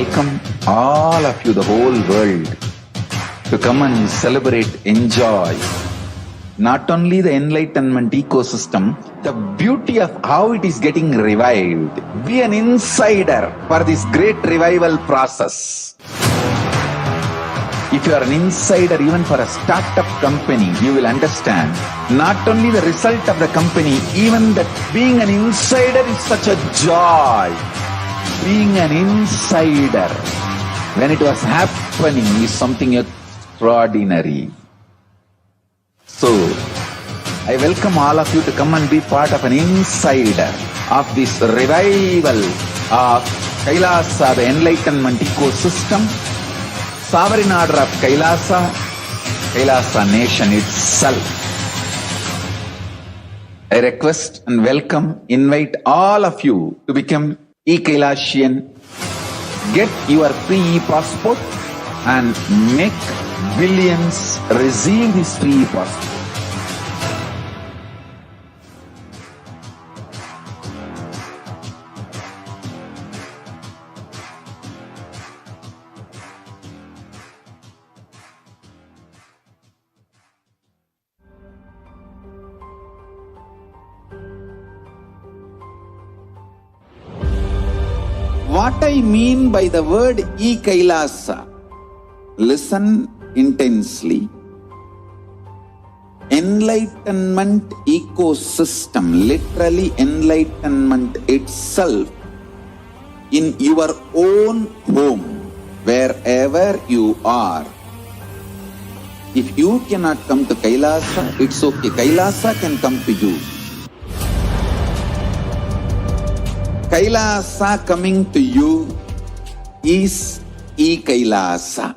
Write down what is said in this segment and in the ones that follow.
welcome all of you, the whole world, to come and celebrate, enjoy not only the Enlightenment ecosystem, the beauty of how it is getting revived. Be an insider for this great revival process. If you are an insider even for a startup company, you will understand not only the result of the company, even that being an insider is such a joy. Being an insider when it was happening is something extraordinary. So, I welcome all of you to come and be part of an insider of this revival of Kailasa, the Enlightenment ecosystem, sovereign order of Kailasa, Kailasa nation itself. I request and welcome, invite all of you to become e-Kailasian, get your free e-passport and make billions receive this free e-passport. What I mean by the word e-Kailasa, listen intensely. Enlightenment ecosystem, literally enlightenment itself, in your own home, wherever you are. If you cannot come to Kailasa, it's okay. Kailasa can come to you. Kailasa coming to you is e-Kailasa.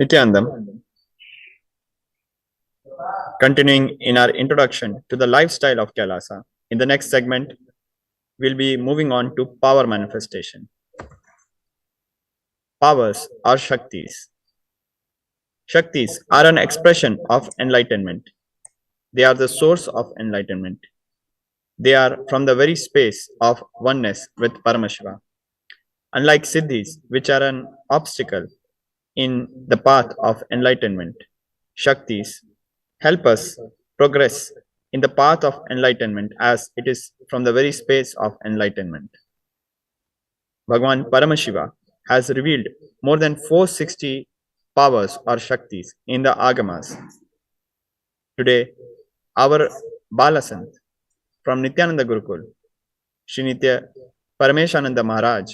Nithyanandam. Continuing in our introduction to the lifestyle of Kailasa, in the next segment, we'll be moving on to power manifestation. Powers are Shaktis. Shaktis are an expression of enlightenment. They are the source of enlightenment. They are from the very space of oneness with Paramashiva. Unlike Siddhis, which are an obstacle in the path of enlightenment, Shaktis help us progress in the path of enlightenment as it is from the very space of enlightenment. Bhagavan Paramashiva has revealed more than 460 powers or Shaktis in the Agamas. Today, our Balasant from Nithyananda Gurukul, Shri Nithya Parameshananda Maharaj,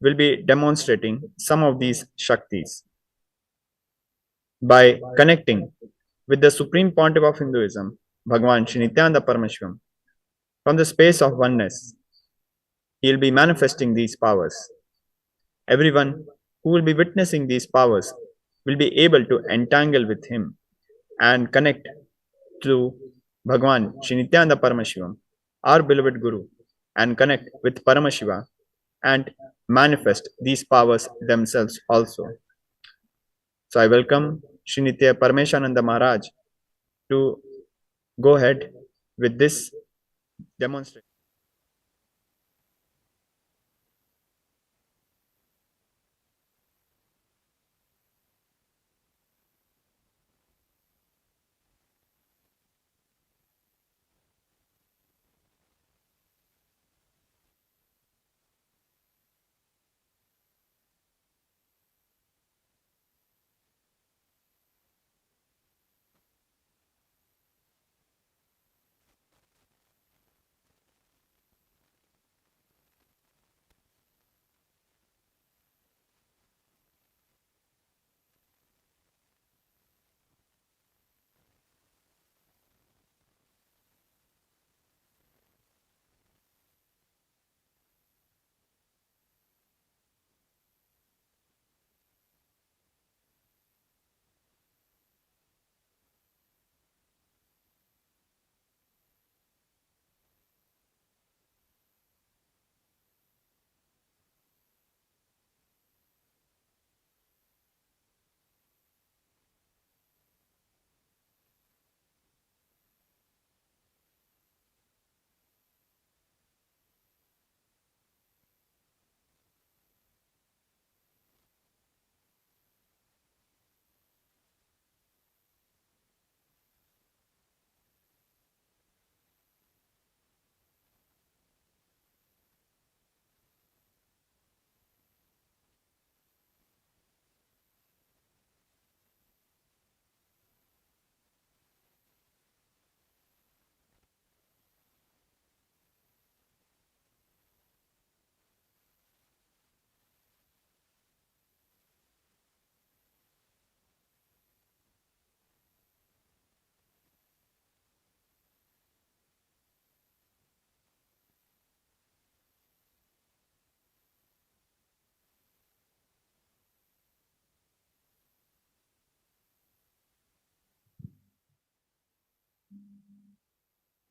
will be demonstrating some of these Shaktis. By connecting with the Supreme Pontiff of Hinduism, Bhagavan Shri Nithyananda Paramashivam, from the space of oneness, he will be manifesting these powers. Everyone who will be witnessing these powers will be able to entangle with him and connect to Bhagavan Shri Nithyananda Paramashivam, our beloved Guru, and connect with Paramashiva and manifest these powers themselves also. So I welcome Shri Nithya Parameshananda Maharaj to go ahead with this demonstration.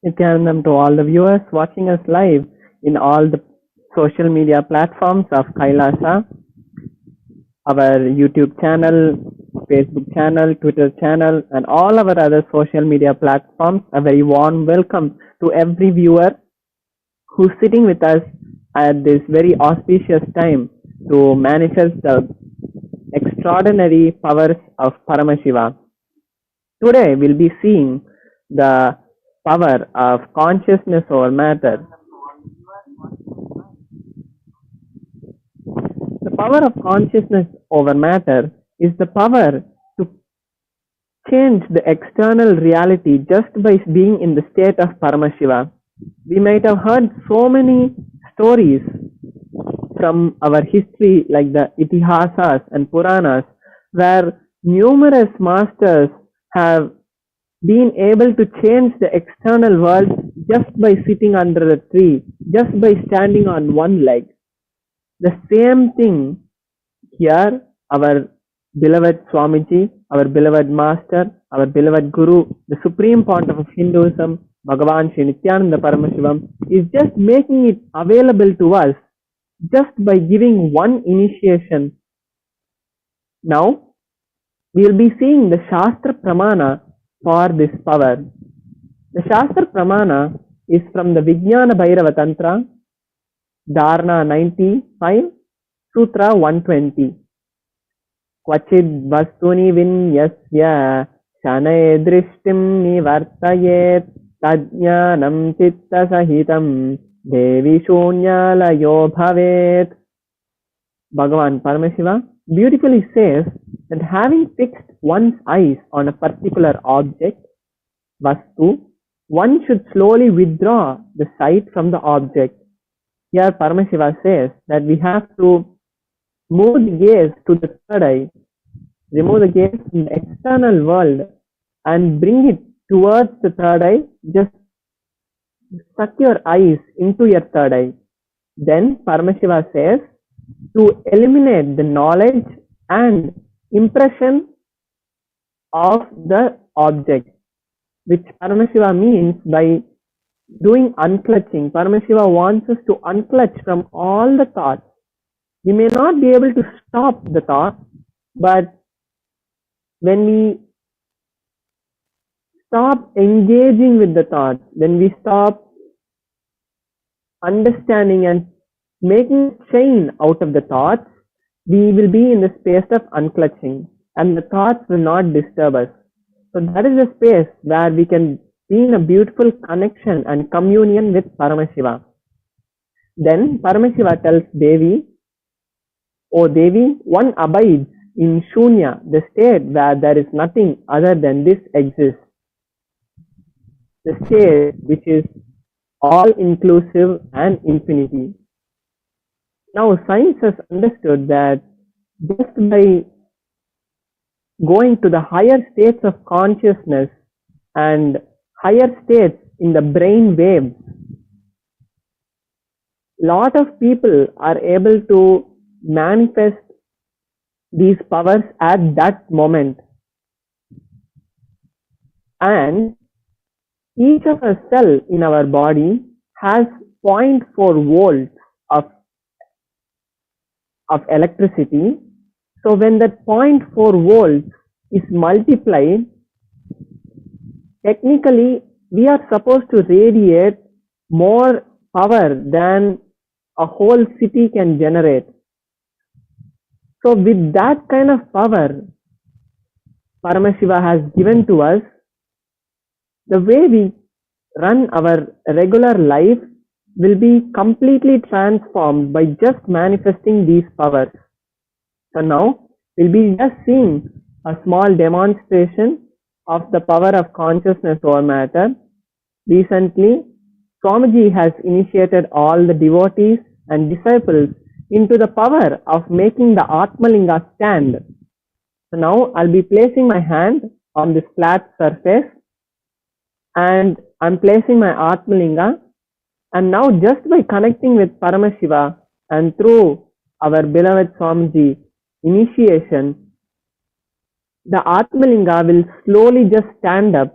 Nithyanandam to all the viewers watching us live in all the social media platforms of Kailasa, our YouTube channel, Facebook channel, Twitter channel, and all our other social media platforms. A very warm welcome to every viewer who's sitting with us at this very auspicious time to manifest the extraordinary powers of Paramashiva. Today we'll be seeing the power of consciousness over matter. The power of consciousness over matter is the power to change the external reality just by being in the state of Paramashiva. We might have heard so many stories from our history, like the Itihasas and Puranas, where numerous masters have been able to change the external world just by sitting under a tree, just by standing on one leg. The same thing here, our beloved Swamiji, our beloved Master, our beloved Guru, the Supreme Pontiff of Hinduism, Bhagavan Sri Nithyananda Paramashivam, is just making it available to us just by giving one initiation. Now, we will be seeing the Shastra Pramana for this power. The Shastra Pramana is from the Vijnana Bhairava Tantra, Dharana 95, Sutra 120. Kvachid vastuni vinyasya shanay drishtim nivartayet tajnanam chitta sahitam devi shunyalayo bhavet. Bhagavan Paramashiva beautifully says that having fixed one's eyes on a particular object, vastu, one should slowly withdraw the sight from the object. Here Paramashiva says that we have to move the gaze to the third eye, remove the gaze from the external world and bring it towards the third eye. Just suck your eyes into your third eye. Then Paramashiva says to eliminate the knowledge and impression of the object, which Paramashiva means by doing unclutching. Paramashiva wants us to unclutch from all the thoughts. We may not be able to stop the thought, but when we stop engaging with the thoughts, when we stop understanding and making chain out of the thoughts, we will be in the space of unclutching and the thoughts will not disturb us. So that is the space where we can be in a beautiful connection and communion with Paramashiva. Then Paramashiva tells Devi, O Devi, one abides in Shunya, the state where there is nothing other than this exists. The state which is all-inclusive and infinity. Now science has understood that just by going to the higher states of consciousness and higher states in the brain waves, lot of people are able to manifest these powers at that moment. And each of our cell in our body has 0.4 volts of electricity. So when that 0.4 volts is multiplied, technically we are supposed to radiate more power than a whole city can generate. So with that kind of power Paramashiva has given to us, the way we run our regular life will be completely transformed by just manifesting these powers. So now we'll be just seeing a small demonstration of the power of consciousness over matter. Recently, Swamiji has initiated all the devotees and disciples into the power of making the Atmalinga stand. So now I'll be placing my hand on this flat surface and I'm placing my Atmalinga, and now just by connecting with Paramashiva and through our beloved Swamiji initiation, the Atmalinga will slowly just stand up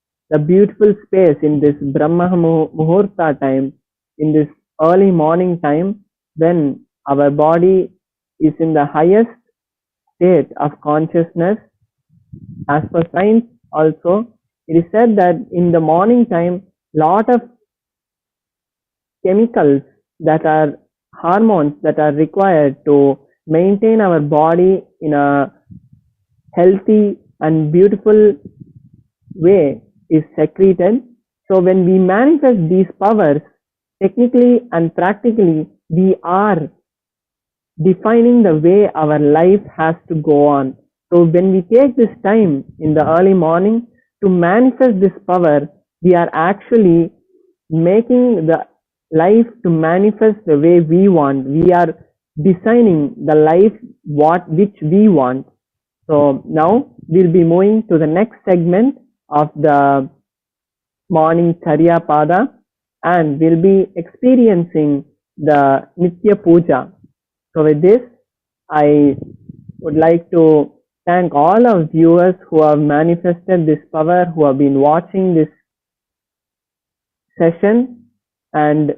the beautiful space in this Brahma Muhurta time, in this early morning time, when our body is in the highest state of consciousness. As per science also, it is said that in the morning time, lot of chemicals that are hormones that are required to maintain our body in a healthy and beautiful way is secreted. So when we manifest these powers, technically and practically, we are defining the way our life has to go on. So when we take this time in the early morning to manifest this power, we are actually making the life to manifest the way we want. We are designing the life which we want. So now we'll be moving to the next segment of the morning Charya Pada, and we'll be experiencing the Nitya Puja. So with this, I would like to thank all our viewers who have manifested this power, who have been watching this session, and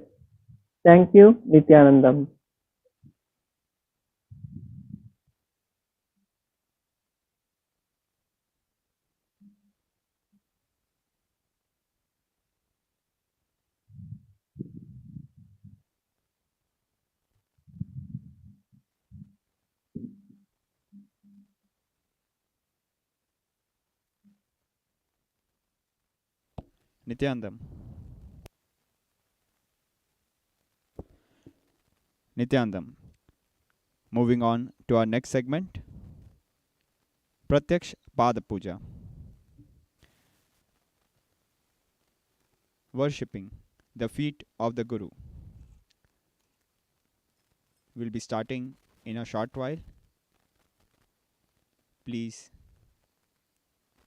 thank you, Nithyanandam. Nityanandam. Nityanandam. Moving on to our next segment, Pratyaksh Pada Puja. Worshipping the feet of the Guru. We'll be starting in a short while. Please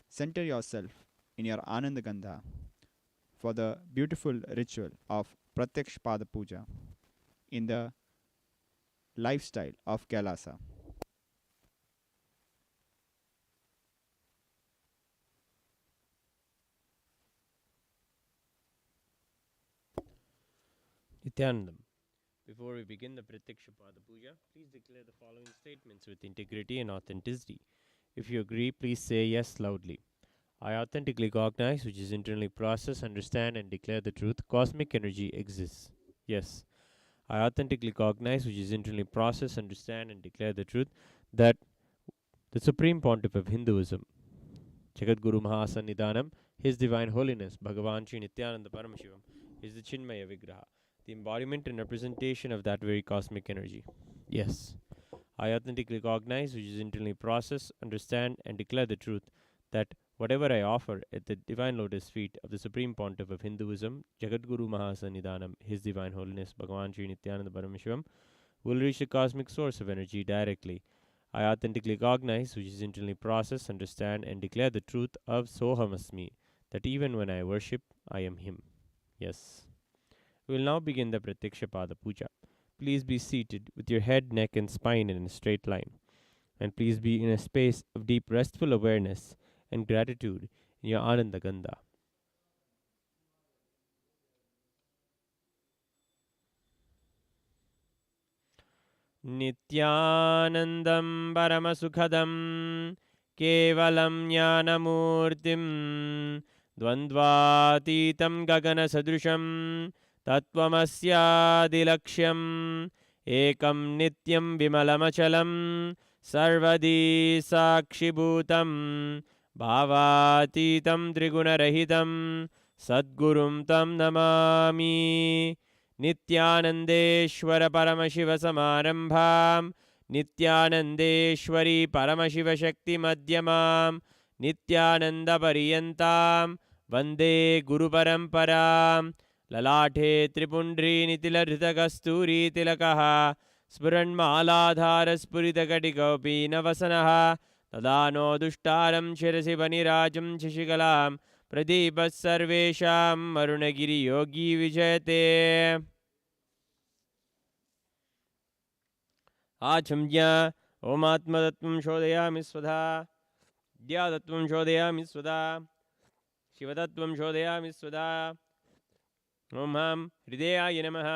center yourself in your Ananda Gandha for the beautiful ritual of Pratyaksh Pada Puja in the lifestyle of Kailasa. Nithyanandam. Before we begin the Pratyaksha Pada Puja, please declare the following statements with integrity and authenticity. If you agree, please say yes loudly. I authentically cognize, which is internally process, understand, and declare the truth. Cosmic energy exists. Yes. I authentically cognize, which is internally process, understand, and declare the truth that the Supreme Pontiff of Hinduism, Jagat Guru Mahasannidhanam, His Divine Holiness, Bhagavan Sri Nithyananda Paramashivam, is the Chinmaya Vigraha, the embodiment and representation of that very cosmic energy. Yes. I authentically cognize, which is internally process, understand, and declare the truth that whatever I offer at the divine lotus feet of the Supreme Pontiff of Hinduism, Jagadguru Mahasannidhanam, His Divine Holiness Bhagavan Sri Nithyananda Paramashivam, will reach the cosmic source of energy directly. I authentically cognize, which is internally process, understand, and declare the truth of Soham Asmi, that even when I worship, I am Him. Yes. We will now begin the Pratyaksha Pada Puja. Please be seated with your head, neck, and spine in a straight line. And please be in a space of deep restful awareness and gratitude in your Ananda Gandha. Nithyanandam Paramasukhadam Kevalam Jnanamurtim Dvandvatitam Gagana Sadrusham Tattvamasya Ekam Nityam Vimalamachalam Sarvadi Sakshibhutam Bhavatitam Trigunarahitam Sadgurum Tam Namami Nityanandeshwara Paramashiva Samarambham Nityanandeshwari Paramashiva Shakti Madhyamam Nityananda Pariyantam Vande Guru Paramparam Lalathe Tripundri Nitila Ritagasturi Tilakaha Spuranmaladhara Spuritakatikopi Navasanaha Tadano Dushtaram Shirasi Vanirajam Shishikalam Pradeepas Sarvesham Marunagiri Yogi Vijayate Achamya Om Atmadattvam Shodhayami Svadha Dhyadattvam Shodhayami Svadha शिवतत्त्वं शोधयामि स्वदा। ॐ हां हृदयाय नमः।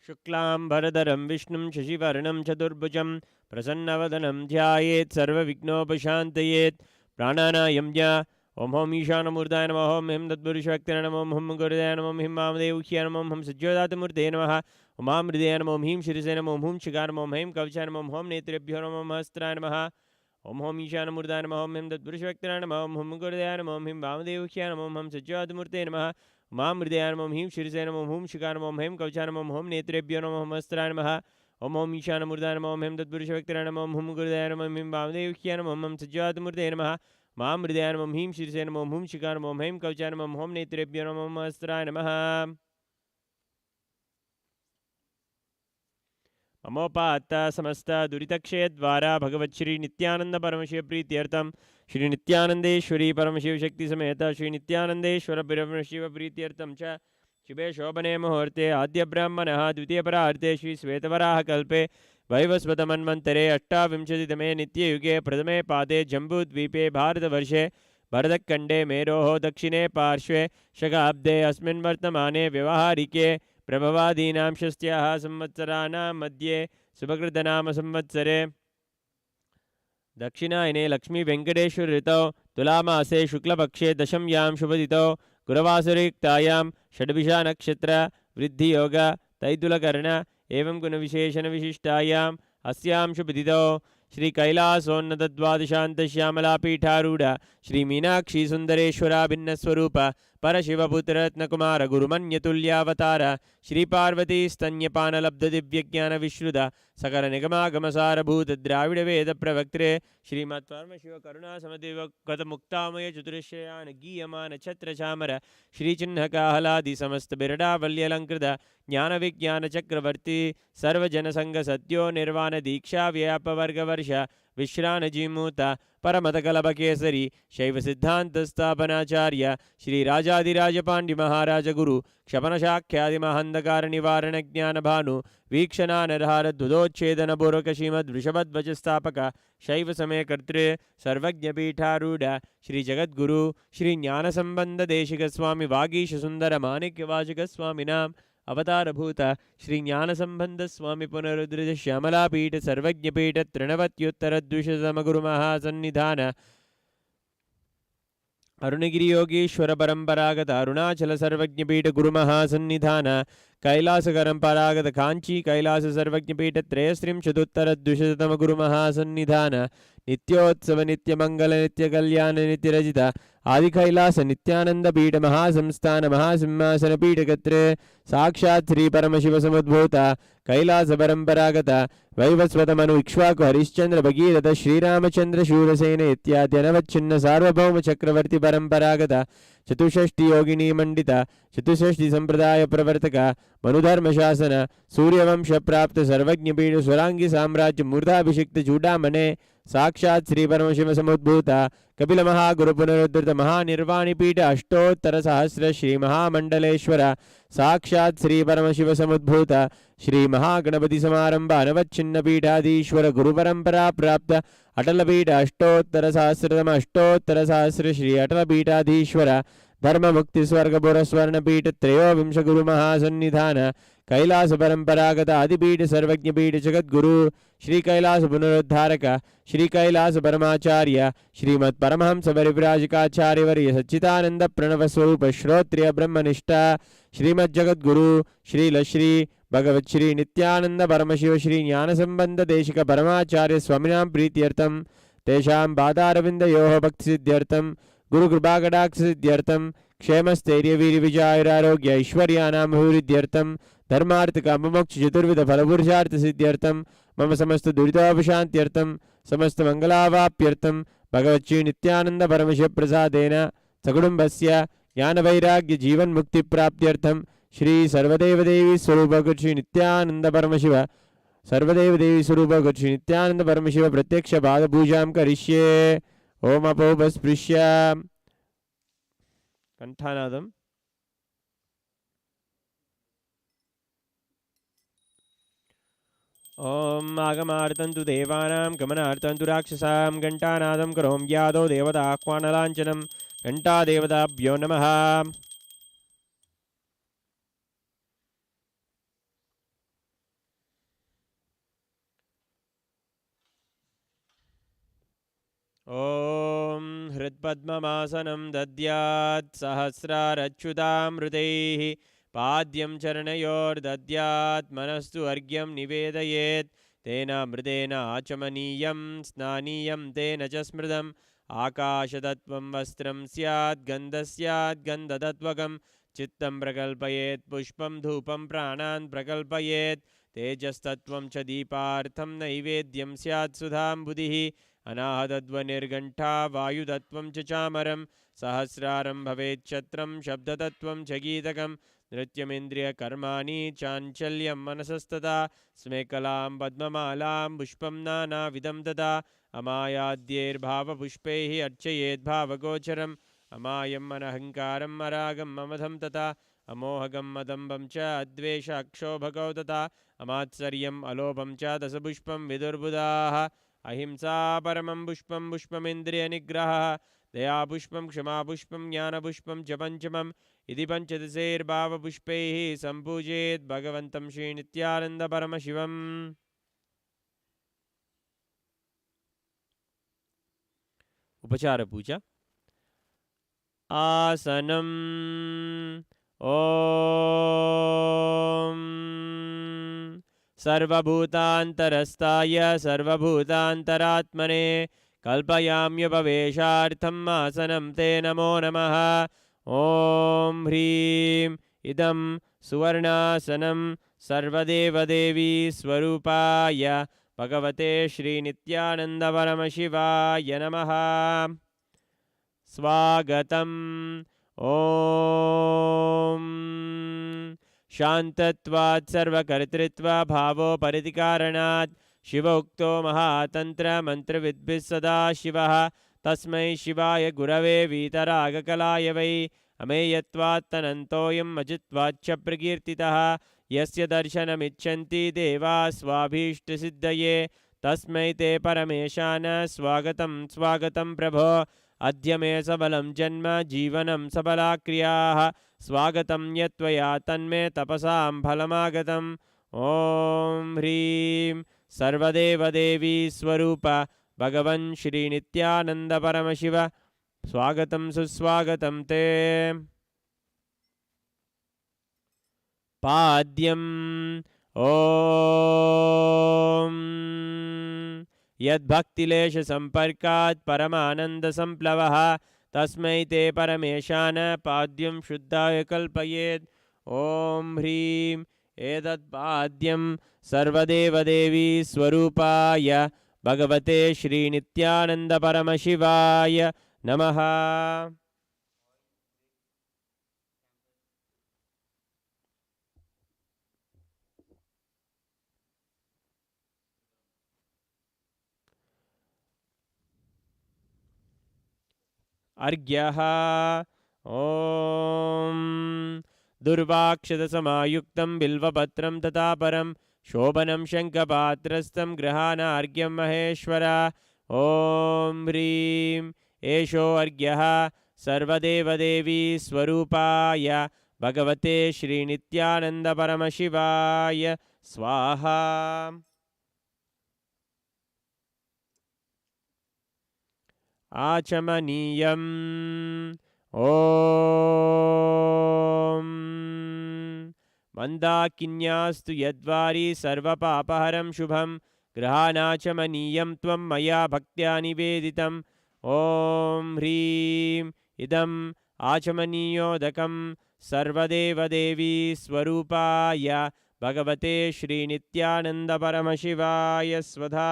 शुक्लाम्बरधरं विष्णुं शशिवर्णं चतुर्भुजं प्रसन्नवदनं ध्यायेत् सर्वविघ्नोपशान्तयेत्। प्राणानायं ज्ञा। ॐ ॐ ईशानमूर्ताय नमः। ॐ ह्रीं तत्पुरुषशक्तिने नमः। ॐ हुं गुरुदेवाय नमः। ॐ ह्रीं वामदेवह्याय नमः। ॐ हुं सज्जोदातमूर्तये नमः। ॐ आं हृदयाय नमः। ॐ ह्रीं शिरसे नमः। ॐ हुं शिखाय नमः। ॐ ह्रीं कवचाय नमः। ॐ ह्रीं नेत्रेभ्यो नमः। ॐ हस्ताय नमः। ॐ ॐ ईशानमूर्ताय नमः। ॐ ह्रीं तत्पुरुषशक्तिने नमः। ॐ हुं गुरुदेवाय नमः। ॐ ह्रीं वामदेवह्याय नमः। ॐ हुं सज्जोदातमूर्तये नमः। मां हृदयाय नमः। ॐ ह्रीं शिरसे नमः। ॐ हुं शिखाय नमः। ॐ ह्रीं कवचाय नमः। ॐ ह्रीं नेत्रेभ्यो नमः। ॐ हस्ताय नमः। ॐ ॐ ईशानमूर्ताय नमः। ॐ ह्रीं तत्पुरुषशक्तिने नमः। ॐ हुं गुरुदेवाय नमः। ॐ ह्रीं वामदेवह्याय नमः। ॐ हुं सज्जोदातमूर्तये नमः। मां हृदयाय नमः। ॐ ह्रीं शिरसे नमः। ॐ हुं शिखाय नमः। ॐ ह्रीं कवचाय नमः। ॐ ह्रीं नेत्रेभ्यो नमः। ॐ हस्ताय नमः। ममोपात्त समस्त दुरितक्षयद्वारा भगवच्छ्री नित्यानंद परमशिव प्रीत्यर्थम श्री नित्यानंदेश्वरी परमशिव शक्ति समेत श्री नित्यानंदेश्वर परमशिव प्रीत्यर्थम च शुभे शोभने मुहूर्ते आद्य ब्राह्मणः द्वितीय परार्थे श्री श्वेतवराह कल्पे वैवस्वतमन्वन्तरे अष्टाविंशतितमे नित्ययुगे प्रथमे पादे जम्बूद्वीपे भारतवर्षे भरतखण्डे मेरोः दक्षिणे पार्श्वे शकाब्दे अस्मिन् वर्तमाने व्यवहारिके प्रभवादीनां षष्ट्याः संवत्सराणां मध्ये सुभकृतनाम संवत्सरे दक्षिणायने लक्ष्मी वेंकटेश्वर ऋतौ तुलामासे शुक्लपक्षे दशम्यां शुभदितौ गुरवासुरयुक्तायां षड्भिषा नक्षत्र वृद्धियोग तैतुलकर्ण एवं गुणविशेषणविशिष्टायाम् अस्यां शुभदितौ श्री कैलासोन्नतद्वादशान्तश्यामलापीठारूढ़ श्री मीनाक्षी सुंदरेश्वराभिन्नस्वरूप परशिवपुत्ररत्नकुमार गुरुमन्यतुल्यावतार श्री पार्वती स्तन्यपानलब्ध दिव्यज्ञान विश्रुत सकल निगमागमसारभूत द्राविड वेद प्रवक्त्रे श्रीमत्परमशिव करुणा समदिवगत मुक्तामय चतुरश्रयान गीयमान छत्र चामर श्री चिन्हकाहलादि समस्त बिरडावल्यलंकृत ज्ञान विज्ञान चक्रवर्ती सर्वजन संघ सत्यो निर्वाण दीक्षा व्यापवर्गवर्ष विश्रानजीमूत परमतकलभकेसरी शैव सिद्धांत स्थापनाचार्य श्री राजाधिराज पांड्य महाराज गुरु क्षपणशाख्यादि महांधकार निवारण ज्ञान भानु वीक्षणा नरहार द्वदोच्छेदन पूर्वक श्रीमद वृषभध्वज स्थापक शैव समय कर्तृ सर्वज्ञ पीठारूढ़ श्री जगद्गुरु श्री ज्ञान संबंध देशिक स्वामी वागीश सुंदर माणिक्य वाचक स्वामिनाम अवतारभूत श्री ज्ञान संबंध स्वामी पुनरुद्ध श्यामलापीठ सर्वज्ञपीठ तृणवत्युत्तर द्विशतम गुरु महासन्निधान अरुणगिरी योगीश्वर परंपरागत अरुणाचल सर्वज्ञपीठ गुरु महासन्निधान कैलास परंपरागत कांची कैलास सर्वज्ञपीठ त्रयस्त्रिंशदुत्तर द्विशतम गुरु महासन्निधान नित्योत्सव नित्यमंगल नित्य कल्याण नित्यरजित आदि कैलास नित्यानंद पीठ महासंस्थान महासिंहासन पीठ कत्र साक्षात् श्री परमशिव समुद्भूत कैलास परंपरागत वैवस्वत मनु इक्ष्वाकु हरिश्चंद्र भगीरथ श्रीरामचंद्र शूरसेन इत्यादि अनवच्छिन्न सार्वभौम चक्रवर्ती परंपरागत चतुष्षष्टि योगिनी मंडित चतुष्षष्टि संप्रदाय प्रवर्तक मनुधर्म शासन सूर्यवंश प्राप्त सर्वज्ञ पीठ स्वरांगी साम्राज्य मूर्धाभिषिक्त चूडामणे साक्षात् श्री परमशिव समुद्भूत कपिल महागुरु पुनरुद्धृत महानिर्वाणी पीठ अष्टोत्तर सहस्र श्री महामंडलेश्वर साक्षात् श्री परमशिव समुद्भूत श्री महागणपति समारंभ अनवच्छिन्न पीठाधीश्वर गुरु परंपरा प्राप्त अटल पीठ अष्टोत्तर सहस्र श्री अटल पीठाधीश्वर धर्म मुक्ति स्वर्ग पुर स्वर्ण पीठ त्रयोविंश गुरु महासन्निधान कैलास परंपरागत आदिपीठ सर्वज्ञ पीठ जगद्गुरु श्री कैलास पुनरुद्धारक श्री कैलास परमाचार्य श्रीमत् परमहंस परिव्राजकाचार्य वर्य सच्चिदानंद प्रणव स्वरूप श्रोत्रिय ब्रह्मनिष्ठा श्रीमत् जगद्गुरु श्री भगवत श्री नित्यानंद परमशिव श्री ज्ञान संबंध देशिक परमाचार्य स्वामिनां प्रीत्यर्थम तेषां पादारविन्दयोः भक्ति सिद्ध्यर्थम गुरु कृपाकटाक्ष सिद्ध्यर्थम क्षेम स्थैर्य वीर विजयारोग्य ऐश्वर्यानां अभिवृद्ध्यर्थम धर्मार्थ काम मोक्ष चतुर्विध फलपुरुषार्थ सिद्ध्यर्थम मम समस्त दुरितोपशान्त्यर्थम समस्त मंगलावाप्यर्थम भगवच्छ्री नित्यानंद परमशिव प्रसादेन सकुटुंबस्य ज्ञानवैराग्य जीवन मुक्ति प्राप्त्यर्थम श्री सर्वदेव देवी स्वरूप श्री नित्यानंद परमशिव सर्वदेव देवी स्वरूप श्री नित्यानंद परमशिव प्रत्यक्ष पाद पूजां करिष्ये। ओम अपोपस्पृश्य कंठानादम ओम आगमार्तं तु देवानां गमनार्तं तु राक्षसां घण्टानादं करोम यादो देवता आह्वानलाञ्छनं घण्टादेवताभ्यो नमः। ॐ हृत्पद्ममासनं दद्यात् सहस्रारच्युतामृतैः पाद्यं चरणयोर्दद्यात् मनस्तु अर्घ्यं निवेदयेत् तेन मृदेन आचमनीयं स्नानीयं तेन च स्मृतम् आकाशतत्त्वं वस्त्रं स्यात् गन्धस्याद् चित्तं प्रकल्पयेत् पुष्पं धूपं प्राणान् प्रकल्पयेत् तेजस्तत्त्वं च दीपार्थं नैवेद्यं स्यात् सुधाम्बुधिः अनाहतध्वनिर्घण्टा वायुतत्त्वं च चामरं सहस्रारं भवेच्छत्रं शब्दतत्त्वं च गीतकं नृत्यमिन्द्रियकर्माणि चाञ्चल्यं मनसस्तथा स्मेकलां पद्ममालां पुष्पं नानाविधं तथा अमायाद्यैर्भावपुष्पैः अर्चयेद्भावगोचरम् अमायम् अनहङ्कारम् अरागं ममधं तथा अमोहगं मदम्बं च अद्वेष अक्षोभगौ तथा अमात्सर्यम् अलोभं च दशपुष्पं विदुर्बुधाः अहिंसा परमं पुष्पं पुष्पमिन्द्रियनिग्रहः दया पुष्पं क्षमा पुष्पं ज्ञानपुष्पं च पञ्चमम् इति पञ्चदशैर्भावपुष्पैः सम्पूजयेत् भगवन्तं श्रीनित्यानन्दपरमशिवम्। उपचारपूजा आसनम् ॐ सर्वभूतान्तरस्ताय सर्वभूतान्तरात्मने कल्पयाम्युपवेशार्थम् आसनं ते नमो नमः। ॐ ह्रीं इदं सुवर्णासनं सर्वदेवदेवी स्वरूपाय भगवते श्रीनित्यानन्दपरमशिवाय नमः। स्वागतम्। ॐ शान्तत्वात् सर्वकर्तृत्व भावोपरिधिकारणात् शिवोक्तो महातन्त्रमन्त्रविद्भिः सदा शिवः तस्मै शिवाय गुरवे वीतरागकलाय वै अमेयत्वात्तनन्तोऽयम् अजित्वाच्च प्रकीर्तितः यस्य दर्शनमिच्छन्ति देवाः स्वाभीष्टसिद्धये तस्मै ते परमेशान स्वागतं स्वागतं प्रभो। अद्य मे सबलं जन्म जीवनं सबला क्रियाः स्वागतं यत्त्वया तन्मे तपसां फलमागतम्। ॐ ह्रीं सर्वदेवदेवी स्वरूप भगवन् श्रीनित्यानन्दपरमशिव स्वागतं सुस्वागतं ते। पाद्यम् ॐ यद्भक्तिलेशसम्पर्कात् परमानन्दसम्प्लवः तस्मै ते परमेशान पाद्यं शुद्धाय कल्पयेत्। ॐ ह्रीं एतत्पाद्यं सर्वदेवदेवी स्वरूपाय भगवते श्रीनित्यानन्दपरमशिवाय नमः। अर्घ्यः ॐ दुर्वाक्षतसमायुक्तं बिल्वपत्रं तथा परं शोभनं शङ्खपात्रस्थं गृहाणार्घ्यं महेश्वर। ॐ ह्रीं एषो अर्घ्यः सर्वदेवदेवी स्वरूपाय भगवते श्रीनित्यानन्दपरमशिवाय स्वाहा। आचमनीयम् ॐ मन्दाकिन्यास्तु यद्वारी सर्वपापहरं शुभं गृहाणाचमनीयं त्वं मया भक्त्या निवेदितम्। ॐ ह्रीं इदम् आचमनीयोदकं सर्वदेवदेवी स्वरूपाय भगवते श्रीनित्यानन्दपरमशिवाय स्वधा।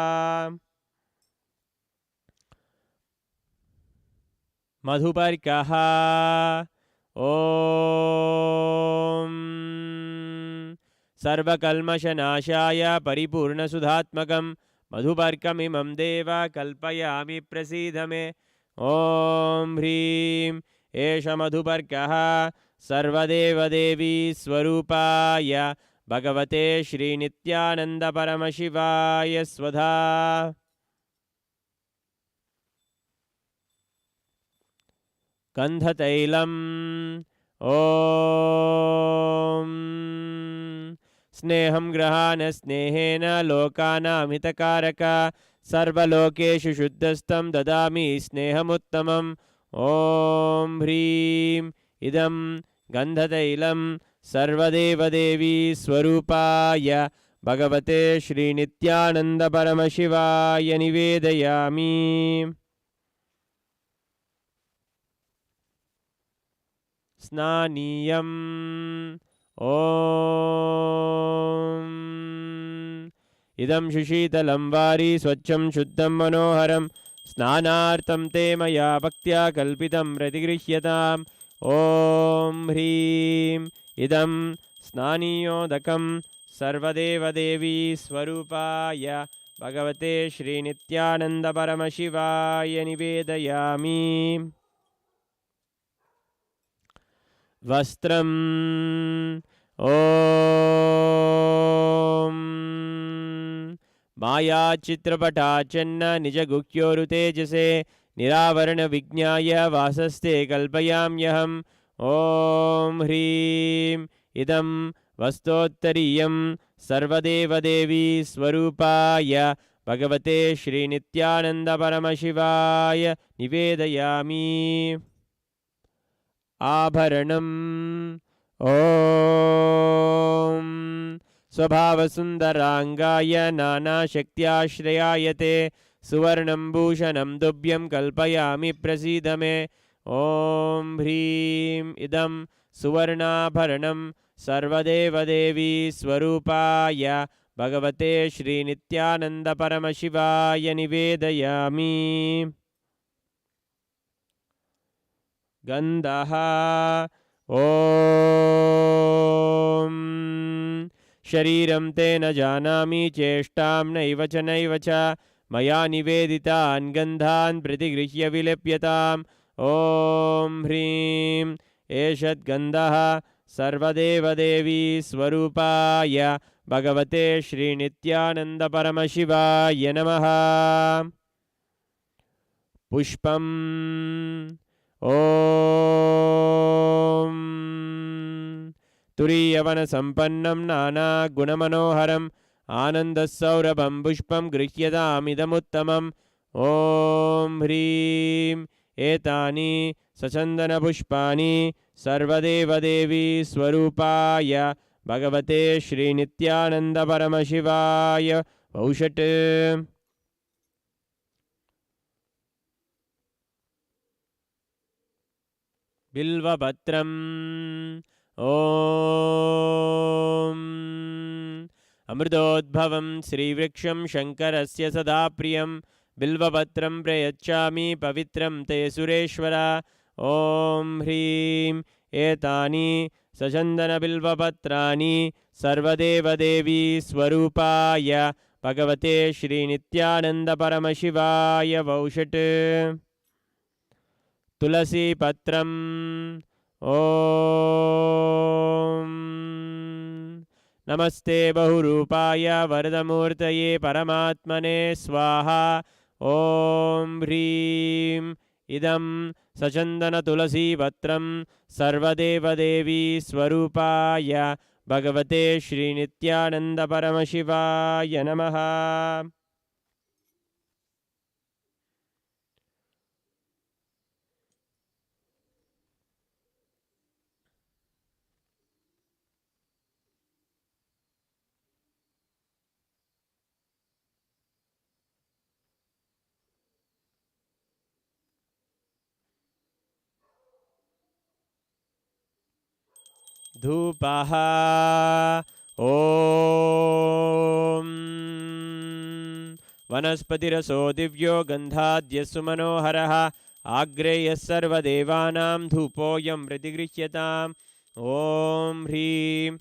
मधुपर्कः ॐ सर्वकल्मषनाशाय परिपूर्णसुधात्मकं मधुपर्कमिमं देव कल्पयामि प्रसीद मे। ॐ ह्रीं एष मधुपर्कः सर्वदेवदेवी स्वरूपाय भगवते श्रीनित्यानन्दपरमशिवाय स्वधा। गन्धतैलम् ॐ स्नेहं गृहाण स्नेहेन लोकानां हितकारक सर्वलोकेषु शुद्धस्तं ददामि स्नेहमुत्तमम्। ॐ ह्रीं इदं गन्धतैलं सर्वदेवदेवी स्वरूपाय भगवते श्रीनित्यानन्दपरमशिवाय निवेदयामि। स्नानीयम् ॐ इदं सुशीतलं वारी स्वच्छं शुद्धं मनोहरं स्नानार्थं ते मया भक्त्या कल्पितं प्रतिगृह्यताम्। ॐ ह्रीं इदं स्नानीयोदकं सर्वदेवदेवी स्वरूपाय भगवते श्रीनित्यानन्दपरमशिवाय निवेदयामि। वस्त्रम् ॐ मायाचित्रपटाचन्न निजगुह्योरुतेजसे निरावरणविज्ञाय वासस्ते कल्पयाम्यहम्। ॐ ह्रीं इदं वस्तोत्तरीयं सर्वदेवदेवी स्वरूपाय भगवते श्रीनित्यानन्दपरमशिवाय निवेदयामि। आभरणम् ॐ स्वभावसुन्दराङ्गाय नानाशक्त्याश्रयायते सुवर्णं भूषणं तुभ्यं कल्पयामि प्रसीद मे। ॐ ह्रीं इदं सुवर्णाभरणं सर्वदेवदेवी स्वरूपाय भगवते श्रीनित्यानन्दपरमशिवाय निवेदयामि। गन्धः ॐ शरीरं ते न जानामि चेष्टां नैव च मया निवेदितान् गन्धान् प्रतिगृह्य विलेप्यताम्। ॐ ह्रीं एषद्गन्धः सर्वदेवदेवी स्वरूपाय भगवते श्रीनित्यानन्दपरमशिवाय नमः। पुष्पम् ॐ तुरीयवनसम्पन्नं नानागुणमनोहरम् आनन्दसौरभं पुष्पं गृह्यतामिदमुत्तमम्। ॐ ह्रीं एतानि सचन्दनपुष्पाणि सर्वदेवदेवी स्वरूपाय भगवते श्रीनित्यानन्दपरमशिवाय औषट्। बिल्वपत्रम् ॐ अमृतोद्भवं श्रीवृक्षं शङ्करस्य सदा प्रियं बिल्वपत्रं प्रयच्छामि पवित्रं ते सुरेश्वर। ॐ ह्रीं एतानि सचन्दनबिल्वपत्राणि सर्वदेवदेवी स्वरूपाय भगवते श्रीनित्यानन्दपरमशिवाय वौषट्। तुलसीपत्रम् ॐ नमस्ते बहुरूपाय वरदमूर्तये परमात्मने स्वाहा। ॐ ह्रीं इदं सचन्दनतुलसीपत्रं सर्वदेवदेवी स्वरूपाय भगवते श्रीनित्यानन्दपरमशिवाय नमः। धूपः ॐ वनस्पतिरसो दिव्यो गन्धाद्यस्सु मनोहरः आग्रेयः सर्वदेवानां धूपोऽयं प्रतिगृह्यताम् ॐ ह्रीं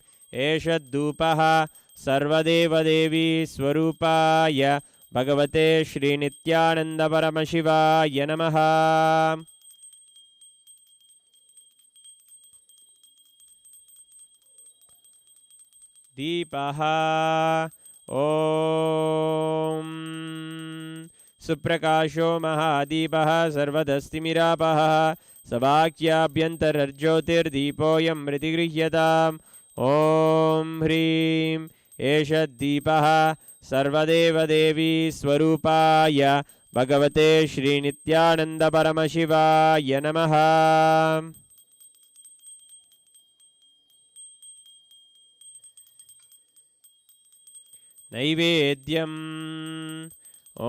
एष धूपः सर्वदेवदेवी स्वरूपाय भगवते श्रीनित्यानन्दपरमशिवाय नमः। दीपः ॐ सुप्रकाशो महादीपः सर्वदस्तिमिरापः सभाख्याभ्यन्तरज्योतिर्दीपोऽयं प्रतिगृह्यताम् ॐ ह्रीं एष दीपः सर्वदेवदेवी स्वरूपाय भगवते श्रीनित्यानन्दपरमशिवाय नमः। नैवेद्यम् ॐ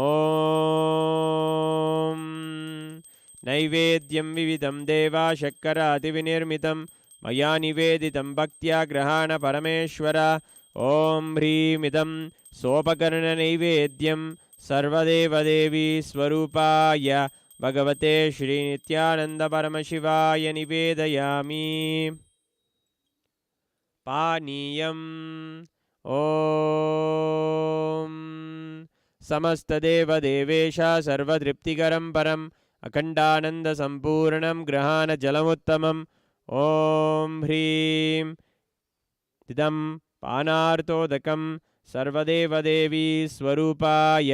नैवेद्यं विविधं देवा शर्करादिविनिर्मितं मया निवेदितं भक्त्या गृहाण परमेश्वर ॐ ह्रीमिदं सोपकरणनैवेद्यं सर्वदेवदेवी स्वरूपाय भगवते श्रीनित्यानन्दपरमशिवाय निवेदयामि। पानीयम् ॐ समस्तदेवदेवेश सर्वतृप्तिकरं परम् अखण्डानन्दसम्पूर्णं ग्रहाणजलमुत्तमम् ॐ ह्रीं इदं पानार्तोदकं सर्वदेवदेवी स्वरूपाय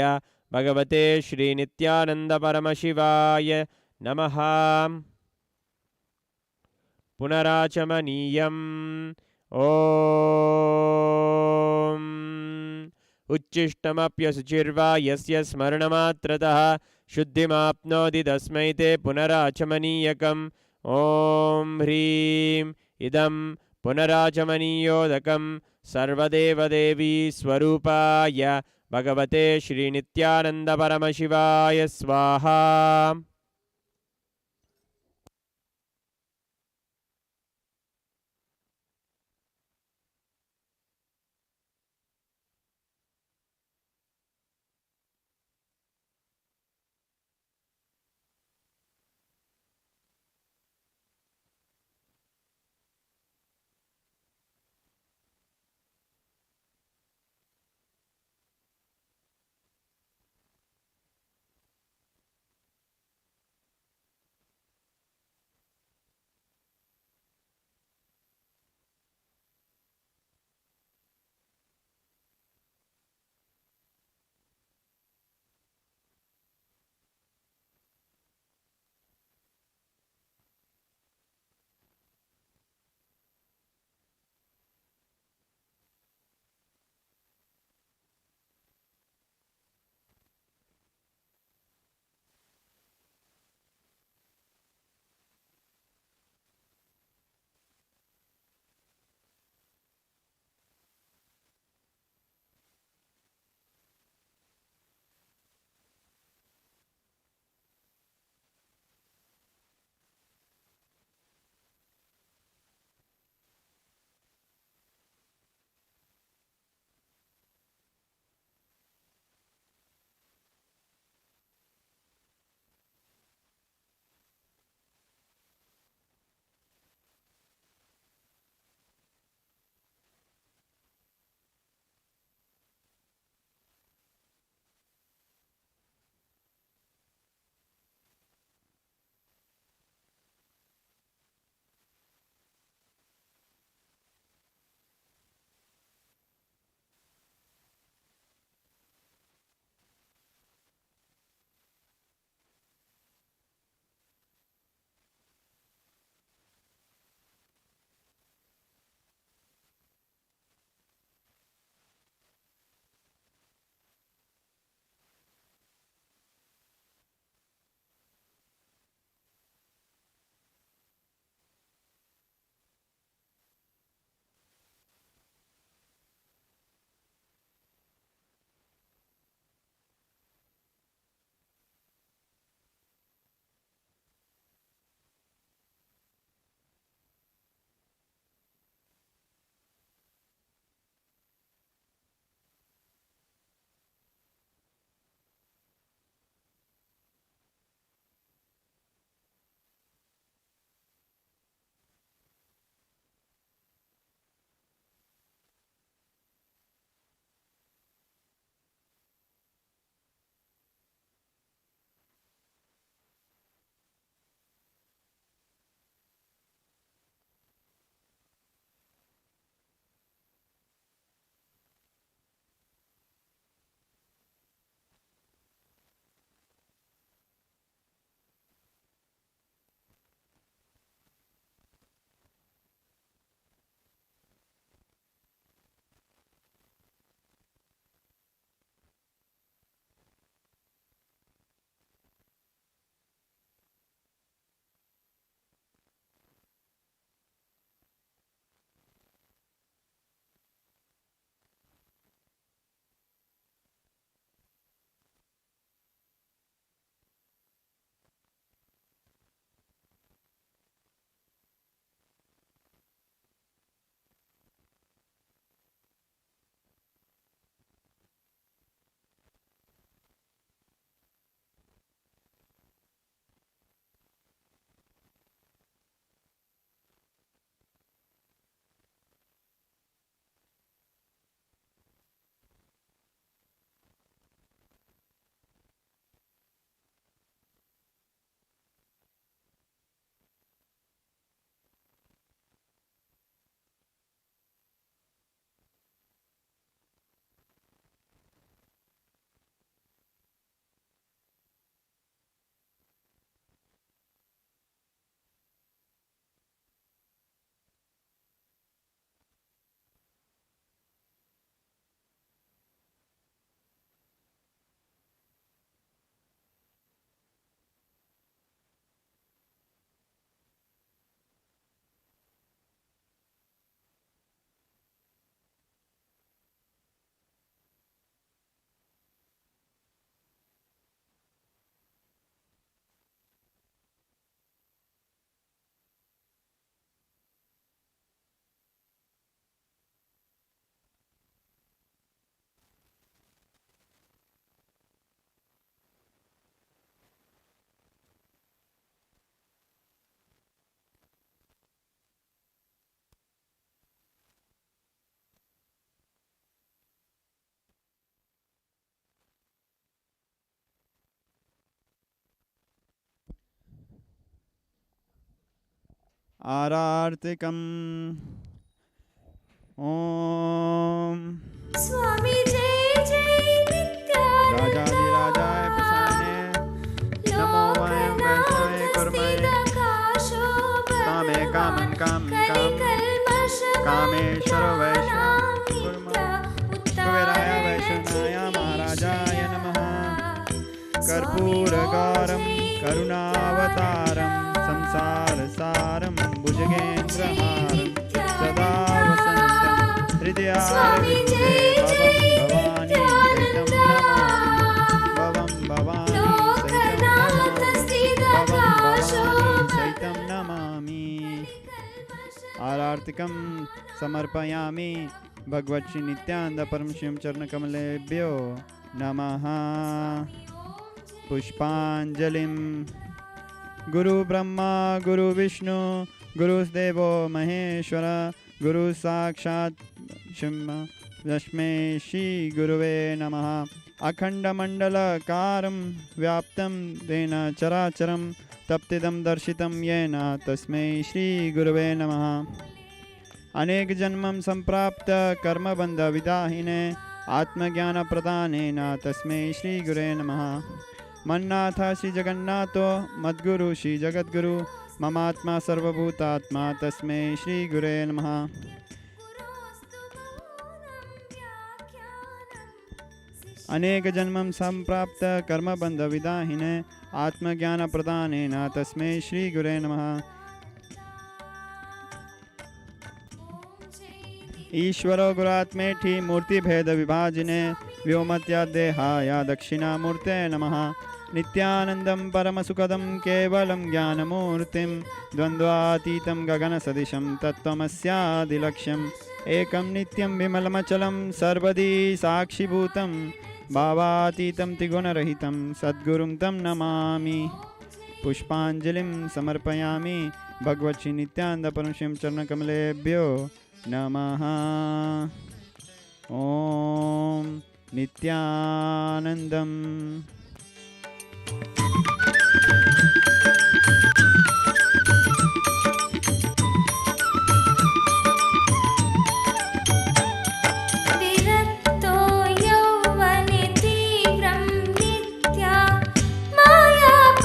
भगवते श्रीनित्यानन्दपरमशिवाय नमः। पुनराचमनीयम् ॐ उच्छिष्टमप्यशुचिर्वा यस्य स्मरणमात्रतः शुद्धिमाप्नोति तस्मै ते पुनराचमनीयकम् ॐ ह्रीं इदं पुनराचमनीयोदकं सर्वदेवदेवी स्वरूपाय भगवते श्रीनित्यानन्दपरमशिवाय स्वाहा। आरार्तिकम् ओम स्वामी जय जय नित्यानंद राजाधिराजाय प्रसन्ने नमो वयं वैष्णवे कुर्महे कामे कामं काम कामेश्वरो वैष्णव कुबेराय वैष्णवाय महाराजाय नमः कर्पूरगारं करुणावतारं संसारसारं भुजगेन्द्रहारं सदा वसन्तं हृदयारविन्दे भवं भवानी सहितं नमामि आरार्तिकं समर्पयामि भगवत् नित्यानंद परमशिवं चरणकमलेभ्यो नमः पुष्पांजलिं गुरु ब्रह्मा गुरु विष्णु गुरुदेवो महेश्वर गुरु साक्षात् तस्मै श्री गुरुवे नमः अखंडमंडलकारं व्याप्तं तेन चराचरं तप्तिदं दर्शितं येन तस्मै श्री गुरुवे नमः अनेक जन्मं संप्राप्त कर्मबंध विदाहिने आत्मज्ञानप्रदानेन तस्मै श्री गुरुवे नमः मन्नाथ श्री जगन्नाथो मद्गुरु श्री जगद्गुरु ममात्मा सर्वभूतात्मा तस्मै श्री गुरुवे नमः अनेक जन्मं संप्राप्त कर्मबंध विदाहिने आत्मज्ञानप्रदानेन तस्मै श्री गुरुवे नमः ईश्वरो गुरात्मेठी मूर्तिभेद विभाजिने व्योमत्यादेहाय दक्षिणामूर्ते नमः नित्यानन्दं परमसुखदं केवलं ज्ञानमूर्तिं द्वन्द्वातीतं गगनसदृशं तत्त्वमस्यादिलक्ष्यम् एकं नित्यं विमलमचलं सर्वदी साक्षिभूतं भावातीतं त्रिगुणरहितं सद्गुरुं तं नमामि पुष्पांजलिं समर्पयामि भगवत् श्री नित्यानंद परमशिवं चरणकमलेभ्यो नमः ओम नित्यानंदम विरक्तो यौवने तीव्रं नित्या मायापाशविवर्जितः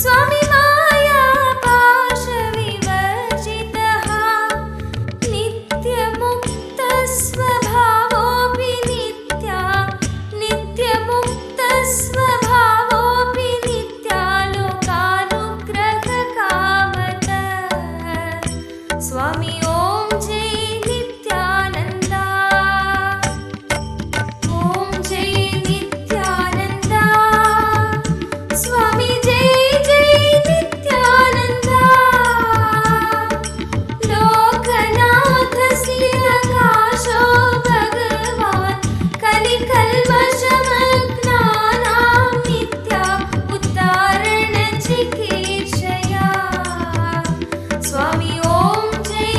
स्वामी मायापाशविवर्जितः नित्यमुक्तस्वभावोऽपि नित्या नित्यमुक्तस्वभावोऽपि नित्या लोकानुग्रहकामतः स्वामी ॐ जय नित्यानन्दा ॐ जय नित्यानन्दा स्वामी जय जय नित्यानन्दा लोकनाथ श्रीरकाशो भगवान् कलिकल्मषमग्नानां नित्या उद्धारणचिकीर्षया स्वामी ॐ जय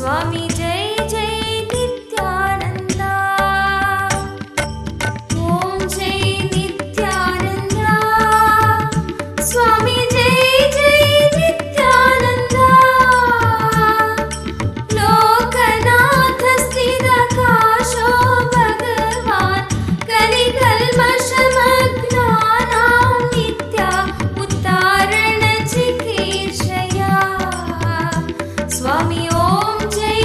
स्वामी जय जय नित्यानंदा ओम जय नित्यानंदा स्वामी जय जय नित्यानंदा लोकनाथ स्थिरकाशो भगवान् कलिकल्मषमग्नानां नित्या उत्तारणचिकीर्षया स्वामी ओम जय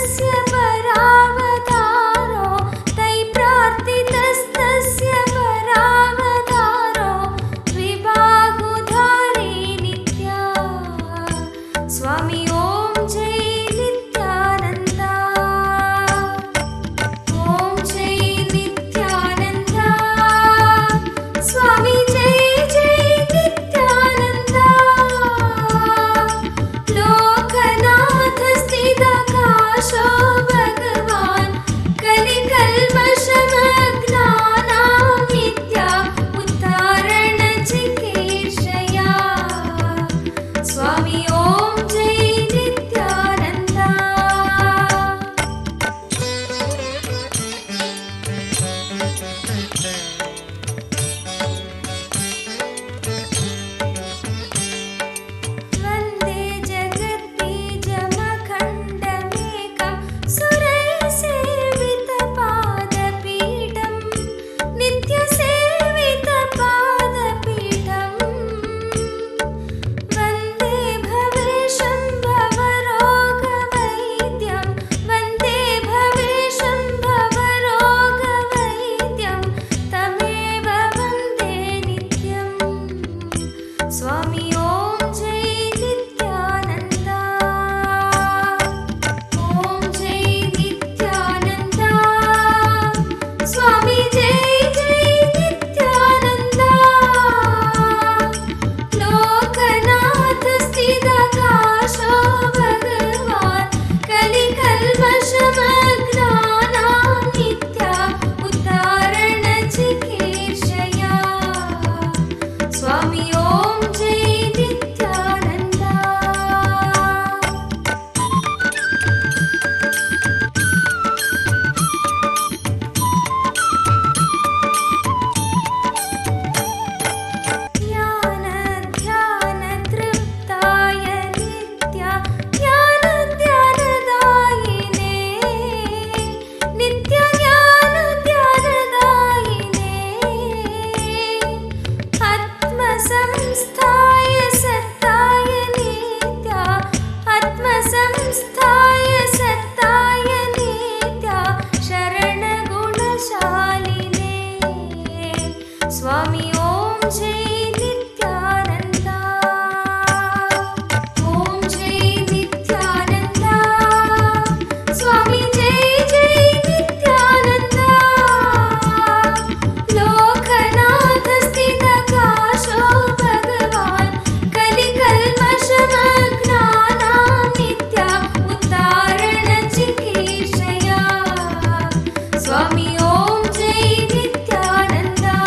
तस्य परावतारो तै प्रार्थितस्तस्य परावतारो विबाहुधारी नित्या स्वामी ॐ जय नित्यानन्दा ॐ जय नित्यानन्दा स्वामी जय जय नित्यानन्दा लोकनाथ स्थितकाशो भगवान् कलिकल्मषमग्नानां नित्या उद्धारणचिकीर्षया स्वामी ॐ जय नित्यानन्दा वन्दे जगद्बीजमखण्डमेकं सुरैर्सेवितपादपीठं नित्यसेवितपादपीठम् वन्दे भवेशं भवरोगवैद्यं वन्दे भवेशं भवरोगवैद्यं तमेव वन्दे नित्यं स्वामी ॐ जय नित्यानन्दा ॐ जय नित्यानन्दा स्वामी जय जय नित्यानन्दा लोकनाथ स्थितकाशो भगवान् कलिकल्मषमग्नानां नित्या उद्धारणचिकीर्षया स्वामी ॐ जय नित्यानन्दा ज्ञानध्यानतृप्ताय नित्या ज्ञानध्यानदायिने नित्यज्ञानध्यानदायिने आत्मसंस्थाय सत्ताय नित्या आत्मसंस्थाय सत्ताय नित्या शरणगुणशालिने स्वामी ॐ जय नित्यानन्दा ॐ जय नित्यानन्दा स्वामी जय जय नित्यानन्दा लोकनाथ स्थितकाशो भगवान् कलिकल्मषमग्नानां नित्या उद्धारणचिकीर्षया स्वामी ॐ जय नित्यानन्दा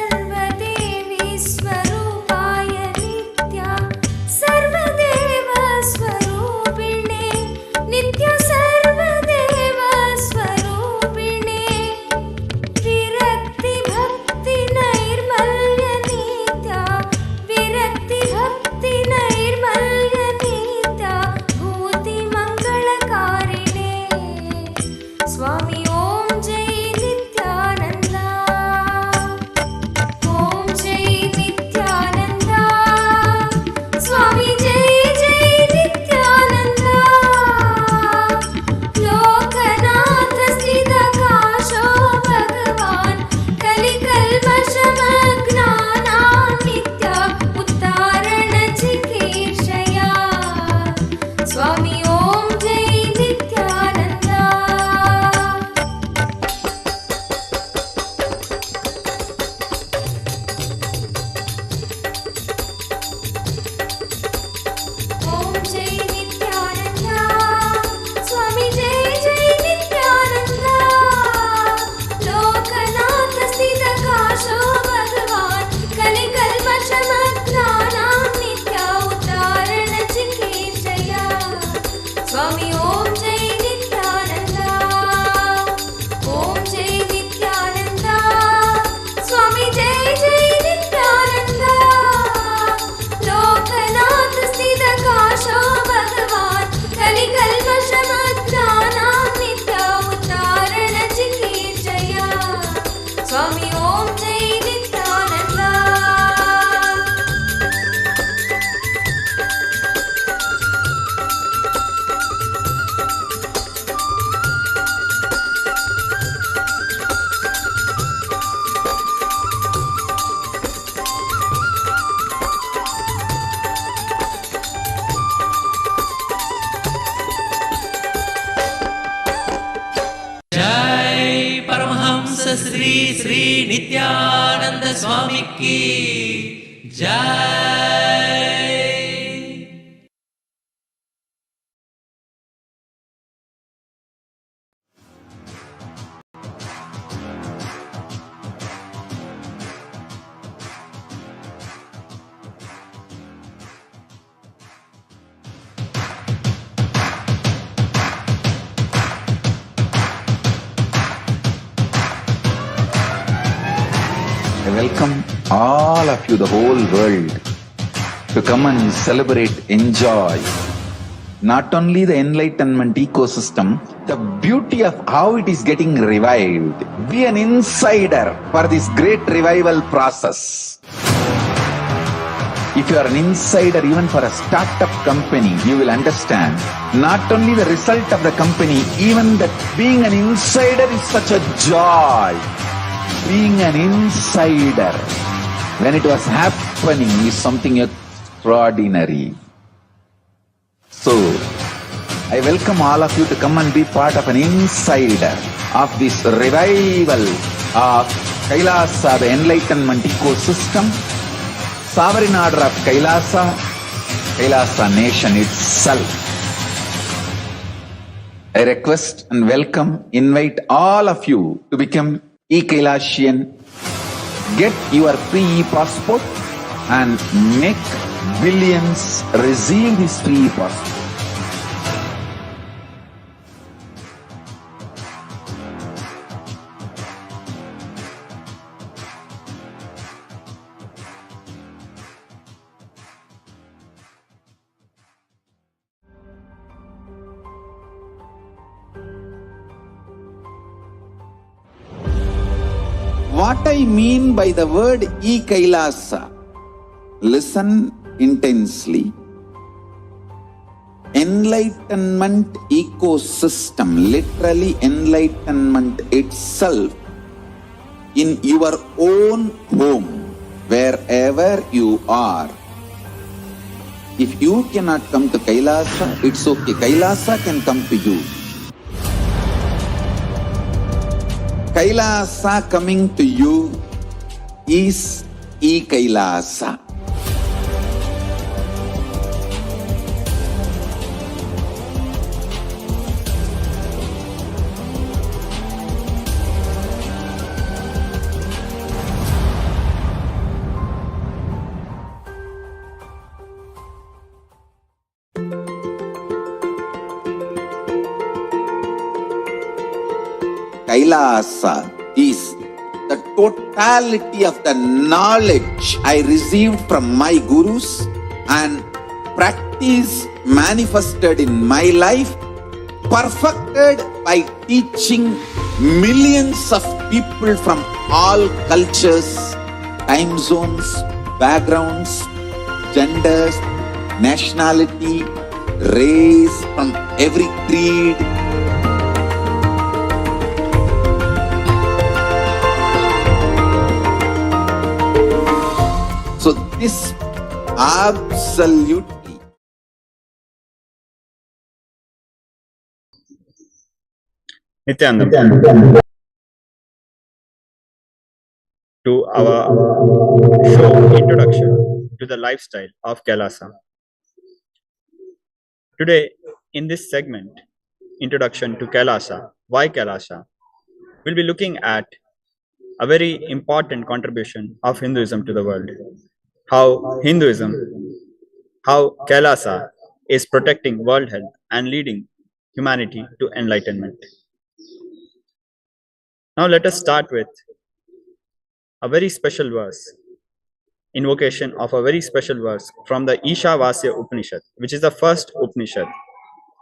सर्वदेवी स्वरूपाय नित्या सर्वदेव स्वरूपिणे नित्य सर्वदेव स्वरूपिणे विरक्ति भक्ति नैर्मल्य नित्या विरक्ति भक्ति नैर्मल्य नित्या भूति मंगलकारिणे स्वामी ॐ जय नित्यानन्दा ॐ जय नित्यानन्दा स्वामी जय जय नित्यानन्दा लोकनाथ स्थितकाशो भगवान् कलिकल्मषमग्नानां नित्या उद्धारणचिकीर्षया स्वामी ॐ जय नित्यानन्दा स्थित श्री श्री नित्यानंद स्वामी की जय। I welcome all of you, the whole world, to come and celebrate, enjoy not only the enlightenment ecosystem, the beauty of how it is getting revived. Be an insider for this great revival process. If you are an insider even for a startup company, you will understand not only the result of the company, even that being an insider is such a joy. Being an insider when it was happening is something extraordinary. So, I welcome all of you to come and be part of an insider of this revival of Kailasa, the enlightenment ecosystem, sovereign order of Kailasa, Kailasa nation itself. I request and welcome, invite all of you to become e-Kailasian, get your free e-passport and make billions receive this free e-passport. What I mean by the word e-Kailasa, listen intensely. Enlightenment ecosystem, literally enlightenment itself, in your own home, wherever you are. If you cannot come to Kailasa, it's okay. Kailasa can come to you. Kailasa coming to you is e-Kailasa. Kailasa is the totality of the knowledge I received from my gurus and practice manifested in my life, perfected by teaching millions of people from all cultures, time zones, backgrounds, genders, nationality, race, from every creed. So this absolutely Nithyananda, to our show introduction to the lifestyle of Kailasa. Today, in this segment, Introduction to Kailasa, why Kailasa, we'll be looking at a very important contribution of Hinduism to the world. How Kailasa is protecting world health and leading humanity to enlightenment. Now let us start with a very special verse, invocation of a very special verse from the Ishavasya Upanishad, which is the first Upanishad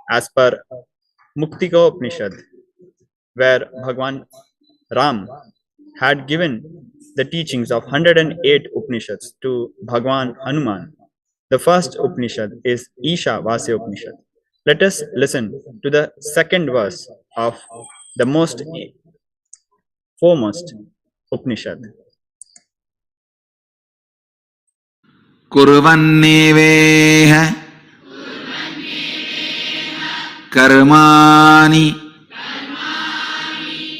as per Muktiko Upanishad, where Bhagwan Ram had given the teachings of 108 Upanishads to Bhagwan Hanuman. The first Upanishad is Ishavasya Upanishad. Let us listen to the second verse of the most foremost Upanishad. Kurvanneveha karmani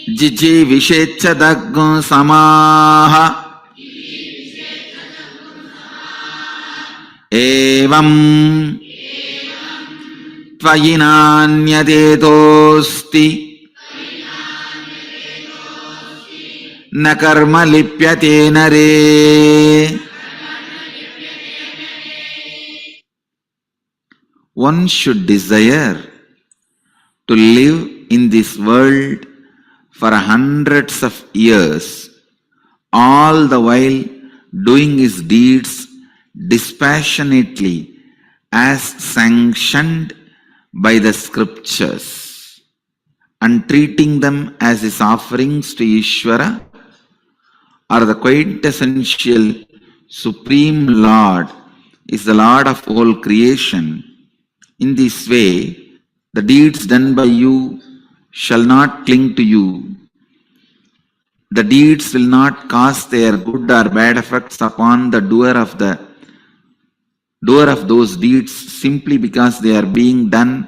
जिजी विषेच्छदग्गु समाह एवं त्वयि नान्यदेतोऽस्ति न कर्म लिप्यते नरे. One should desire to live in this world for hundreds of years, all the while doing his deeds dispassionately as sanctioned by the scriptures and treating them as his offerings to Ishvara or the quintessential Supreme Lord is the Lord of all creation. In this way, the deeds done by you shall not cling to you. The deeds will not cause their good or bad effects upon the doer of those deeds simply because they are being done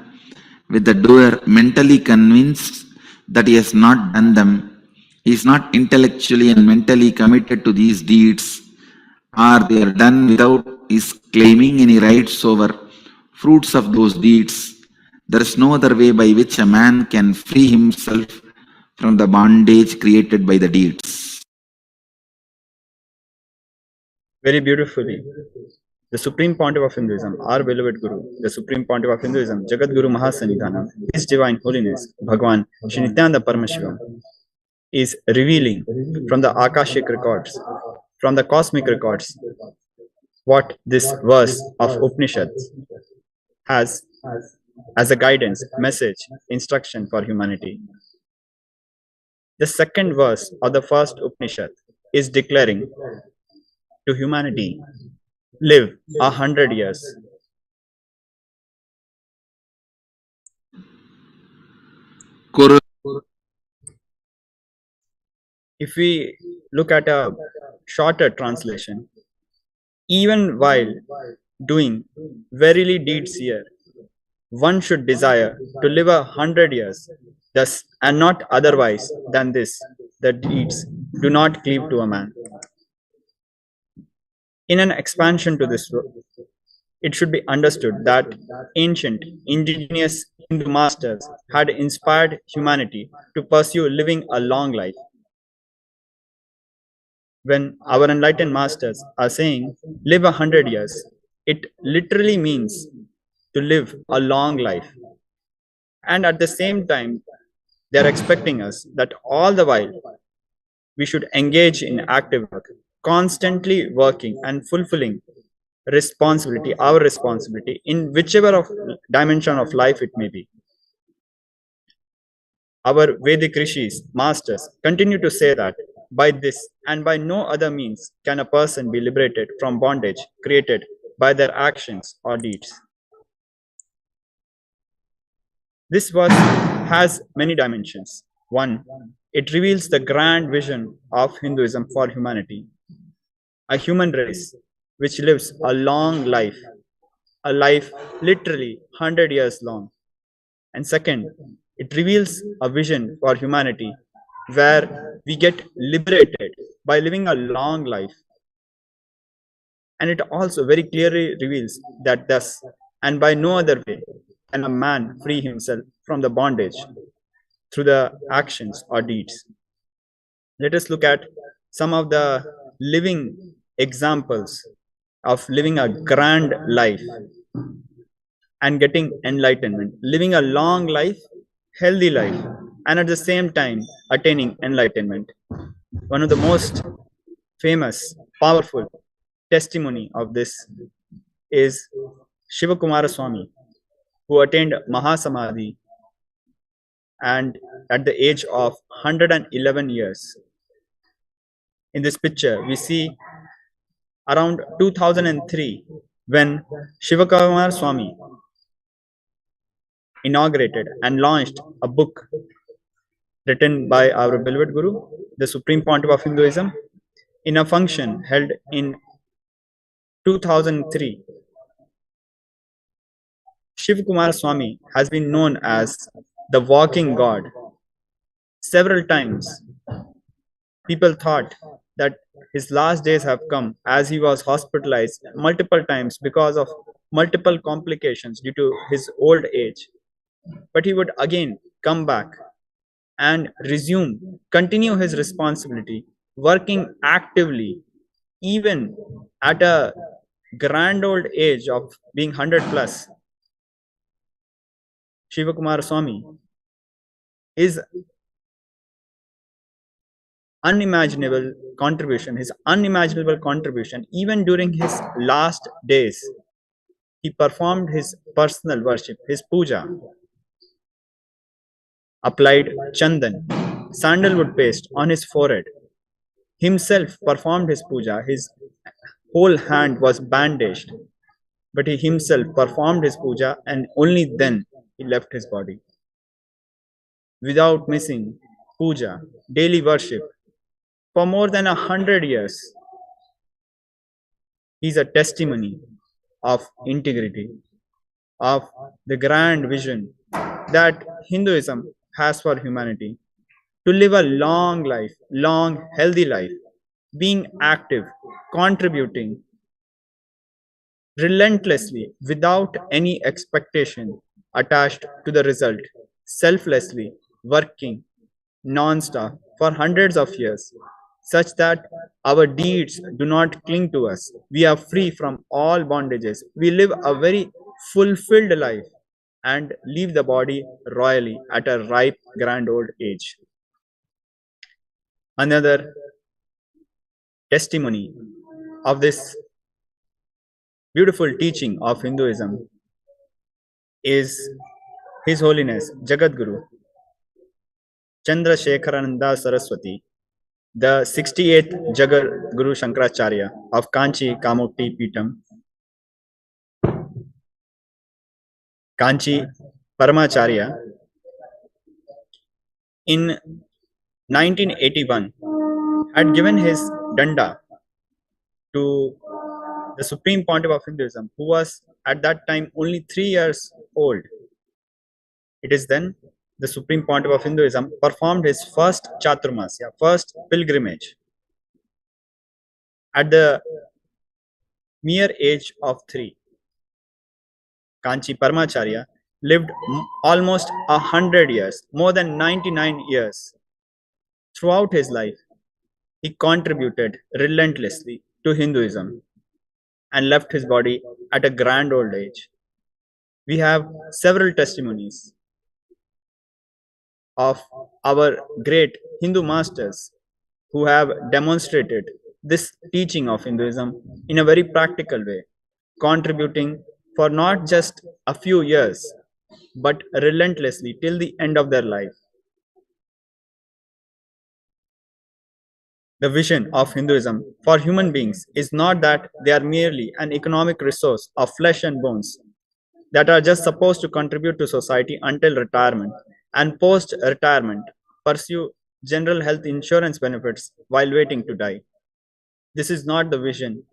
with the doer mentally convinced that he has not done them. He is not intellectually and mentally committed to these deeds, or they are done without his claiming any rights over fruits of those deeds. There is no other way by which a man can free himself from the bondage created by the deeds. Very beautifully, the Supreme Pontiff of Hinduism, our beloved Guru, the Supreme Pontiff of Hinduism, Jagat Guru Mahasanidhanam, His Divine Holiness, Bhagwan Shri Nithyananda Paramashivam, is revealing from the Akashic records, from the cosmic records, what this verse of Upanishad has as a guidance, message, instruction for humanity. The second verse of the first Upanishad is declaring to humanity, live 100 years. Kuru If we look at a shorter translation, even while doing verily deeds here, one should desire to live 100 years, thus and not otherwise than this, the deeds do not cleave to a man. In an expansion to this, it should be understood that ancient indigenous Hindu masters had inspired humanity to pursue living a long life. When our enlightened masters are saying live 100 years, it literally means to live a long life. And at the same time, they are expecting us that all the while we should engage in active work, constantly working and fulfilling our responsibility in whichever of dimension of life it may be. Our Vedic rishis, masters, continue to say that by this and by no other means can a person be liberated from bondage created by their actions or deeds. This verse has many dimensions. One, it reveals the grand vision of Hinduism for humanity, a human race which lives a long life, a life literally 100 years long. And second, it reveals a vision for humanity where we get liberated by living a long life. And it also very clearly reveals that thus and by no other way can a man free himself from the bondage through the actions or deeds. Let us look at some of the living examples of living a grand life and getting enlightenment, living a long life, healthy life, and at the same time attaining enlightenment. One of the most famous, powerful testimony of this is Shivakumara Swami, who attained Mahasamadhi and at the age of 111 years. In this picture, we see around 2003 when Shivakumara Swami inaugurated and launched a book written by our beloved Guru, the Supreme Pontiff of Hinduism, in a function held in 2003. Shivakumara Swami has been known as the walking God Several times, people thought that his last days have come as he was hospitalized multiple times because of multiple complications due to his old age. But he would again come back and continue his responsibility, working actively, even at a grand old age of being 100 plus. Shivakumar Swami is his unimaginable contribution, even during his last days, he performed his personal worship, his puja, applied chandan, sandalwood paste on his forehead, himself performed his puja, his whole hand was bandaged, but he himself performed his puja and only then he left his body. Without missing puja, daily worship, for more than 100 years, he is a testimony of integrity, of the grand vision that Hinduism has for humanity to live a long, healthy life, being active, contributing relentlessly without any expectation attached to the result, selflessly working non-stop for hundreds of years, such that our deeds do not cling to us. We are free from all bondages. We live a very fulfilled life and leave the body royally at a ripe, grand old age. Another testimony of this beautiful teaching of Hinduism is His Holiness Jagadguru Chandrasekharananda Saraswati, the 68th Jagadguru Shankaracharya of Kanchi Kamukti Peetam, Kanchi Paramacharya, in 1981 had given his danda to the Supreme Pontiff of Hinduism, who was at that time only 3 years old. It is then the Supreme Pontiff of Hinduism performed his first Chaturmasya, first pilgrimage, at the mere age of 3. Kanchi Paramacharya lived almost 100 years, more than 99 years. Throughout his life, he contributed relentlessly to Hinduism and left his body at a grand old age. We have several testimonies of our great Hindu masters who have demonstrated this teaching of Hinduism in a very practical way, contributing for not just a few years, but relentlessly till the end of their life. The vision of Hinduism for human beings is not that they are merely an economic resource of flesh and bones that are just supposed to contribute to society until retirement, and post retirement pursue general health insurance benefits while waiting to die. This is not the vision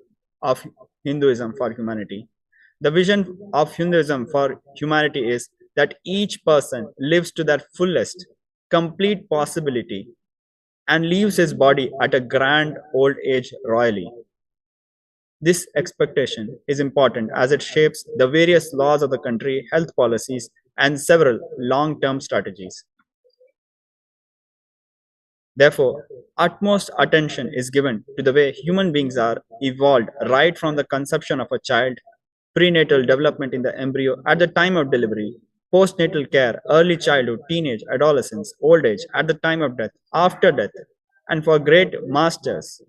of Hinduism for humanity. The vision of Hinduism for humanity is that each person lives to their fullest, complete possibility and leaves his body at a grand old age royally. This expectation is important as it shapes the various laws of the country, health policies, and several long-term strategies. Therefore, utmost attention is given to the way human beings are evolved right from the conception of a child, prenatal development in the embryo at the time of delivery, postnatal care, early childhood, teenage, adolescence, old age, at the time of death, after death, and for great masters,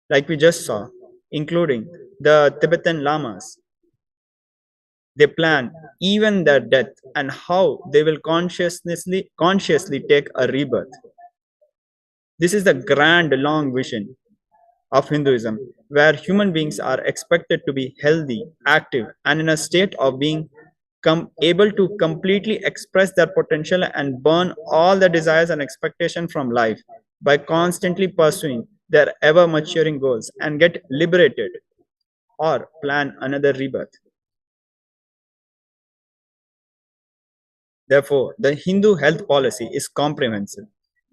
like we just saw, including the Tibetan Lamas. They plan even their death and how they will consciously take a rebirth. This is the grand long vision of Hinduism, where human beings are expected to be healthy, active, and in a state of being able to completely express their potential and burn all the desires and expectations from life by constantly pursuing their ever maturing goals and get liberated or plan another rebirth. Therefore, the Hindu health policy is comprehensive.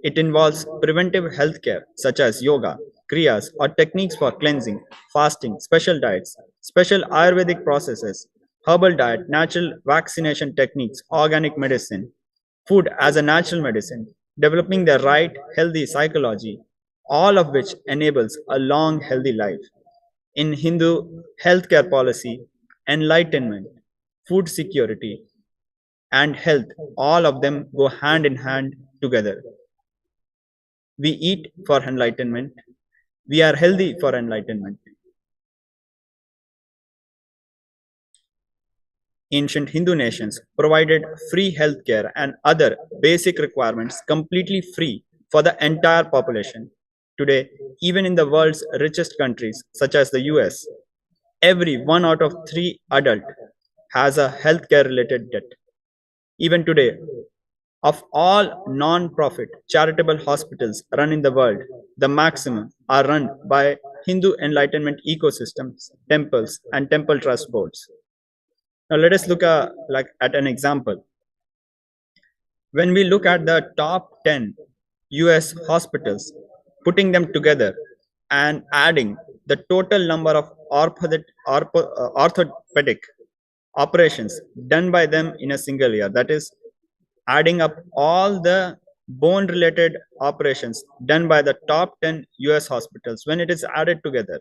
It involves preventive healthcare such as yoga, kriyas, or techniques for cleansing, fasting, special diets, special Ayurvedic processes, herbal diet, natural vaccination techniques, organic medicine, food as a natural medicine, developing the right healthy psychology, all of which enables a long healthy life. In Hindu healthcare policy, enlightenment, food security, and health, all of them go hand in hand together. We eat for enlightenment. We are healthy for enlightenment. Ancient Hindu nations provided free healthcare and other basic requirements completely free for the entire population. Today, even in the world's richest countries, such as the US, every 1 out of 3 adult has a healthcare related debt. Even today, of all non-profit charitable hospitals run in the world, the maximum are run by Hindu enlightenment ecosystems, temples, and temple trust boards. Now let us look at an example. When we look at the top 10 US hospitals, putting them together and adding the total number of orthopedic operations done by them in a single year, that is, adding up all the bone related operations done by the top 10 US hospitals, when it is added together,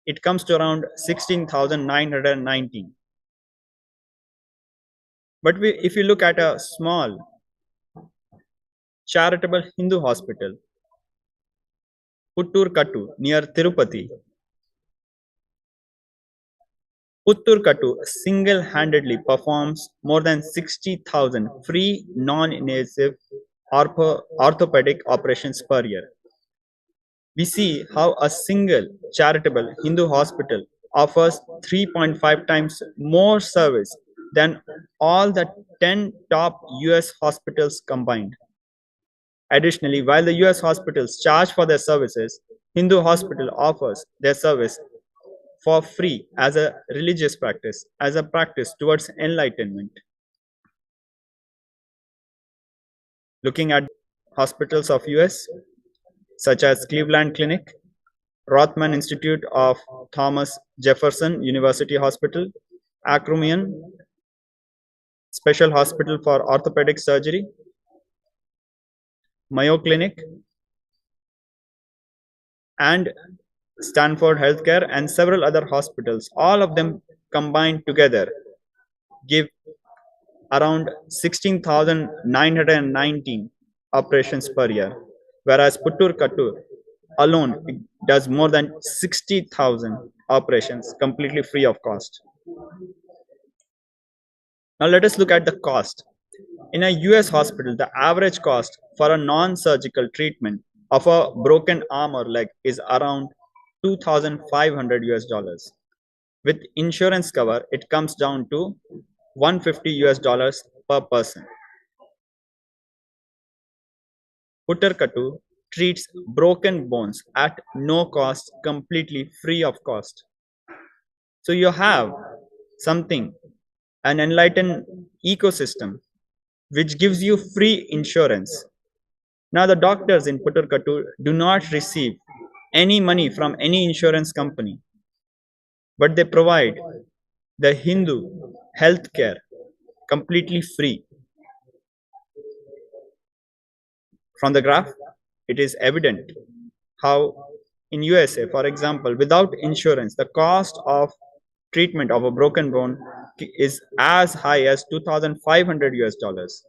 it comes to around 16,919. But if you look at a small charitable Hindu hospital, Puttur near Tirupati, Puttur single-handedly performs more than 60,000 free non-invasive orthopedic operations per year. We see how a single charitable Hindu hospital offers 3.5 times more service than all the 10 top US hospitals combined. Additionally, while the US hospitals charge for their services, Hindu hospital offers their service for free as a religious practice, as a practice towards enlightenment. Looking at hospitals of US, such as Cleveland Clinic, Rothman Institute of Thomas Jefferson University Hospital, Acromion Special Hospital for Orthopedic Surgery, Mayo Clinic, and Stanford Healthcare, and several other hospitals, all of them combined together give around 16,919 operations per year, whereas Puttur alone does more than 60,000 operations completely free of cost. Now let us look at the cost. In a US hospital, the average cost for a non-surgical treatment of a broken arm or leg is around 2,500 US dollars. With insurance cover, it comes down to 150 US dollars per person. Puttur treats broken bones at no cost, completely free of cost. So you have something, an enlightened ecosystem, which gives you free insurance. Now the doctors in Puttur do not receive any money from any insurance company, but they provide the Hindu healthcare completely free. From the graph, it is evident how in USA, for example, without insurance, the cost of treatment of a broken bone is as high as 2,500 US dollars.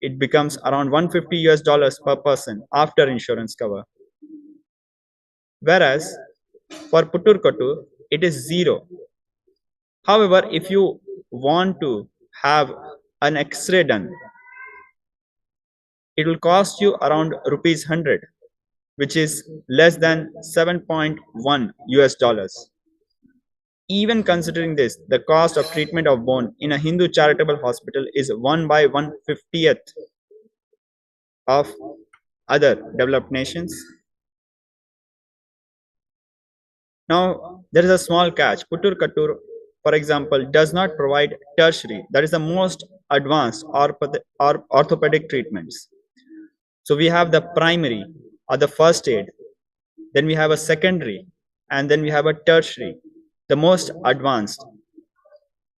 It becomes around 150 US dollars per person after insurance cover. Whereas for Puttur, it is zero. However, if you want to have an X-ray done, it will cost you around rupees 100, which is less than 7.1 US dollars. Even considering this, the cost of treatment of bone in a Hindu charitable hospital is 1 by 1/50th of other developed nations. Now, there is a small catch. Puttur, for example, does not provide tertiary, that is the most advanced orthopedic treatments. So we have the primary or the first aid, then we have a secondary, and then we have a tertiary, the most advanced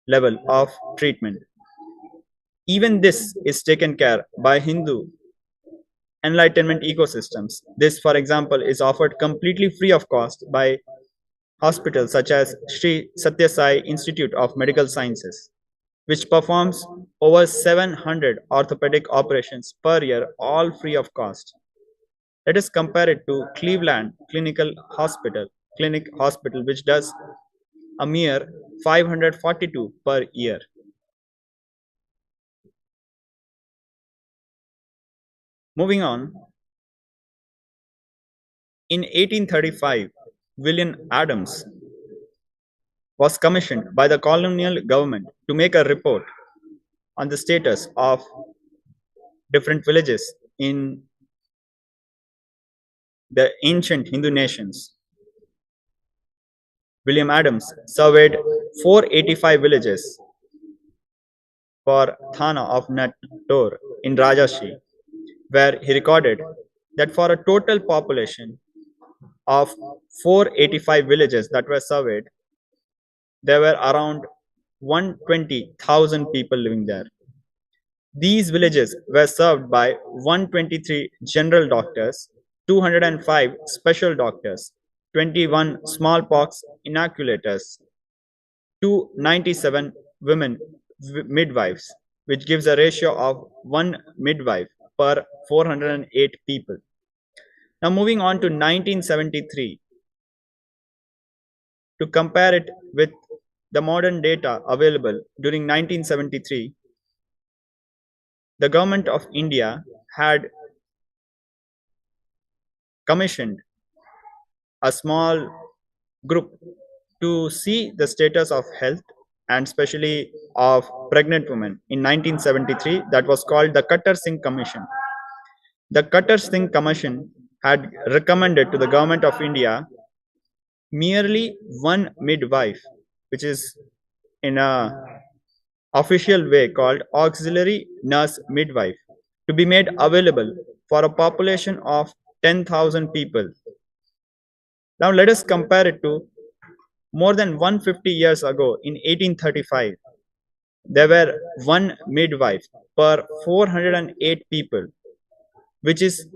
level of treatment. Even this is taken care by Hindu enlightenment ecosystems. This, for example, is offered completely free of cost by hospitals such as Sri Satya Sai Institute of Medical Sciences, which performs over 700 orthopedic operations per year, all free of cost. Let us compare it to Cleveland Clinic Hospital, which does a mere 542 per year. Moving on, in 1835, William Adams was commissioned by the colonial government to make a report on the status of different villages in the ancient Hindu nations. William Adams surveyed 485 villages for Thana of Nattor in Rajashri, where he recorded that for a total population of 485 villages that were surveyed, there were around 120,000 people living there. These villages were served by 123 general doctors, 205 special doctors, 21 smallpox inoculators, 297 women midwives, which gives a ratio of 1 midwife per 408 people. Now moving on to 1973, to compare it with the modern data available during 1973, the government of India had commissioned a small group to see the status of health and especially of pregnant women in 1973. That was called the Cutter Singh Commission. The Cutter Singh Commission had recommended to the government of India merely one midwife, which is in a official way called auxiliary nurse midwife, to be made available for a population of 10,000 people. Now let us compare it to more than 150 years ago in 1835. There were one midwife per 408 people, which is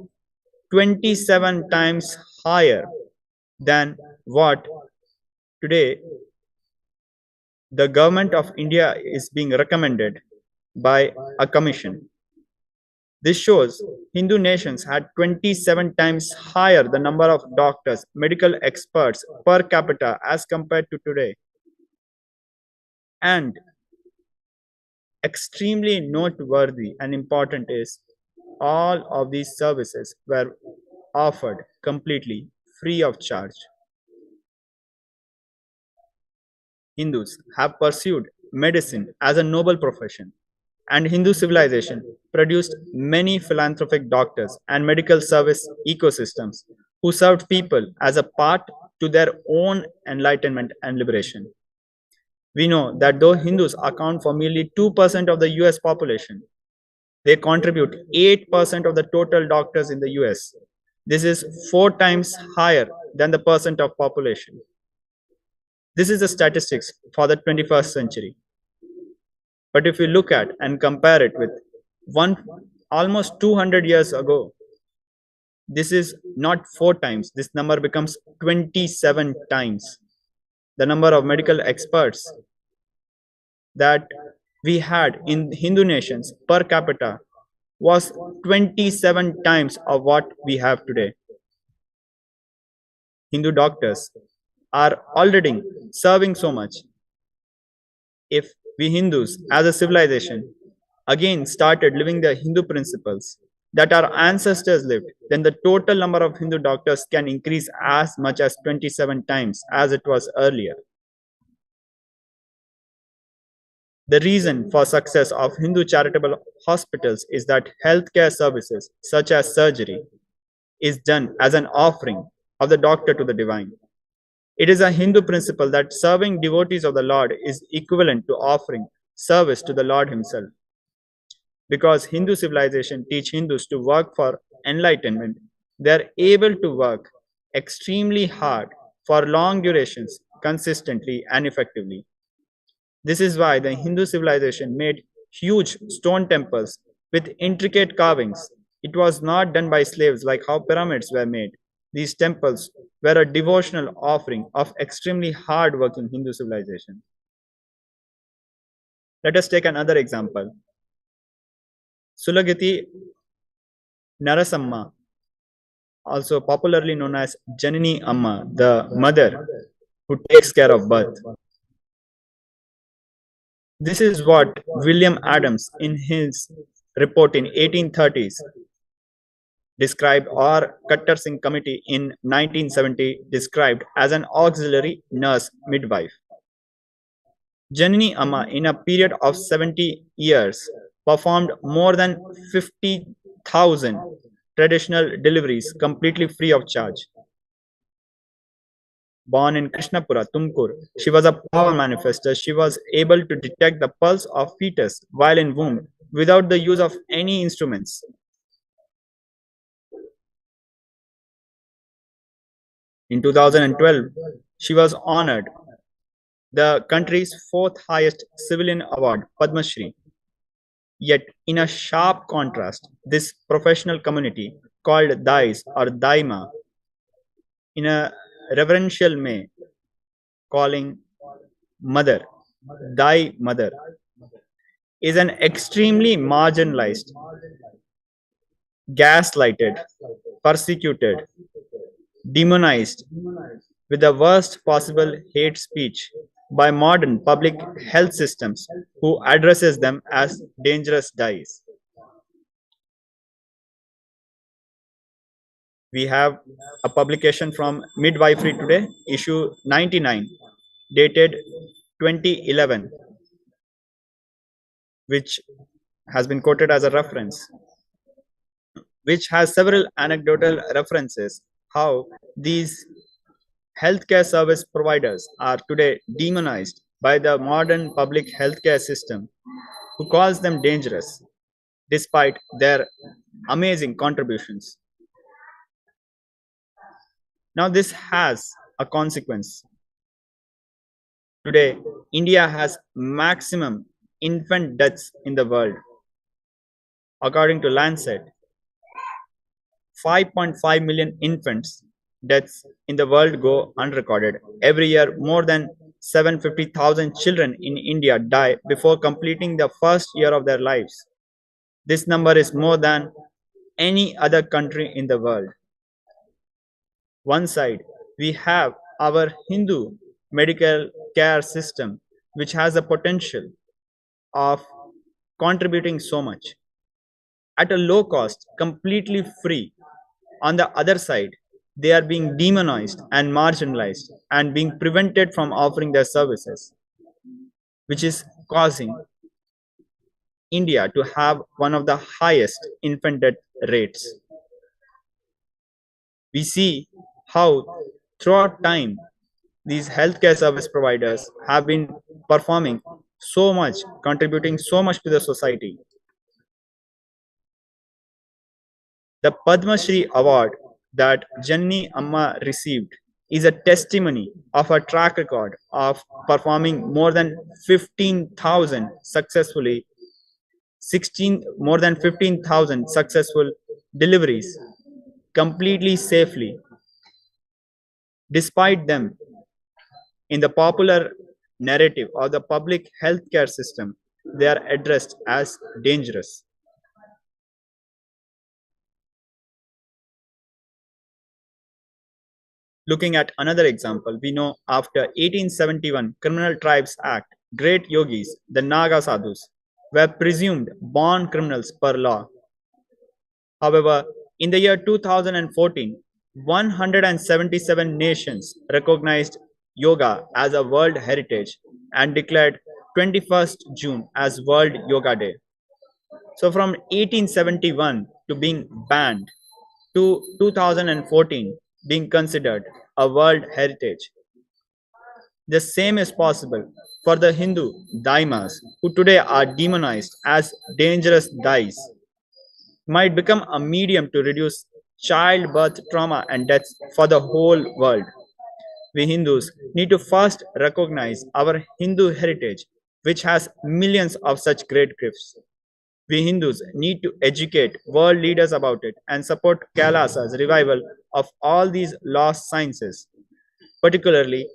27 times higher than what today the government of India is being recommended by a commission. This shows Hindu nations had 27 times higher the number of doctors, medical experts per capita as compared to today. And extremely noteworthy and important is all of these services were offered completely free of charge. Hindus have pursued medicine as a noble profession, and Hindu civilization produced many philanthropic doctors and medical service ecosystems who served people as a part to their own enlightenment and liberation. We know that though Hindus account for merely 2% of the US population, they contribute 8% of the total doctors in the US. This is 4 times higher than the percent of population. This is the statistics for the 21st century. But if we look at and compare it with almost 200 years ago, this is not 4 times, this number becomes 27 times. The number of medical experts that we had in Hindu nations per capita was 27 times of what we have today. Hindu doctors are already serving so much. If we Hindus as a civilization again started living the Hindu principles that our ancestors lived, then the total number of Hindu doctors can increase as much as 27 times as it was earlier. The reason for success of Hindu charitable hospitals is that healthcare services such as surgery is done as an offering of the doctor to the divine. It is a Hindu principle that serving devotees of the Lord is equivalent to offering service to the Lord himself. Because Hindu civilization teach Hindus to work for enlightenment, they are able to work extremely hard for long durations, consistently and effectively. This is why the Hindu civilization made huge stone temples with intricate carvings. It was not done by slaves like how pyramids were made. These temples were a devotional offering of extremely hard working Hindu civilization. Let us take another example. Sulagiti Narasamma, also popularly known as Janani Amma, the mother who takes care of birth. This is what William Adams, in his report in 1830s, described, or Cutter Singh Committee in 1970 described as an auxiliary nurse midwife. Janani Amma, in a period of 70 years, performed more than 50,000 traditional deliveries completely free of charge. Born in Krishnapura, Tumkur, she was a power manifester. She was able to detect the pulse of fetus while in womb without the use of any instruments. In 2012, she was honored the country's fourth highest civilian award, Padma Shri. Yet, in a sharp contrast, this professional community called Dais or Daima, in a reverential way, calling Mother, Dai Mother, is an extremely marginalized, gaslighted, persecuted, demonized with the worst possible hate speech by modern public health systems who addresses them as dangerous dyes. We have a publication from Midwifery Today, issue 99, dated 2011, which has been quoted as a reference, which has several anecdotal references how these healthcare service providers are today demonized by the modern public healthcare system, who calls them dangerous despite their amazing contributions. Now, this has a consequence. Today, India has maximum infant deaths in the world. According to Lancet, 5.5 million infants deaths in the world go unrecorded. Every year, more than 750,000 children in India die before completing the first year of their lives. This number is more than any other country in the world. One side, we have our Hindu medical care system, which has the potential of contributing so much at a low cost, completely free. On the other side, they are being demonized and marginalized and being prevented from offering their services, which is causing India to have one of the highest infant death rates. We see how throughout time these healthcare service providers have been performing so much, contributing so much to the society. The Padma Shri award that Janani Amma received is a testimony of her track record of performing more than 15,000 successfully, more than 15,000 successful deliveries completely safely. Despite them, in the popular narrative of the public healthcare system, they are addressed as dangerous. Looking at another example, we know after 1871 Criminal Tribes Act, great yogis, the Naga sadhus, were presumed born criminals per law. However, in the year 2014, 177 nations recognized yoga as a world heritage and declared 21st June as World Yoga Day. So from 1871 to being banned to 2014 being considered a world heritage. The same is possible for the Hindu daimas, who today are demonized as dangerous dais. might become a medium to reduce childbirth trauma and deaths for the whole world. We Hindus need to first recognize our Hindu heritage, which has millions of such great gifts. We Hindus need to educate world leaders about it and support Kailasa's revival of all these lost sciences, particularly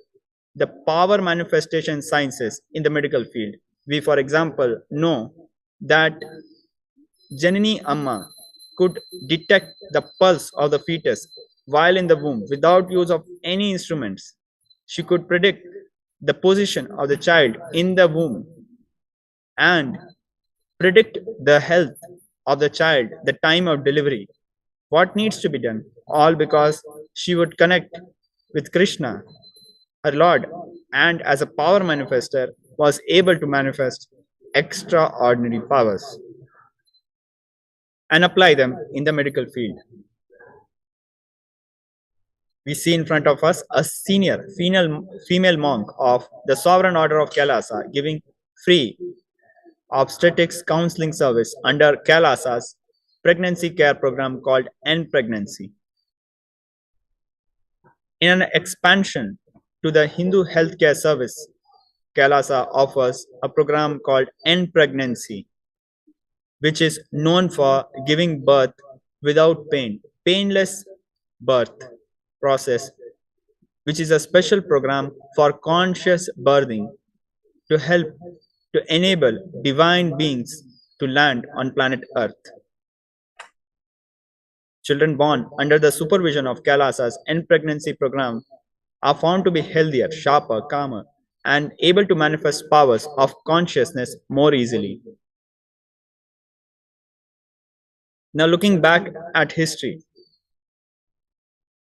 the power manifestation sciences in the medical field. We, for example, know that Janani Amma could detect the pulse of the fetus while in the womb without use of any instruments. She could predict the position of the child in the womb and predict the health of the child, the time of delivery, what needs to be done, all because she would connect with Krishna, her Lord, and as a power manifester was able to manifest extraordinary powers and apply them in the medical field. We see in front of us a senior female monk of the Sovereign Order of Kailasa giving free obstetrics counseling service under Kailasa's pregnancy care program called End Pregnancy. In an expansion to the Hindu healthcare service, Kailasa offers a program called End Pregnancy, which is known for giving birth without pain, painless birth process, which is a special program for conscious birthing to help to enable divine beings to land on planet Earth. Children born under the supervision of Kailasa's End Pregnancy program are found to be healthier, sharper, calmer, and able to manifest powers of consciousness more easily. Now, looking back at history,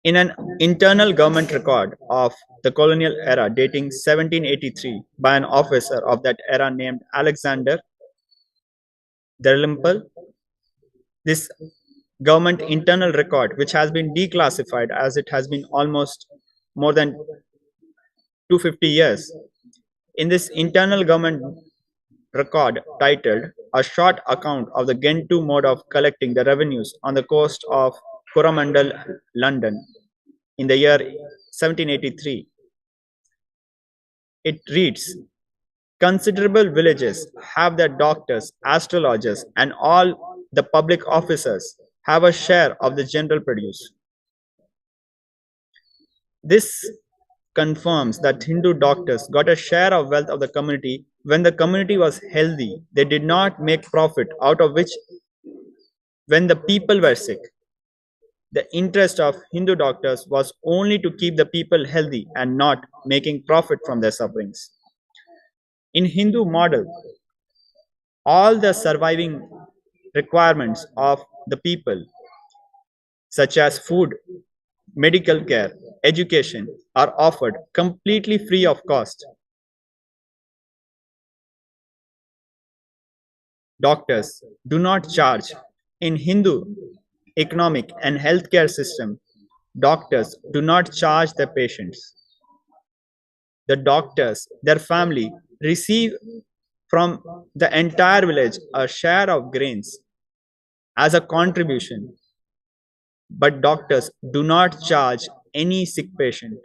in an internal government record of the colonial era dating 1783 by an officer of that era named Alexander Dalrymple, this government internal record, which has been declassified as it has been almost more than 250 years, in this internal government record titled A Short Account of the Gentoo Mode of Collecting the Revenues on the Coast of Coromandel, London, in the year 1783. It reads, considerable villages have their doctors, astrologers, and all the public officers have a share of the general produce. This confirms that Hindu doctors got a share of wealth of the community when the community was healthy. They did not make profit out of which when the people were sick. The interest of Hindu doctors was only to keep the people healthy and not making profit from their sufferings. In Hindu model, all the surviving requirements of the people, such as food, medical care, education, are offered completely free of cost. Doctors do not charge. In Hindu economic and healthcare system, doctors do not charge their patients. The doctors, their family, receive from the entire village a share of grains as a contribution. But doctors do not charge any sick patient.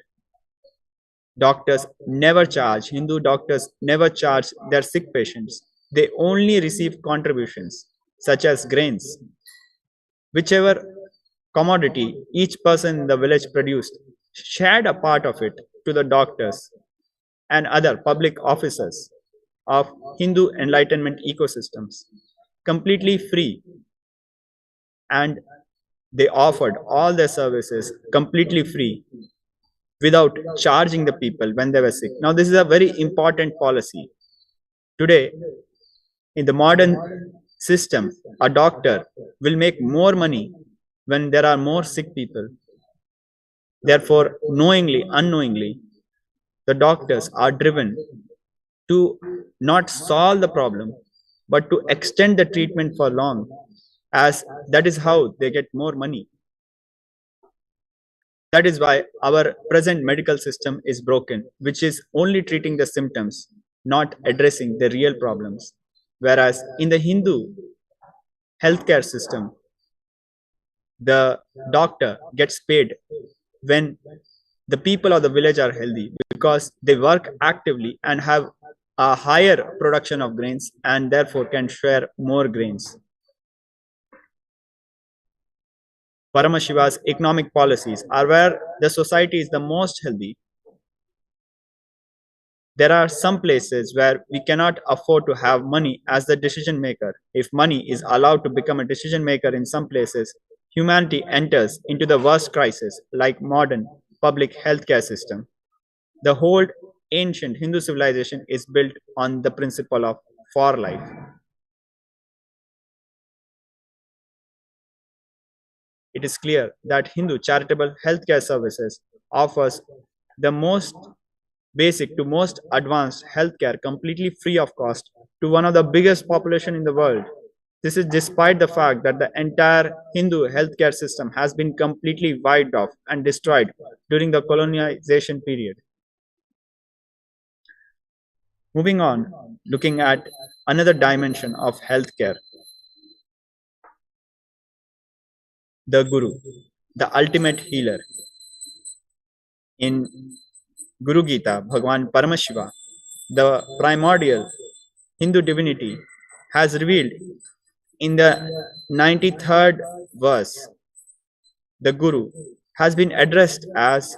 Doctors never charge, Hindu doctors never charge their sick patients. They only receive contributions such as grains. Whichever commodity each person in the village produced, shared a part of it to the doctors and other public officers of Hindu Enlightenment ecosystems, completely free. And they offered all their services completely free without charging the people when they were sick. Now, this is a very important policy. Today, in the modern system, a doctor will make more money when there are more sick people. Therefore, knowingly, unknowingly, the doctors are driven to not solve the problem, but to extend the treatment for long, as that is how they get more money. That is why our present medical system is broken, which is only treating the symptoms, not addressing the real problems. Whereas in the Hindu healthcare system, The doctor gets paid when the people of the village are healthy because they work actively and have a higher production of grains and therefore can share more grains. Paramashiva's economic policies are where the society is the most healthy. There are some places where we cannot afford to have money as the decision maker. If money is allowed to become a decision maker in some places, humanity enters into the worst crisis like modern public healthcare system. The whole ancient Hindu civilization is built on the principle of for life. It is clear that Hindu charitable healthcare services offers the most basic to most advanced healthcare completely free of cost to one of the biggest population in the world. This is despite the fact that the entire Hindu healthcare system has been completely wiped off and destroyed during the colonization period. Moving on, looking at another dimension of healthcare, the Guru, the ultimate healer. In Guru Gita, Bhagwan Paramashiva, the primordial Hindu divinity, has revealed in the 93rd verse. The Guru has been addressed as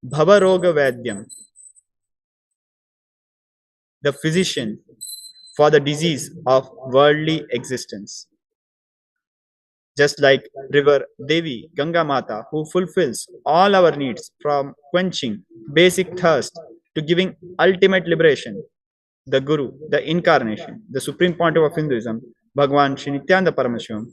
Bhavaroga Vadyam, the physician for the disease of worldly existence. Just like river Devi, Ganga Mata, who fulfills all our needs from quenching basic thirst to giving ultimate liberation, the Guru, the incarnation, the supreme pontiff of Hinduism, Bhagwan Sri Nithyananda Paramashivam,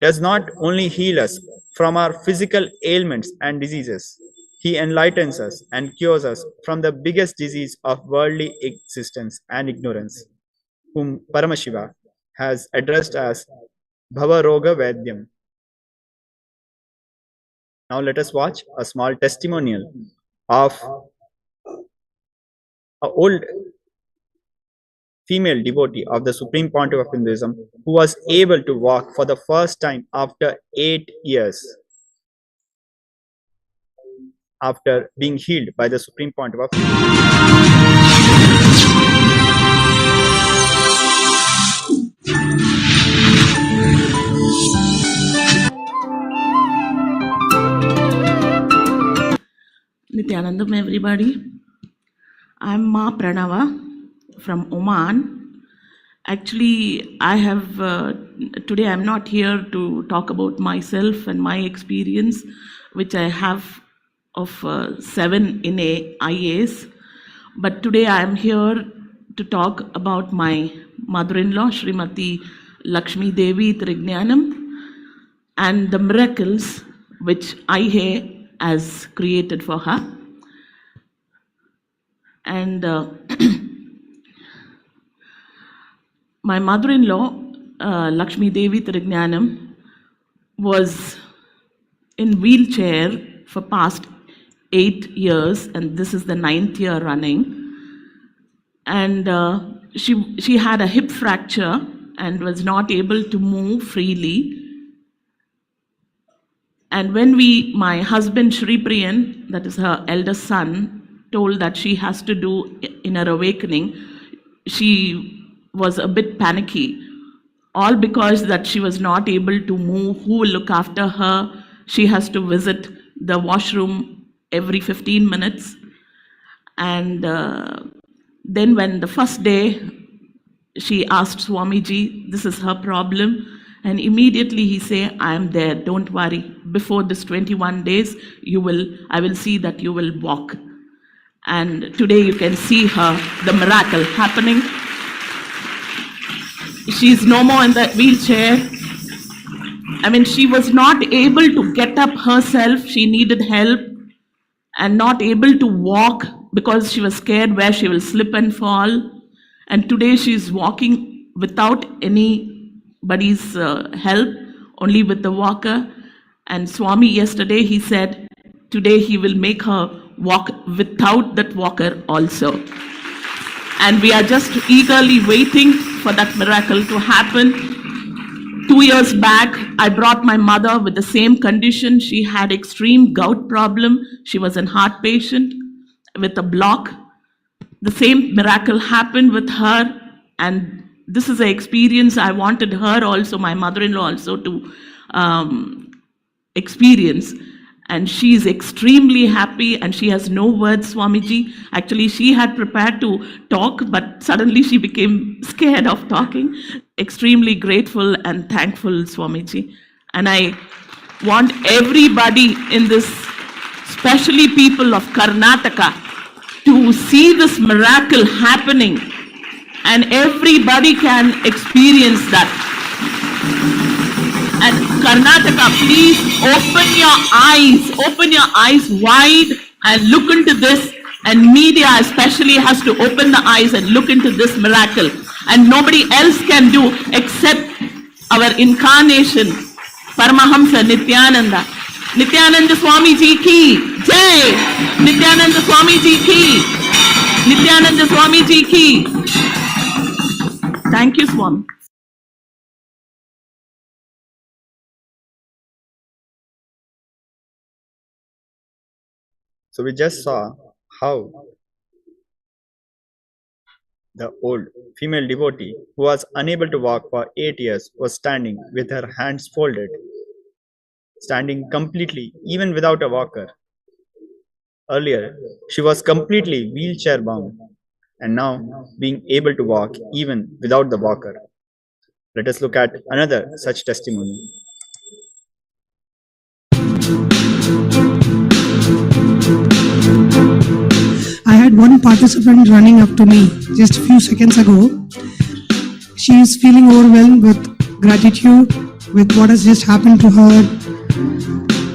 does not only heal us from our physical ailments and diseases, he enlightens us and cures us from the biggest disease of worldly existence and ignorance, whom Paramashiva has addressed as Bhavaroga Vadyam. Now let us watch a small testimonial of an old female devotee of the Supreme Pontiff of Hinduism who was able to walk for the first time after 8 years after being healed by the Supreme Pontiff of Hinduism. Nithyanandam, everybody. I'm Ma Pranava from Oman. Actually, today I'm not here to talk about myself and my experience, which I have of 7 in IAs. But today I'm here to talk about my mother-in-law, Srimati Lakshmi Devi Trignanam, and the miracles which IA has created for her. And my mother-in-law, Lakshmi Devi Trignanam, was in wheelchair for past 8 years, and this is the 9th year running. And she had a hip fracture and was not able to move freely. And when my husband Shri Priyan, that is her eldest son, told that she has to do inner awakening, she was a bit panicky. All because that she was not able to move. Who will look after her? She has to visit the washroom every 15 minutes. And then when the first day, she asked Swamiji, this is her problem. And immediately he said, I am there, don't worry. Before this 21 days, I will see that you will walk. And today you can see her, the miracle happening. She's no more in that wheelchair. I mean, she was not able to get up herself. She needed help and not able to walk because she was scared where she will slip and fall. And today she's walking without anybody's help, only with the walker. And Swami yesterday, he said, today he will make her walk without that walker also. And we are just eagerly waiting for that miracle to happen. 2 years back, I brought my mother with the same condition. She had extreme gout problem. She was a heart patient with a block. The same miracle happened with her, and this is an experience I wanted her also, my mother-in-law also, to experience. And she is extremely happy and she has no words, Swamiji. Actually, she had prepared to talk, but suddenly she became scared of talking. Extremely grateful and thankful, Swamiji. And I want everybody in this, especially people of Karnataka, to see this miracle happening, and everybody can experience that. And Karnataka, please open your eyes wide and look into this. And media especially has to open the eyes and look into this miracle. And nobody else can do except our incarnation, Paramahamsa Nithyananda. Nithyananda Swami Ji ki Jai! Nithyananda Swami Ji ki! Nithyananda Swami Ji ki! Thank you, Swami. So we just saw how the old female devotee who was unable to walk for 8 years was standing with her hands folded, standing completely even without a walker. Earlier, she was completely wheelchair bound and now being able to walk even without the walker. Let us look at another such testimony. I had one participant running up to me just a few seconds ago. She is feeling overwhelmed with gratitude with what has just happened to her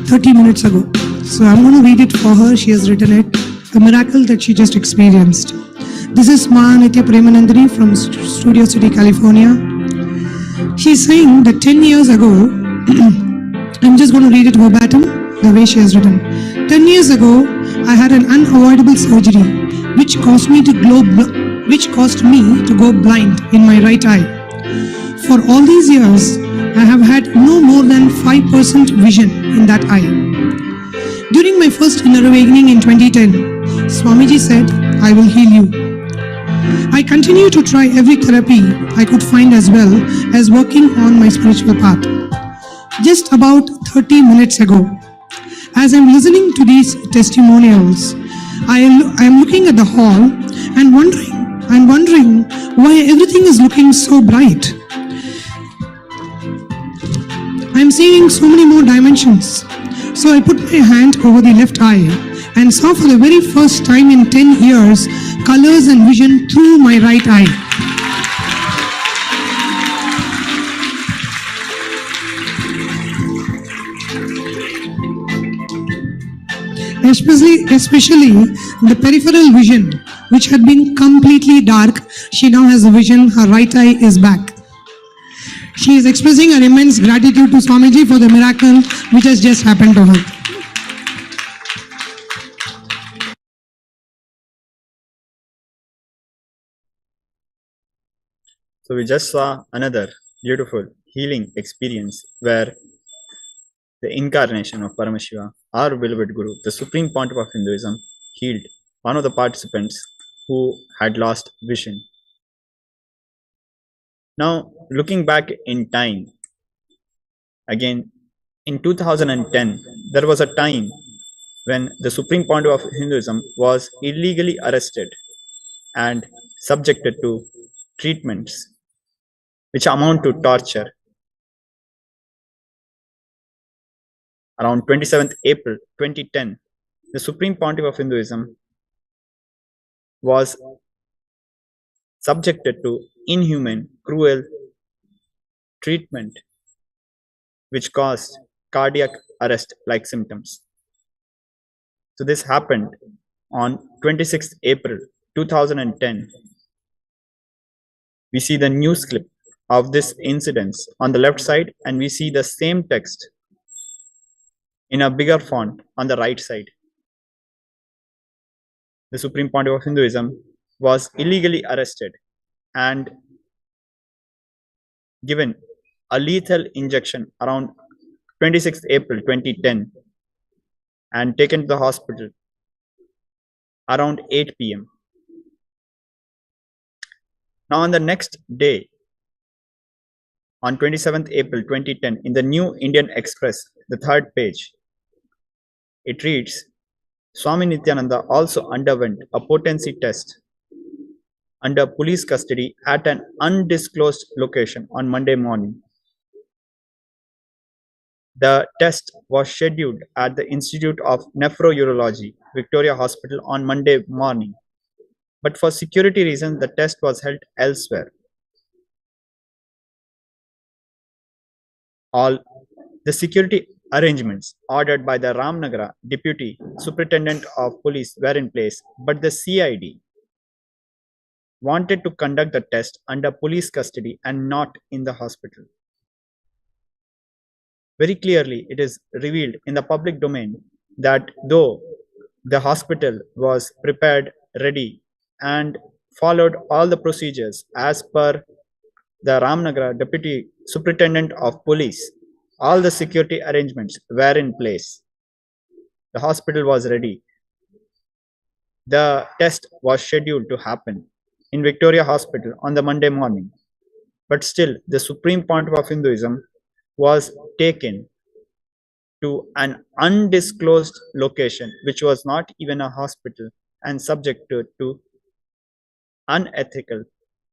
30 minutes ago. So I'm going to read it for her. She has written it, a miracle that she just experienced. This is Ma Nitya Premanandini from Studio City, California. She's saying that 10 years ago, I'm just going to read it verbatim, the way she has written. 10 years ago, I had an unavoidable surgery which caused me to go blind in my right eye. For all these years, I have had no more than 5% vision in that eye. During my first inner awakening in 2010, Swamiji said, I will heal you. I continue to try every therapy I could find as well as working on my spiritual path. Just about 30 minutes ago, as I'm listening to these testimonials, I am looking at the hall and wondering why everything is looking so bright. I'm seeing so many more dimensions. So I put my hand over the left eye and saw for the very first time in 10 years colors and vision through my right eye. Especially the peripheral vision, which had been completely dark, she now has a vision, her right eye is back. She is expressing her immense gratitude to Swamiji for the miracle which has just happened to her. So we just saw another beautiful healing experience where the incarnation of Paramashiva, our beloved Guru, the Supreme Pontiff of Hinduism, healed one of the participants who had lost vision. Now, looking back in time, again, in 2010, there was a time when the Supreme Pontiff of Hinduism was illegally arrested and subjected to treatments which amount to torture. Around 27th April 2010, the Supreme Pontiff of Hinduism was subjected to inhuman, cruel treatment which caused cardiac arrest-like symptoms. So this happened on 26th April 2010. We see the news clip of this incident on the left side, and we see the same text in a bigger font on the right side. The Supreme Pontiff of Hinduism was illegally arrested and given a lethal injection around 26th April 2010 and taken to the hospital around 8 p.m. Now, on the next day, on 27th April 2010, in the New Indian Express, the third page, it reads, Swami Nithyananda also underwent a potency test under police custody at an undisclosed location on Monday morning. The test was scheduled at the Institute of Nephrourology, Victoria Hospital, on Monday morning, but for security reasons, the test was held elsewhere. All the security arrangements ordered by the Ramnagara Deputy Superintendent of Police were in place, but the CID wanted to conduct the test under police custody and not in the hospital. Very clearly, it is revealed in the public domain that though the hospital was prepared, ready, and followed all the procedures as per the Ramnagara Deputy Superintendent of Police, all the security arrangements were in place. The hospital was ready. The test was scheduled to happen in Victoria Hospital on the Monday morning. But still, the supreme point of Hinduism was taken to an undisclosed location, which was not even a hospital, and subjected to unethical,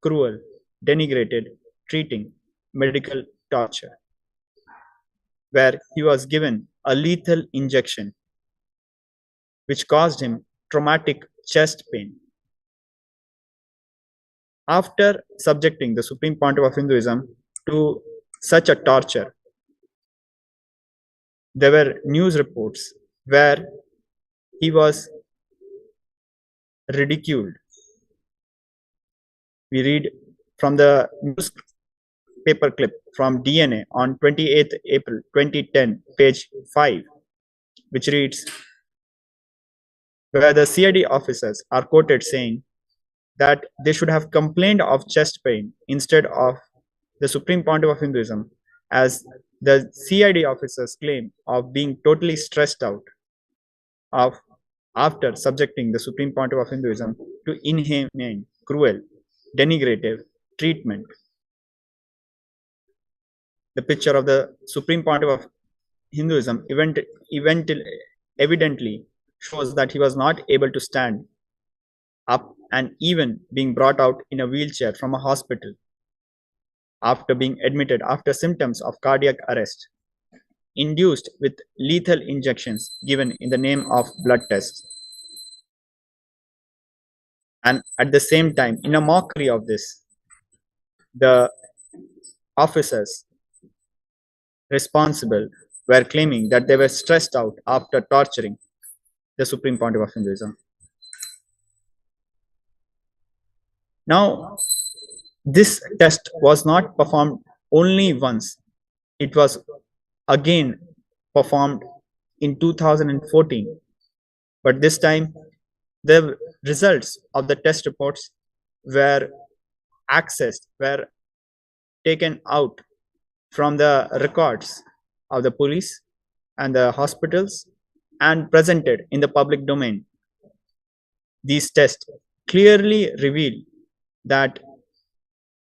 cruel, denigrated, treating, medical torture, where he was given a lethal injection, which caused him traumatic chest pain. After subjecting the supreme pontiff of Hinduism to such a torture, there were news reports where he was ridiculed. We read from the newspaper clip from DNA on 28th April 2010, page 5, which reads, where the CID officers are quoted saying that they should have complained of chest pain instead of the supreme pontiff of Hinduism, as the CID officers claim of being totally stressed out after subjecting the supreme pontiff of Hinduism to inhumane, cruel, denigrative treatment. The picture of the supreme pontiff of Hinduism evidently shows that he was not able to stand up and even being brought out in a wheelchair from a hospital after being admitted after symptoms of cardiac arrest, induced with lethal injections given in the name of blood tests. And at the same time, in a mockery of this, the officers responsible were claiming that they were stressed out after torturing the supreme pontiff of Hinduism. Now, this test was not performed only once. It was again performed in 2014. But this time, the results of the test reports were accessed, were taken out from the records of the police and the hospitals and presented in the public domain. These tests clearly reveal that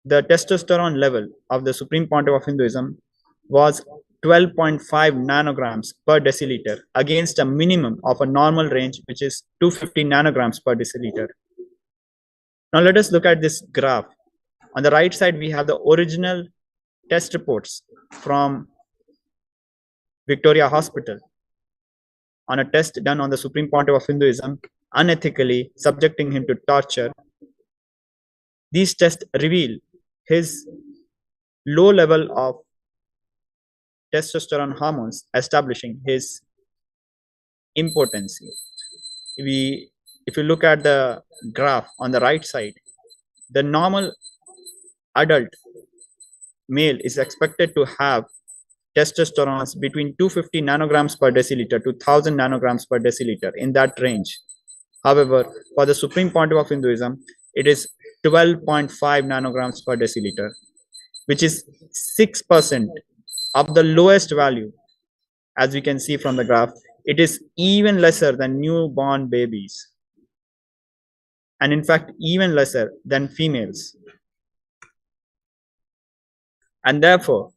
the testosterone level of the supreme pontiff of Hinduism was 12.5 nanograms per deciliter against a minimum of a normal range, which is 250 nanograms per deciliter. Now let us look at this graph. On the right side, we have the original test reports from Victoria Hospital on a test done on the supreme pontiff of Hinduism, unethically subjecting him to torture. These tests reveal his low level of testosterone hormones, establishing his impotency. If you look at the graph on the right side, the normal adult male is expected to have testosterone between 250 nanograms per deciliter to 1000 nanograms per deciliter, in that range. However, for the supreme pontiff of Hinduism, it is 12.5 nanograms per deciliter, which is 6% of the lowest value. As we can see from the graph, it is even lesser than newborn babies, and in fact even lesser than females. And therefore,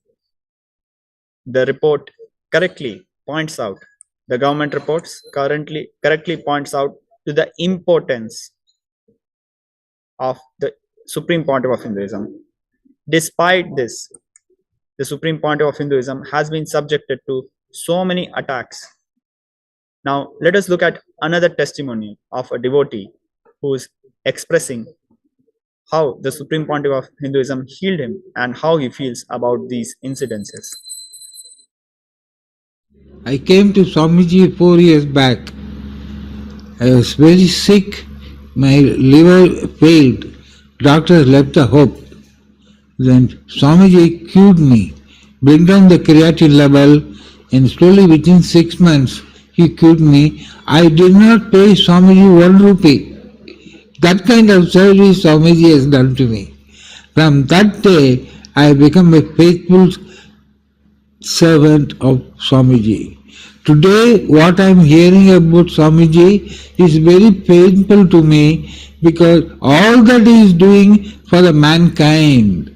the report correctly points out, the government reports correctly points out to the importance of the Supreme Pontiff of Hinduism. Despite this, the Supreme Pontiff of Hinduism has been subjected to so many attacks. Now, let us look at another testimony of a devotee who is expressing how the Supreme Pontiff of Hinduism healed him and how he feels about these incidences. I came to Swamiji 4 years back. I was very sick. My liver failed. Doctors left the hope. Then Swamiji cured me, bring down the creatinine level, and slowly within 6 months he cured me. I did not pay Swamiji 1 rupee. That kind of service Swamiji has done to me. From that day, I become a faithful servant of Swamiji. Today, what I am hearing about Swamiji is very painful to me because all that he is doing for the mankind,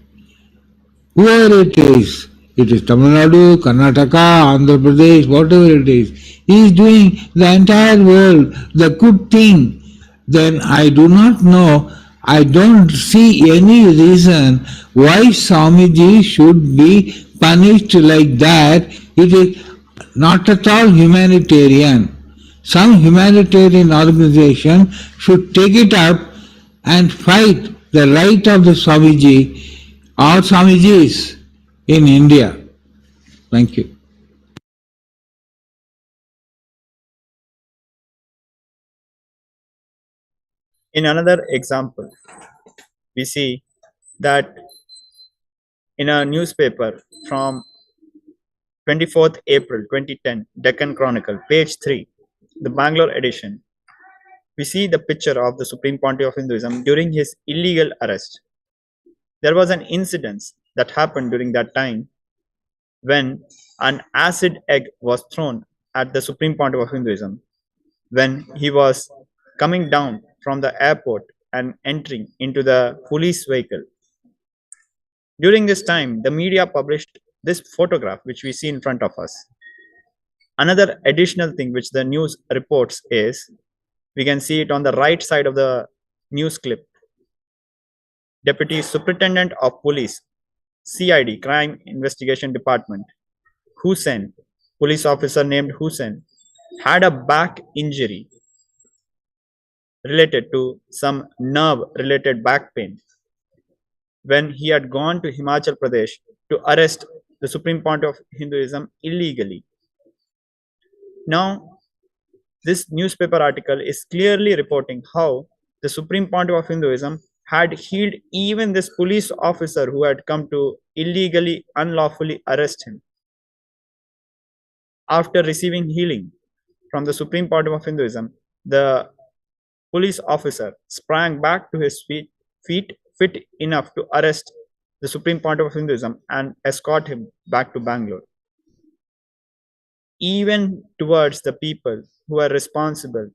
whoever it is Tamil Nadu, Karnataka, Andhra Pradesh, whatever it is, he is doing the entire world the good thing. Then I do not know, I don't see any reason why Swamiji should be punished like that. It is not at all humanitarian. Some humanitarian organization should take it up and fight the right of the Swamiji or Swamijis in India. Thank you. In another example, we see that in a newspaper from 24th April 2010, Deccan Chronicle, page 3, the Bangalore edition, we see the picture of the Supreme Pontiff of Hinduism during his illegal arrest. There was an incident that happened during that time when an acid egg was thrown at the Supreme Pontiff of Hinduism when he was coming down from the airport and entering into the police vehicle. During this time, the media published this photograph which we see in front of us. Another additional thing which the news reports is, we can see it on the right side of the news clip. Deputy Superintendent of Police, CID, Crime Investigation Department, Hussain, police officer named Hussain, had a back injury related to some nerve related back pain when he had gone to Himachal Pradesh to arrest the Supreme Pontiff of Hinduism illegally. Now, this newspaper article is clearly reporting how the Supreme Pontiff of Hinduism had healed even this police officer who had come to illegally, unlawfully arrest him. After receiving healing from the Supreme Pontiff of Hinduism, the police officer sprang back to his feet fit enough to arrest the Supreme Pontiff of Hinduism and escort him back to Bangalore. Even towards the people who are responsible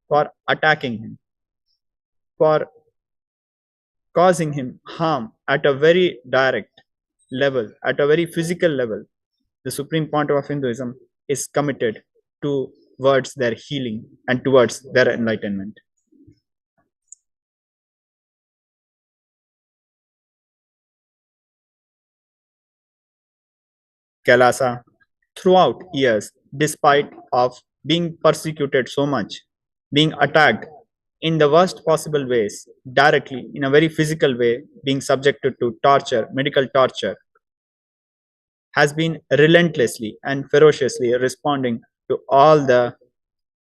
for attacking him, for causing him harm at a very direct level, at a very physical level, the Supreme Pontiff of Hinduism is committed towards their healing and towards their enlightenment. Kailasa, throughout years, despite of being persecuted so much, being attacked in the worst possible ways, directly, in a very physical way, being subjected to torture, medical torture, has been relentlessly and ferociously responding to all the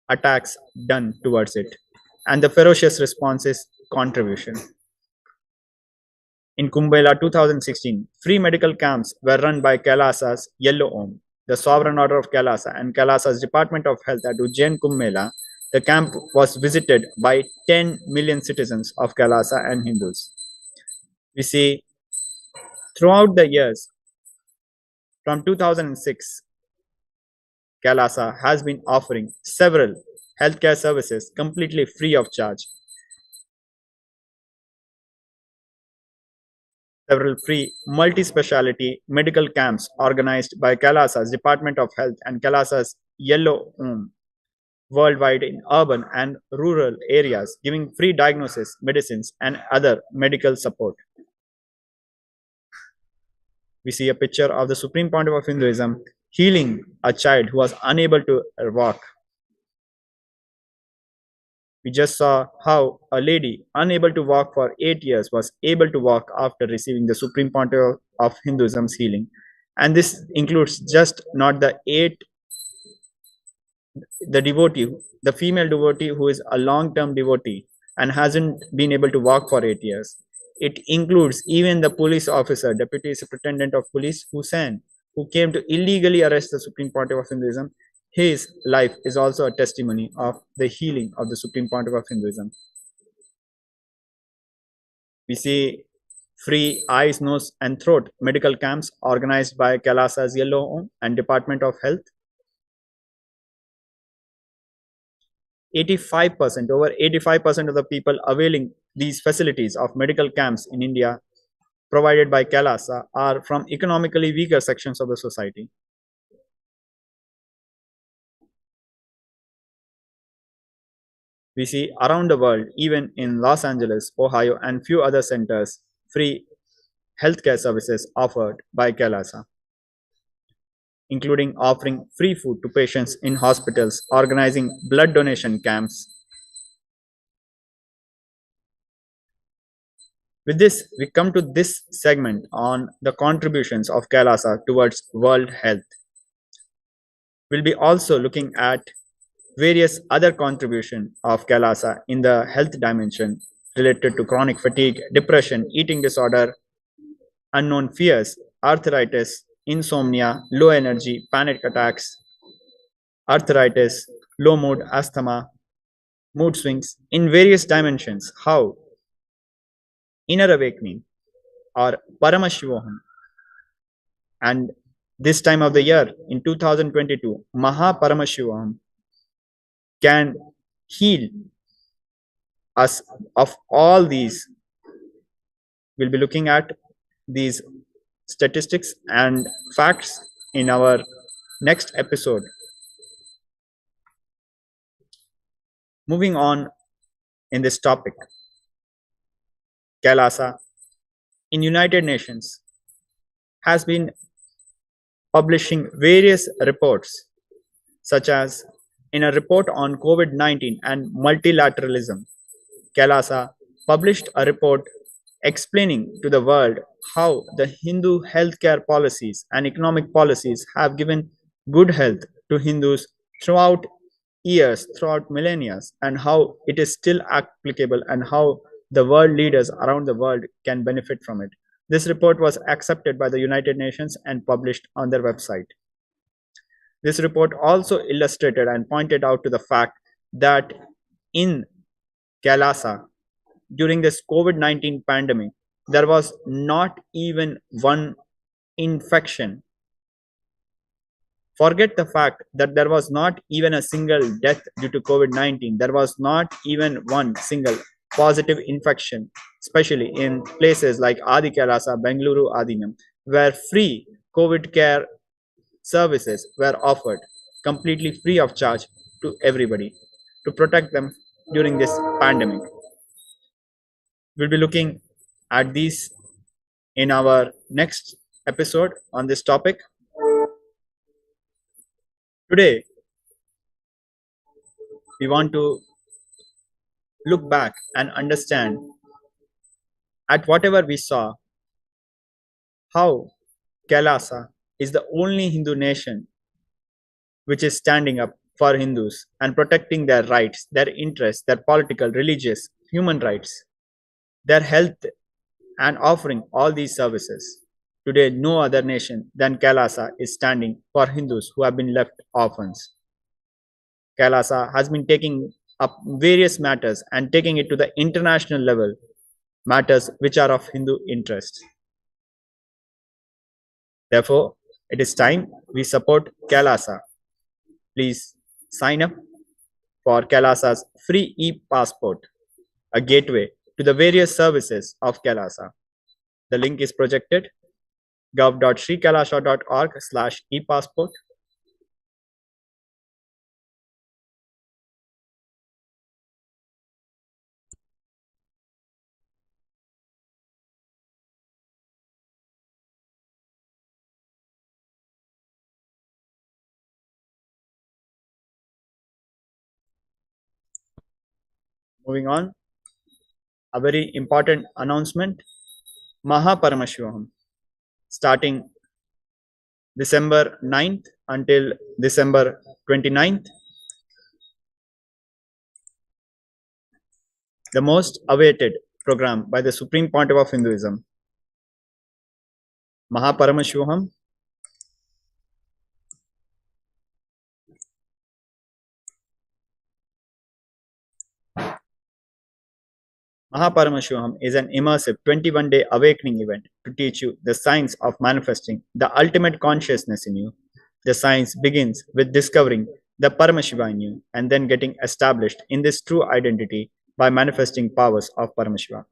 attacks done towards it. And the ferocious response is contribution. In Kumbh Mela 2016, free medical camps were run by Kailasa's Yellow Om, the Sovereign Order of Kailasa, and Kailasa's Department of Health at Ujjain Kumbh Mela. The camp was visited by 10 million citizens of Kailasa and Hindus. We see Throughout the years, from 2006, Kailasa has been offering several healthcare services completely free of charge. Several free multi-speciality medical camps organized by Kailasa's Department of Health and Kailasa's Yellow Home worldwide in urban and rural areas, giving free diagnosis, medicines, and other medical support. We see a picture of the Supreme Pontiff of Hinduism healing a child who was unable to walk. We just saw how a lady unable to walk for 8 years was able to walk after receiving the Supreme Pontiff of Hinduism's healing. And this includes just not the devotee, the female devotee who is a long-term devotee and hasn't been able to walk for 8 years. It includes even the police officer, Deputy Superintendent of Police Hussain, who came to illegally arrest the Supreme Pontiff of Hinduism. His life is also a testimony of the healing of the Supreme Pontiff of Hinduism. We see free eyes, nose, and throat medical camps organized by Kailasa's Yellow Home and Department of Health. 85%, over 85% of the people availing these facilities of medical camps in India provided by Kailasa are from economically weaker sections of the society. We see around the world, even in Los Angeles, Ohio, and few other centers, free healthcare services offered by Kailasa, including offering free food to patients in hospitals, organizing blood donation camps. With this, we come to this segment on the contributions of Kailasa towards world health. We'll be also looking at various other contributions of Kailasa in the health dimension related to chronic fatigue, depression, eating disorder, unknown fears, arthritis, insomnia, low energy, panic attacks, arthritis, low mood, asthma, mood swings in various dimensions. How inner awakening or Paramashivoham, and this time of the year in 2022, Paramashivoham can heal us of all these. We'll be looking at these statistics and facts in our next episode. Moving on in this topic, Kailasa in United Nations has been publishing various reports, such as in a report on COVID-19 and multilateralism. Kailasa published a report explaining to the world how the Hindu healthcare policies and economic policies have given good health to Hindus throughout years, throughout millennia, and how it is still applicable and how the world leaders around the world can benefit from it. This report was accepted by the United Nations and published on their website. This report also illustrated and pointed out to the fact that in Kailasa, during this COVID-19 pandemic, there was not even one infection. Forget the fact that there was not even a single death due to COVID-19. There was not even one single positive infection, especially in places like Adi Kailasa, Bengaluru, Adinam, where free COVID care services were offered completely free of charge to everybody to protect them during this pandemic. We'll be looking at these in our next episode on this topic. Today, we want to look back and understand at whatever we saw, how Kailasa is the only Hindu nation which is standing up for Hindus and protecting their rights, their interests, their political, religious, human rights, their health, and offering all these services. Today, no other nation than Kailasa is standing for Hindus who have been left orphans. Kailasa has been taking up various matters and taking it to the international level, matters which are of Hindu interest. Therefore, it is time we support Kailasa. Please sign up for Kailasa's free e-passport, a gateway to the various services of Kailasa. The link is projected gov.shrikailasha.org/e-passport. Moving on, a very important announcement. Paramashivoham, starting December 9th until December 29th, the most awaited program by the Supreme Pontiff of Hinduism. Paramashivoham Paramashivoham is an immersive 21-day awakening event to teach you the science of manifesting the ultimate consciousness in you. The science begins with discovering the Paramashiva in you and then getting established in this true identity by manifesting powers of Paramashiva.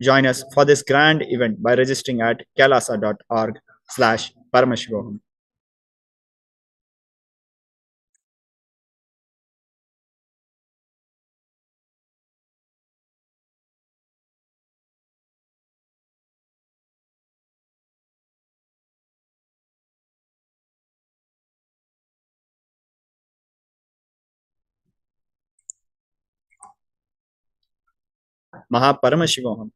Join us for this grand event by registering at kailasa.org/Paramashivoham. Paramashivoham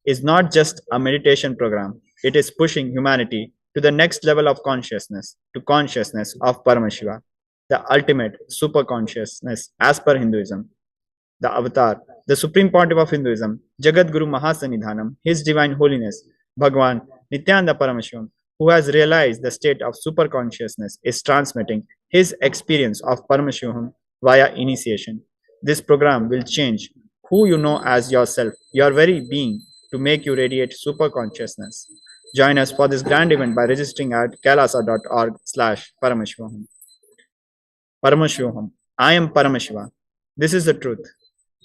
is not just a meditation program, it is pushing humanity to the next level of consciousness, to consciousness of Paramashiva, the ultimate super consciousness as per Hinduism. The avatar, the Supreme Pontiff of Hinduism, Jagat Guru Mahasanidhanam, His Divine Holiness, Bhagwan Nithyananda Paramashivam, who has realized the state of super consciousness, is transmitting his experience of Paramashivam via initiation. This program will change who you know as yourself, your very being, to make you radiate super consciousness. Join us for this grand event by registering at kailasa.org/Paramashivoham. Paramashivoham. I am Paramashiva. This is the truth.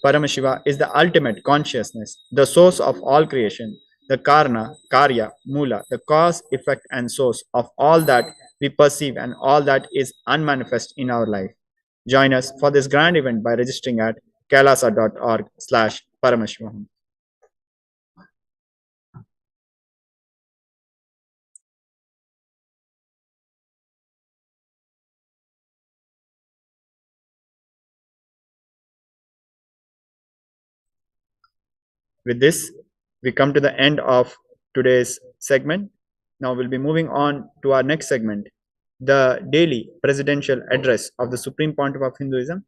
Paramashiva is the ultimate consciousness, the source of all creation, the Karna, Karya, Mula, the cause, effect, and source of all that we perceive and all that is unmanifest in our life. Join us for this grand event by registering at kailasa.org/Paramashivoham. With this, we come to the end of today's segment. Now we'll be moving on to our next segment, the daily presidential address of the Supreme Pontiff of Hinduism.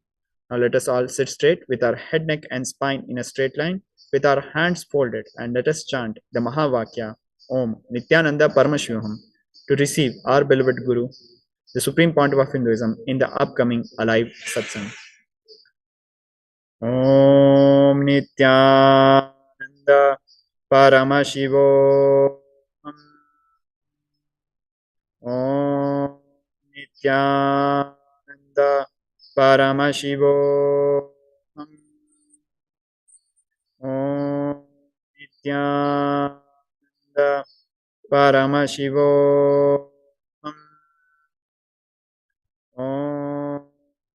Now let us all sit straight with our head, neck, and spine in a straight line, with our hands folded, and let us chant the Mahavakya Om Nithyananda Paramashivoham to receive our beloved Guru, the Supreme Pontiff of Hinduism, in the upcoming Alive Satsang. Om Nithyananda Paramashivoham. Om Nithyananda Paramashivoham. Om Nithyananda Paramashivoham. Om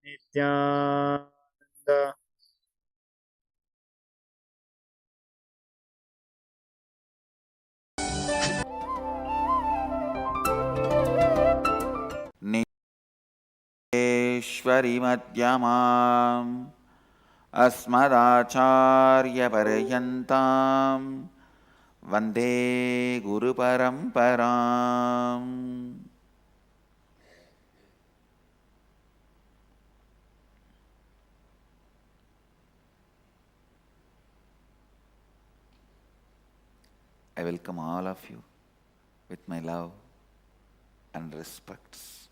Nithyananda. मध्यमाम् अस्मदाचार्यपर्यन्तां वन्दे गुरुपरम्पराम्. I welcome all of you with my love and respects.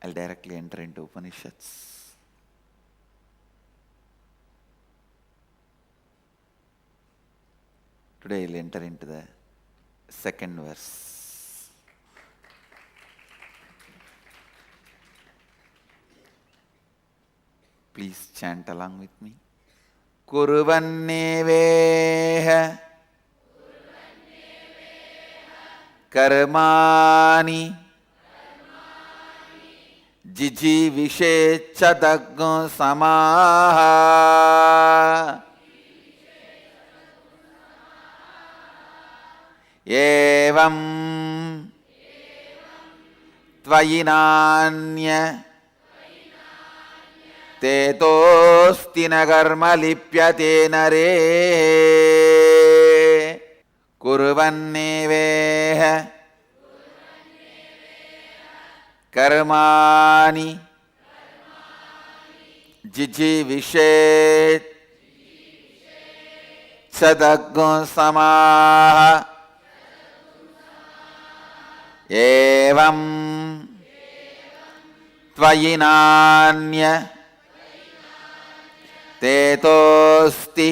I'll directly enter into Upanishads. Today I'll enter into the second verse. Please chant along with me. Kuruvanneveha karmani jiji vishechadaggo samaha evam tvayinanya तेतोस्ति न कर्म लिप्यते नरे कुर्वन्नेवेह कर्माणि जिजीविषेत् सदग्गो समाह एवं त्वयि तेतोस्ति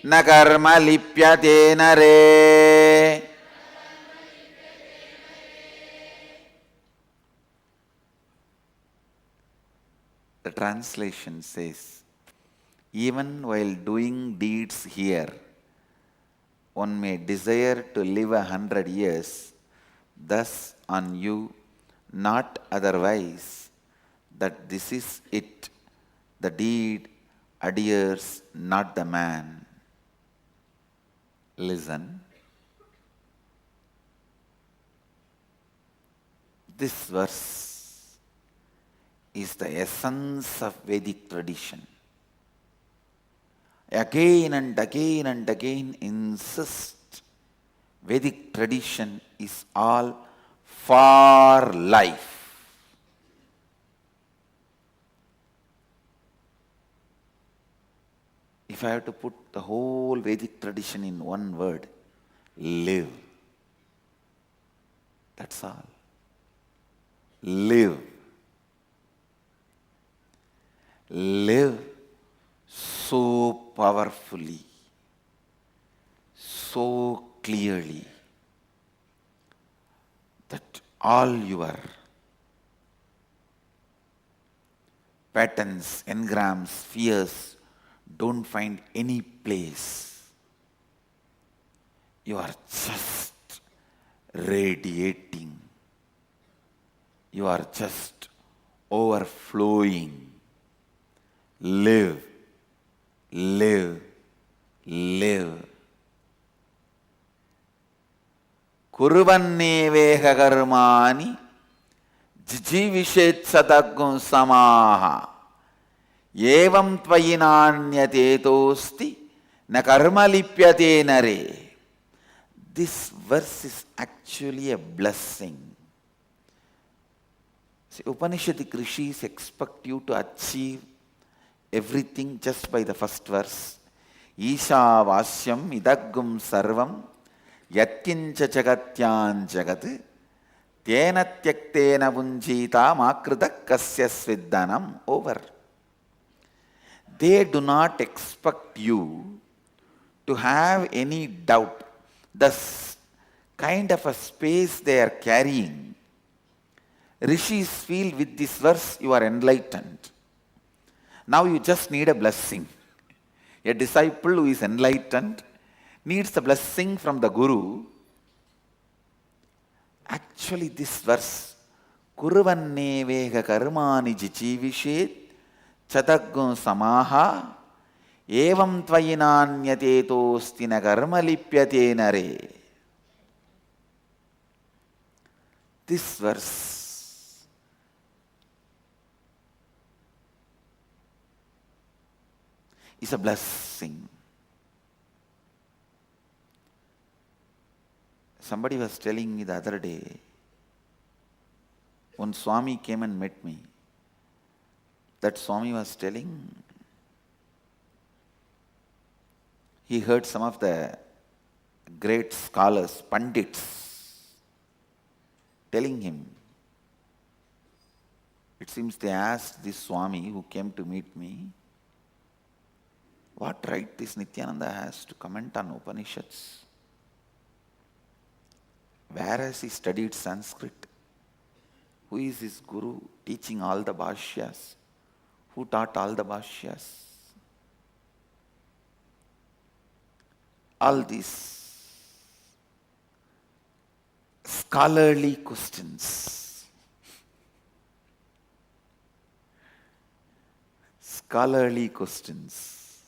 न कर्म लिप्यते नरे. The translation says, even while doing deeds here, one may desire to live 100 years, thus on you, not otherwise, that this is it. The deed adheres, not the man. Listen. This verse is the essence of Vedic tradition. Again and again insist Vedic tradition is all for life. If I have to put the whole Vedic tradition in one word, live. That's all. Live. Live so powerfully, so clearly, that all your patterns, engrams, fears don't find any place. You are just radiating. You are just overflowing. Live, live, live. Kuruvanneveha karmani jijivishet sadaggun samaha evam tvayinanyatetosti na karma lipyate nare. This verse is actually a blessing. See, Upanishadic rishis expect you to achieve everything just by the first verse. Isha vasyam idaggum sarvam yatkincha jagatyan jagat tena tyaktena vunjita makrita kasya sviddanam. Over. They do not expect you to have any doubt. The kind of a space they are carrying, rishis feel with this verse you are enlightened. Now you just need a blessing. A disciple who is enlightened needs a blessing from the Guru. Actually, this verse, Kuruvannevega karmani jichivishet chadaggun samaha evam tvayinanyatetosti na karma lipyate nare. This verse is a blessing. Somebody was telling me the other day, one Swami came and met me. That Swami was telling, he heard some of the great scholars, Pandits, telling him. It seems they asked this Swami who came to meet me, What right this Nithyananda has to comment on Upanishads? Where has he studied Sanskrit? Who is his guru teaching all the bhashyas? Who taught all the bhashyas? All these scholarly questions. Scholarly questions.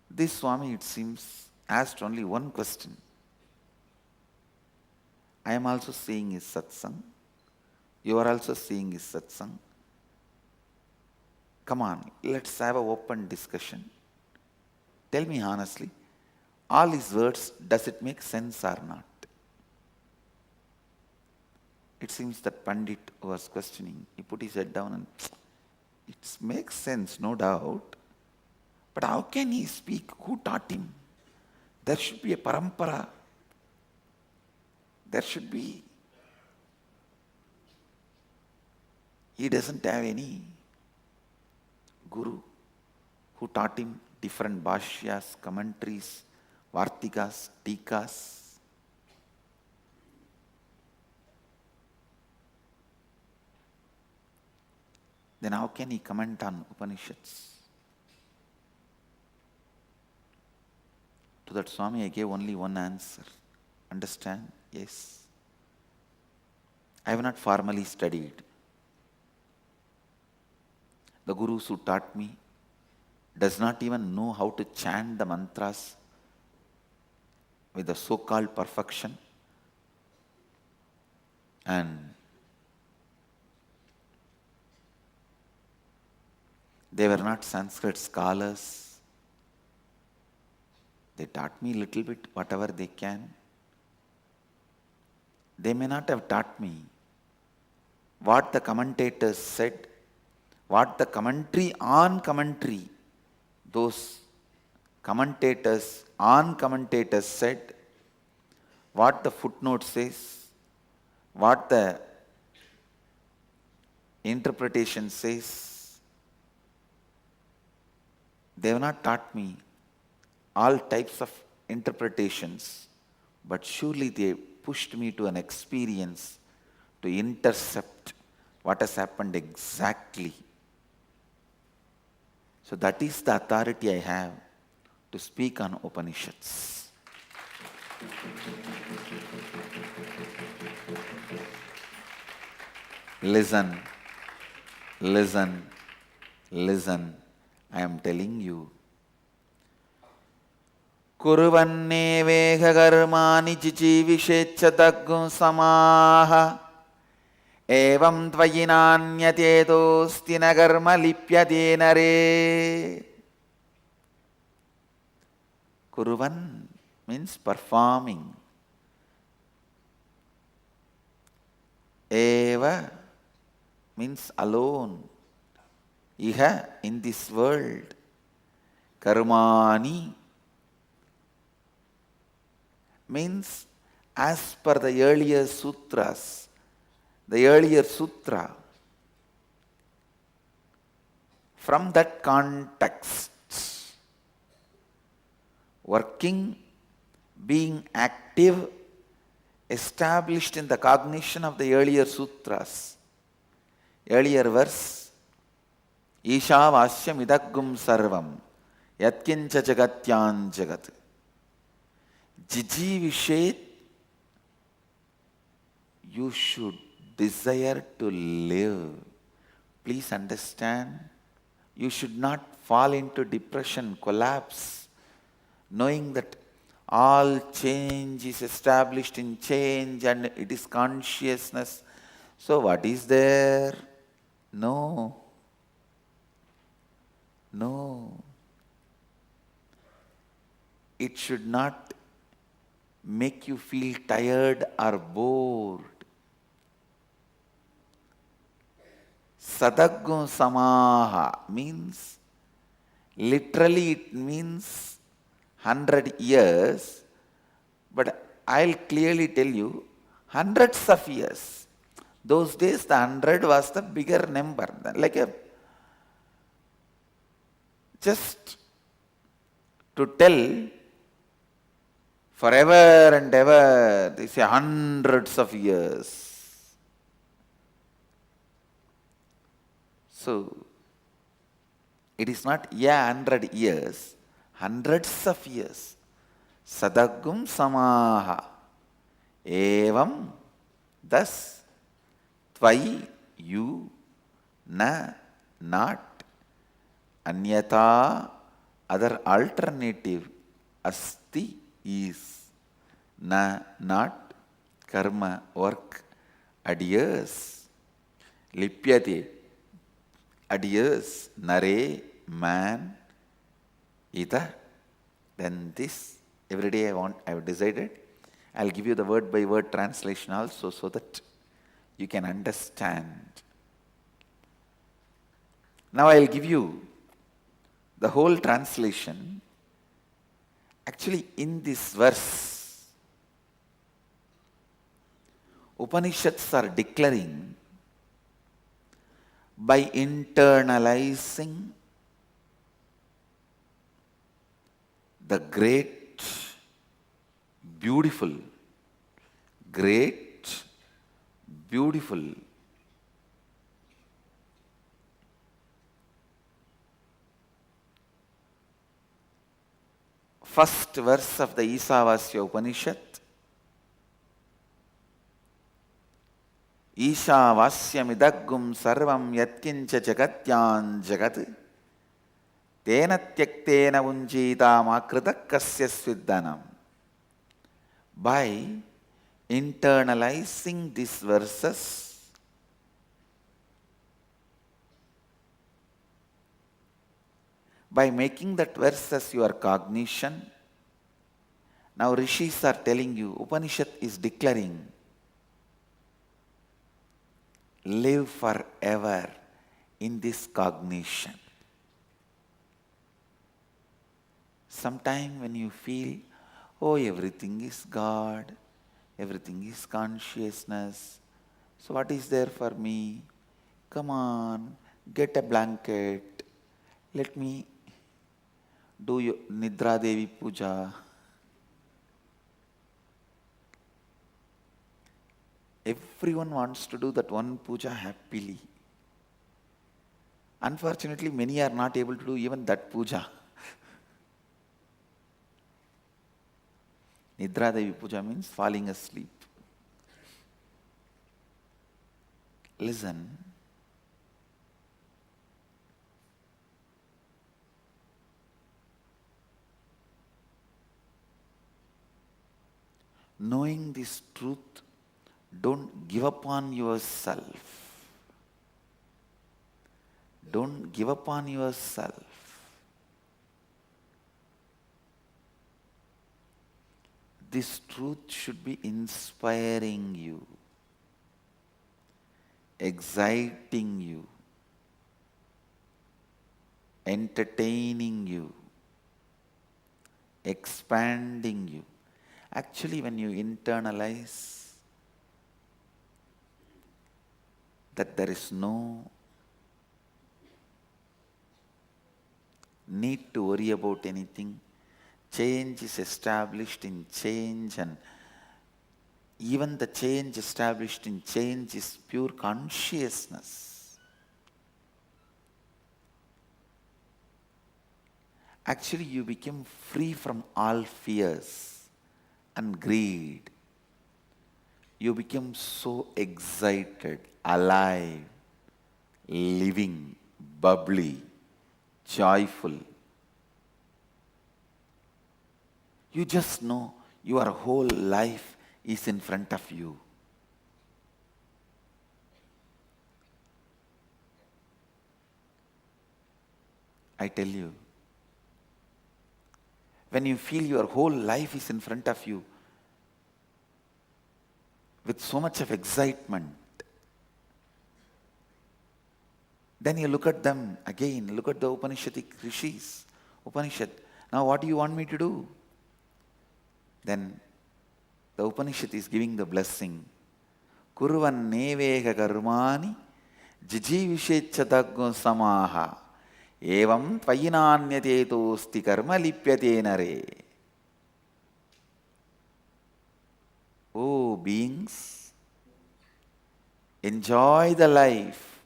This Swami, it seems, asked only one question. I am also seeing his satsang. You are also seeing his satsang. Come on, let's have an open discussion. Tell me honestly, all his words, does it make sense or not? It seems that Pandit was questioning. He put his head down and it makes sense, no doubt. But how can he speak? Who taught him? There should be a parampara. There should be. He doesn't have any guru who taught him different bhashyas, commentaries, vartikas, tikas. Then how can he comment on Upanishads? To that Swami I gave only one answer. Understand? Yes. I have not formally studied. The gurus who taught me does not even know how to chant the mantras with the so-called perfection. And they were not Sanskrit scholars. They taught me little bit, whatever they can. They may not have taught me what the commentators said, what the commentary on commentary, those commentators on commentators said, what the footnote says, what the interpretation says. They have not taught me all types of interpretations, but surely they pushed me to an experience to intercept what has happened exactly. So that is the authority I have to speak on Upanishads. Listen, listen, listen. I am telling you. Kuruvanne vega karmani chichivishechattagum samaha evam tvayinanyatedosti nakarma lipyate nare. Kuruvan means performing. Eva means alone. Iha, in this world. Karmani means as per the earlier sutras, the earlier sutra. From that context, working, being active, established in the cognition of the earlier sutras. Earlier verse, Isha Vasyam Idaggum Sarvam Yatkincha Jagatyan Jagat. Jijivishet, you should desire to live. Please understand, you should not fall into depression, collapse, knowing that all change is established in change and it is consciousness. So what is there? No. No. It should not make you feel tired or bored. Sadaggun samaha means, literally it means 100 years, but I'll clearly tell you, hundreds of years. Those days the 100 was the bigger number, like a just to tell forever and ever, they say hundreds of years. So, it is not 100 years, hundreds of years. Sadagum samaha. Evam, thus, tvai, you, na, not, anyata, other alternative, asti, is, na, not, karma, work, adheres, lipyate, adheres, nare, man, ita, then this. Every day I have decided, I'll give you the word by word translation also so that you can understand. Now I'll give you the whole translation. Actually, in this verse, Upanishads are declaring by internalizing the great, beautiful, first verse of the Isavasya Upanishad. Isavasyamidaggum sarvam yatkincha jagatyan jagat tena tyaktena unjitam akritakasya sviddanam. By internalizing these verses, by making that verse as your cognition, now rishis are telling you, Upanishad is declaring, live forever in this cognition. Sometime when you feel, oh, everything is God, everything is consciousness, so what is there for me? Come on, get a blanket, let me do your Nidra Devi Puja. Everyone wants to do that one puja happily. Unfortunately, many are not able to do even that puja. Nidra Devi Puja means falling asleep. Listen. Knowing this truth, don't give up on yourself. Don't give up on yourself. This truth should be inspiring you, exciting you, entertaining you, expanding you. Actually, when you internalize that there is no need to worry about anything, change is established in change, and even the change established in change is pure consciousness. Actually, you become free from all fears and greed. You become so excited, alive, living, bubbly, joyful. You just know your whole life is in front of you. I tell you, when you feel your whole life is in front of you with so much of excitement, then you look at them again, look at the Upanishadic rishis. Upanishad, now what do you want me to do? Then the Upanishad is giving the blessing. Kurvan neveka karmani jijivishecha daggo samaha Evam tvayinanyate tosti karma lipyate nare. Oh beings, enjoy the life,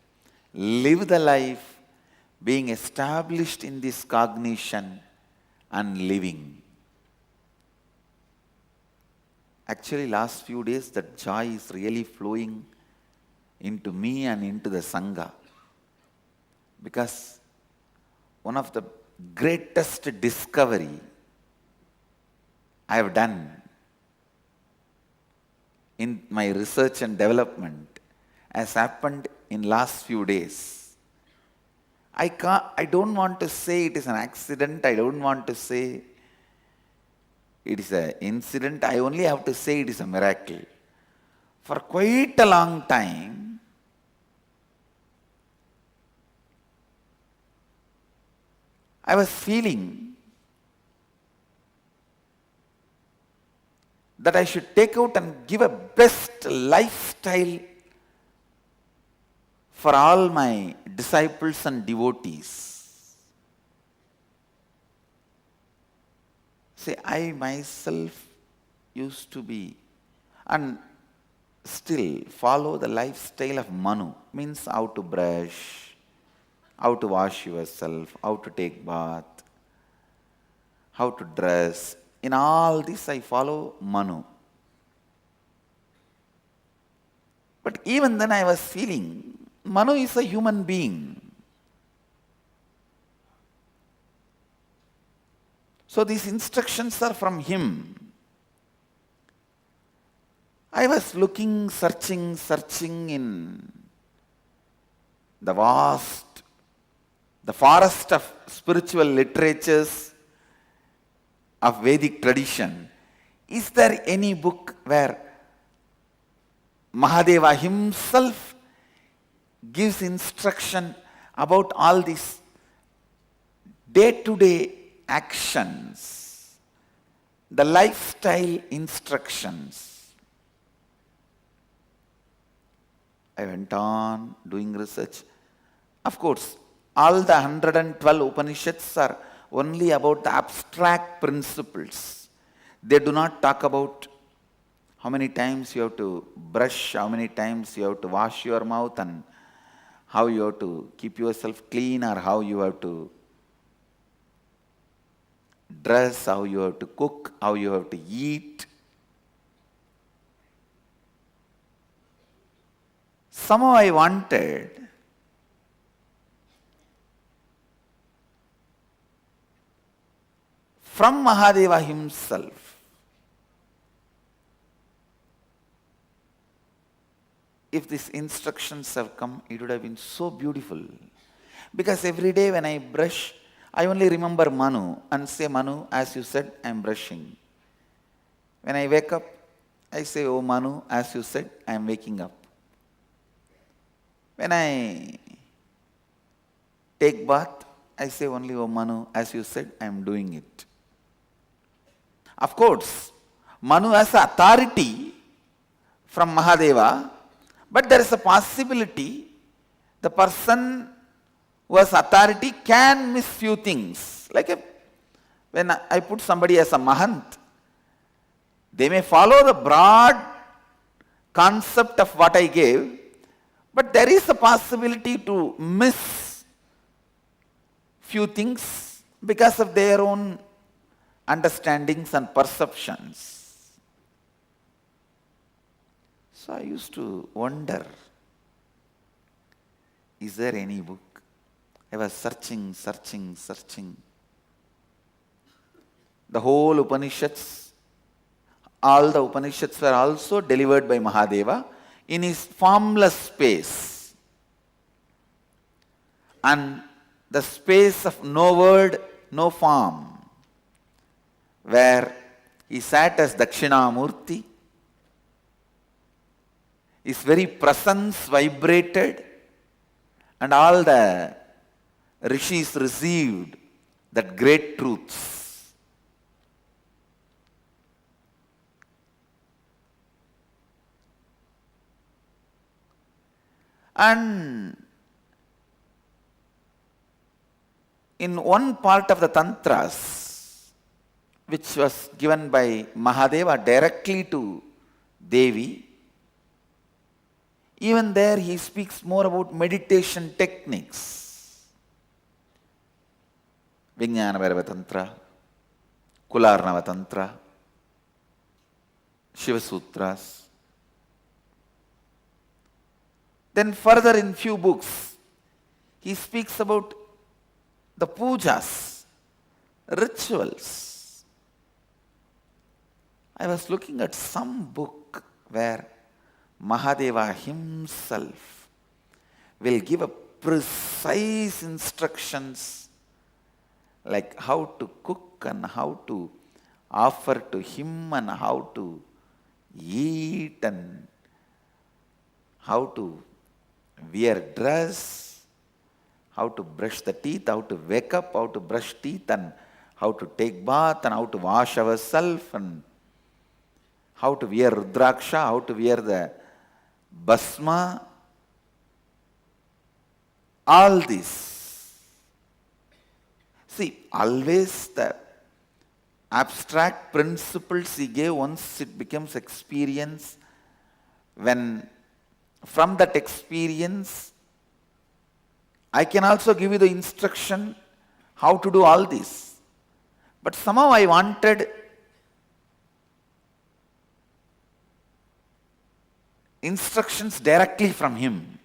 live the life, being established in this cognition and living. Actually, last few days that joy is really flowing into me and into the Sangha. Because one of the greatest discovery I have done in my research and development has happened in last few days. I don't want to say it is an accident. I don't want to say it is an incident. I only have to say it is a miracle. For quite a long time, I was feeling that I should take out and give a best lifestyle for all my disciples and devotees. See, I myself used to be and still follow the lifestyle of Manu, means how to brush, how to wash yourself, how to take bath, how to dress. In all this I follow Manu. But even then I was feeling Manu is a human being. So these instructions are from him. I was looking, searching in the forest of spiritual literatures of Vedic tradition. Is there any book where Mahadeva himself gives instruction about all these day-to-day actions, the lifestyle instructions? I went on doing research. Of course, all the 112 Upanishads are only about the abstract principles. They do not talk about how many times you have to brush, how many times you have to wash your mouth, and how you have to keep yourself clean, or how you have to dress, how you have to cook, how you have to eat. Somehow I wanted from Mahadeva himself, if these instructions have come, it would have been so beautiful. Because every day when I brush, I only remember Manu and say, Manu, as you said, I am brushing. When I wake up, I say, oh Manu, as you said, I am waking up. When I take bath, I say only, oh Manu, as you said, I am doing it. Of course, Manu has authority from Mahadeva, but there is a possibility the person who has authority can miss few things. Like when I put somebody as a Mahant, they may follow the broad concept of what I gave, but there is a possibility to miss few things because of their own understandings and perceptions. So I used to wonder, is there any book? I was searching. The whole Upanishads, all the Upanishads were also delivered by Mahadeva in his formless space. And the space of no word, no form, where he sat as Dakshinamurti, his very presence vibrated, and all the rishis received that great truths. And In one part of the Tantras, which was given by Mahadeva directly to Devi, even there he speaks more about meditation techniques. Vijnana Tantra, Kularnava Tantra, Shiva Sutras. Then further in few books, he speaks about the pujas, rituals. I was looking at some book where Mahadeva himself will give a precise instructions like how to cook and how to offer to him and how to eat and how to wear dress, how to brush the teeth, how to wake up, how to brush teeth and how to take bath and how to wash ourselves and how to wear rudraksha, how to wear the Basma, all this. See, always the abstract principles he gave, once it becomes experience, when from that experience, I can also give you the instruction how to do all this. But somehow I wanted instructions directly from him.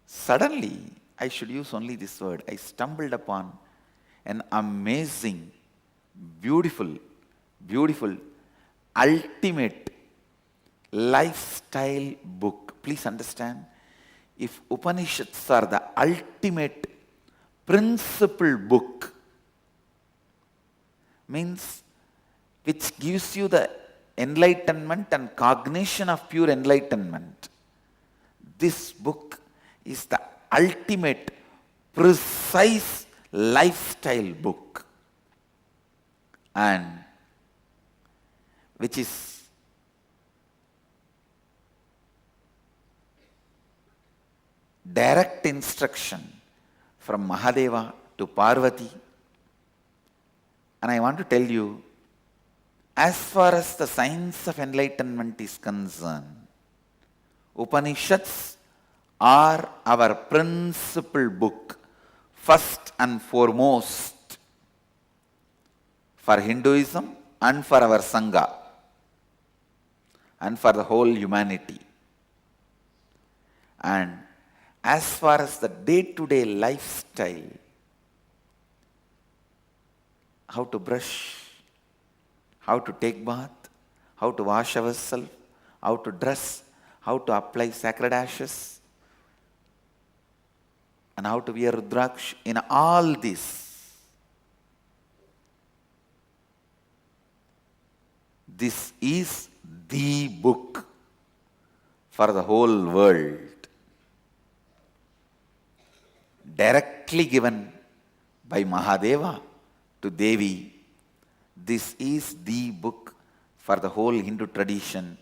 Suddenly, I should use only this word, I stumbled upon an amazing, beautiful, ultimate lifestyle book. Please understand, if Upanishads are the ultimate principle book, means which gives you the enlightenment and cognition of pure enlightenment, this book is the ultimate precise lifestyle book, and which is direct instruction from Mahadeva to Parvati. And I want to tell you, as far as the science of enlightenment is concerned, Upanishads are our principal book, first and foremost, for Hinduism and for our Sangha and for the whole humanity. And as far as the day-to-day lifestyle, how to brush, how to take bath, how to wash ourselves, how to dress, how to apply sacred ashes, and how to wear rudraksh, in all this, this is the book for the whole world, directly given by Mahadeva to Devi. This is the book for the whole Hindu tradition,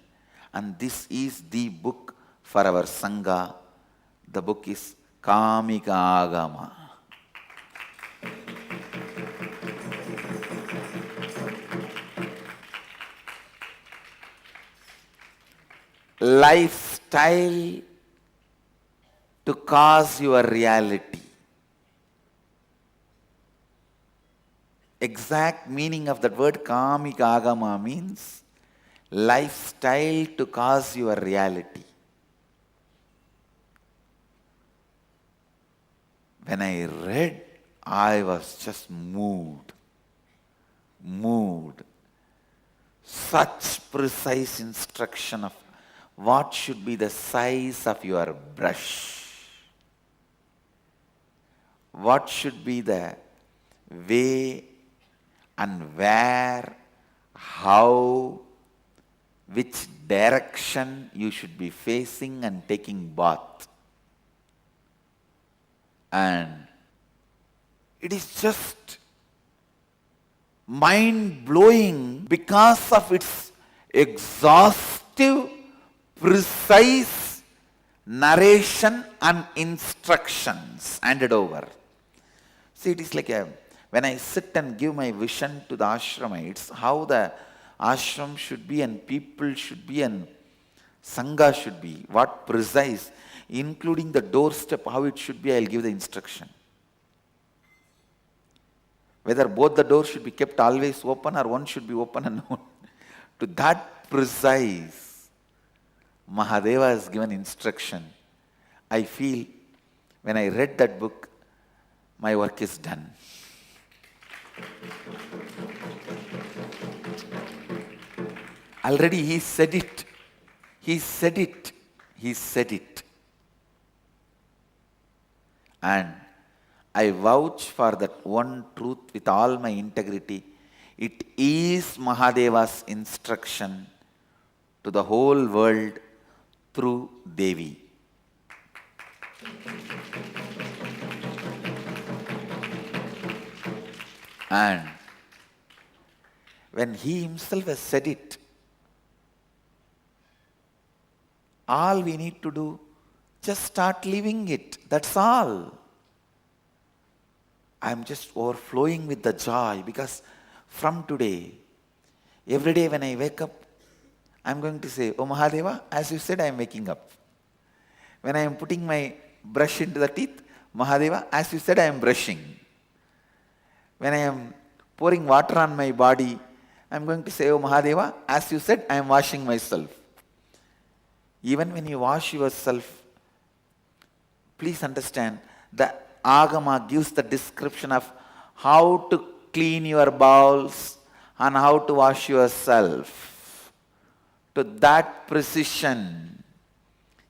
and this is the book for our Sangha. The book is Kamika Agama. Lifestyle to cause your reality. Exact meaning of that word Kamika Agama means lifestyle to cause your reality. When I read, I was just moved. Such precise instruction of what should be the size of your brush, what should be the way and where, how, which direction you should be facing and taking bath. And it is just mind-blowing because of its exhaustive, precise narration and instructions handed over. See, it is like when I sit and give my vision to the ashrama, it's how the ashram should be and people should be and sangha should be, what precise, including the doorstep, how it should be, I'll give the instruction. Whether both the doors should be kept always open or one should be open and one. To that precise, Mahadeva has given instruction. I feel when I read that book, my work is done. Already he said it. He said it. He said it. And I vouch for that one truth with all my integrity. It is Mahadeva's instruction to the whole world through Devi. And when he himself has said it, all we need to do, just start living it. That's all. I'm just overflowing with the joy because from today, every day when I wake up, I'm going to say, Oh Mahadeva, as you said, I am waking up. When I am putting my brush into the teeth, Mahadeva, as you said, I am brushing. When I am pouring water on my body, I'm going to say, Oh Mahadeva, as you said, I am washing myself. Even when you wash yourself, please understand, the Agama gives the description of how to clean your bowels and how to wash yourself. To that precision,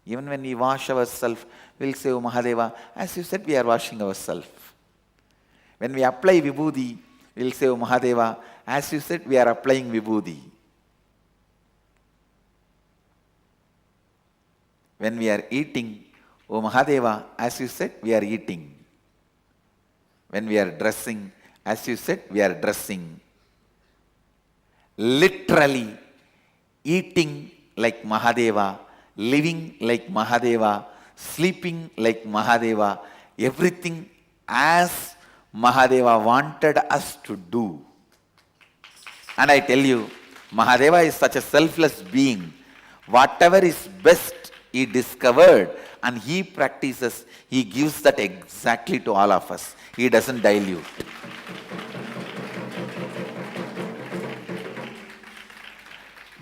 even when we wash ourselves, we'll say, Oh Mahadeva, as you said, we are washing ourselves. When we apply Vibhuti, we'll say, Oh Mahadeva, as you said, we are applying Vibhuti. When we are eating, Oh Mahadeva, as you said, we are eating. When we are dressing, as you said, we are dressing. Literally, eating like Mahadeva, living like Mahadeva, sleeping like Mahadeva, everything as Mahadeva wanted us to do. And I tell you, Mahadeva is such a selfless being. Whatever is best he discovered and he practices, he gives that exactly to all of us. He doesn't dilute.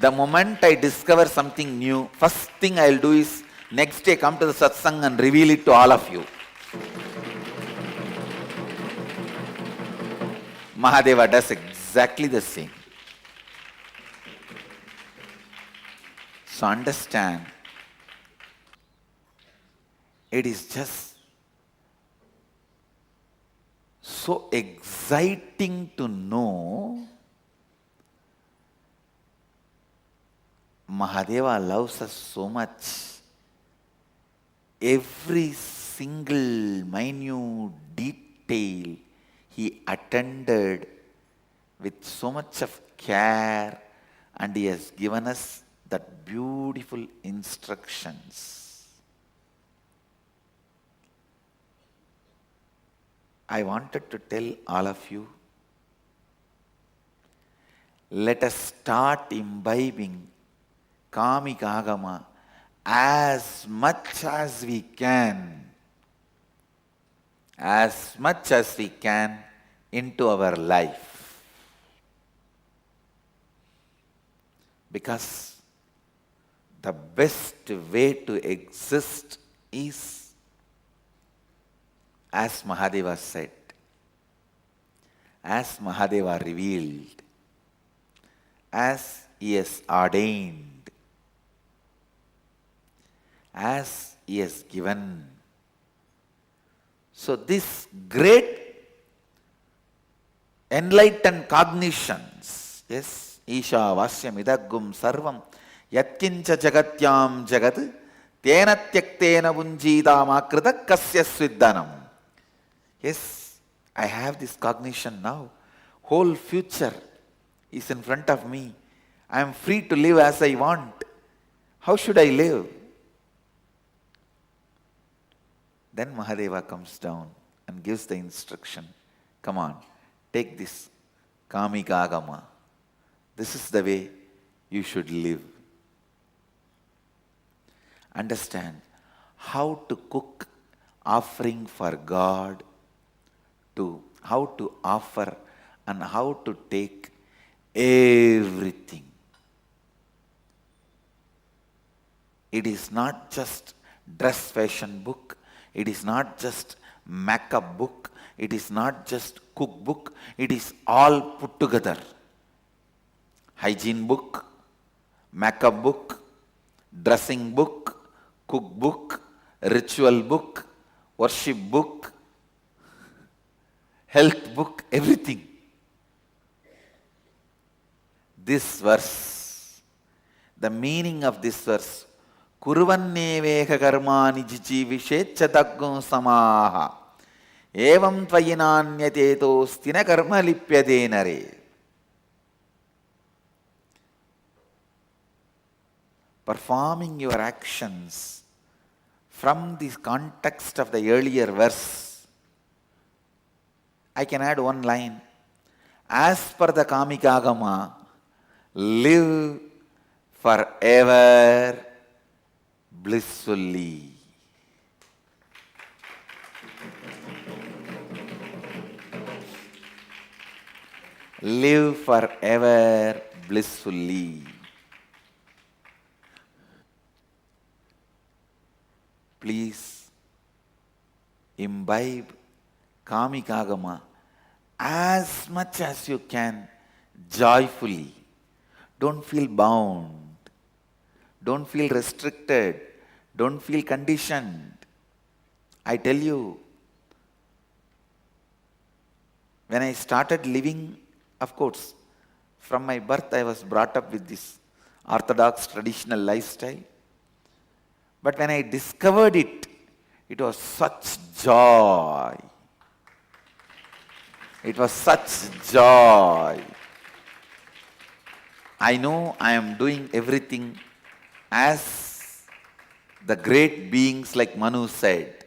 The moment I discover something new, first thing I'll do is next day come to the satsang and reveal it to all of you. Mahadeva does exactly the same. So understand, it is just so exciting to know Mahadeva loves us so much. Every single minute detail he attended with so much of care, and he has given us that beautiful instructions. I wanted to tell all of you, let us start imbibing Kamika Agama as much as we can into our life. Because the best way to exist is, as Mahadeva said, as Mahadeva revealed, as he has ordained, as he has given. So this great enlightened cognitions, yes, Isha Vasyam Idagum Sarvam Yatkincha Jagatyam Jagat Tena Tyaktena Bunjidam Akrita Kasya Sviddanam. Yes, I have this cognition now. Whole future is in front of me. I am free to live as I want. How should I live? Then Mahadeva comes down and gives the instruction. Come on, take this Kamikagama. This is the way you should live. Understand how to cook offering for God, to how to offer and how to take everything. It is not just dress fashion book. It is not just makeup book. It is not just cookbook. It is all put together. Hygiene book, makeup book, dressing book, cookbook, ritual book, worship book, health book, everything. This verse, the meaning of this verse, Kurvanneveka karmani jijivishecchatagum samaha evam tvayinanyatetoostina karma lipyade nare. Performing your actions from the context of the earlier verse, I can add one line. As per the Kamikagama, live forever blissfully. Live forever blissfully. Please imbibe Kamikagama as much as you can, joyfully. Don't feel bound. Don't feel restricted. Don't feel conditioned. I tell you, when I started living, of course, from my birth I was brought up with this orthodox traditional lifestyle. But when I discovered it, it was such joy. It was such joy. I know I am doing everything as the great beings like Manu said.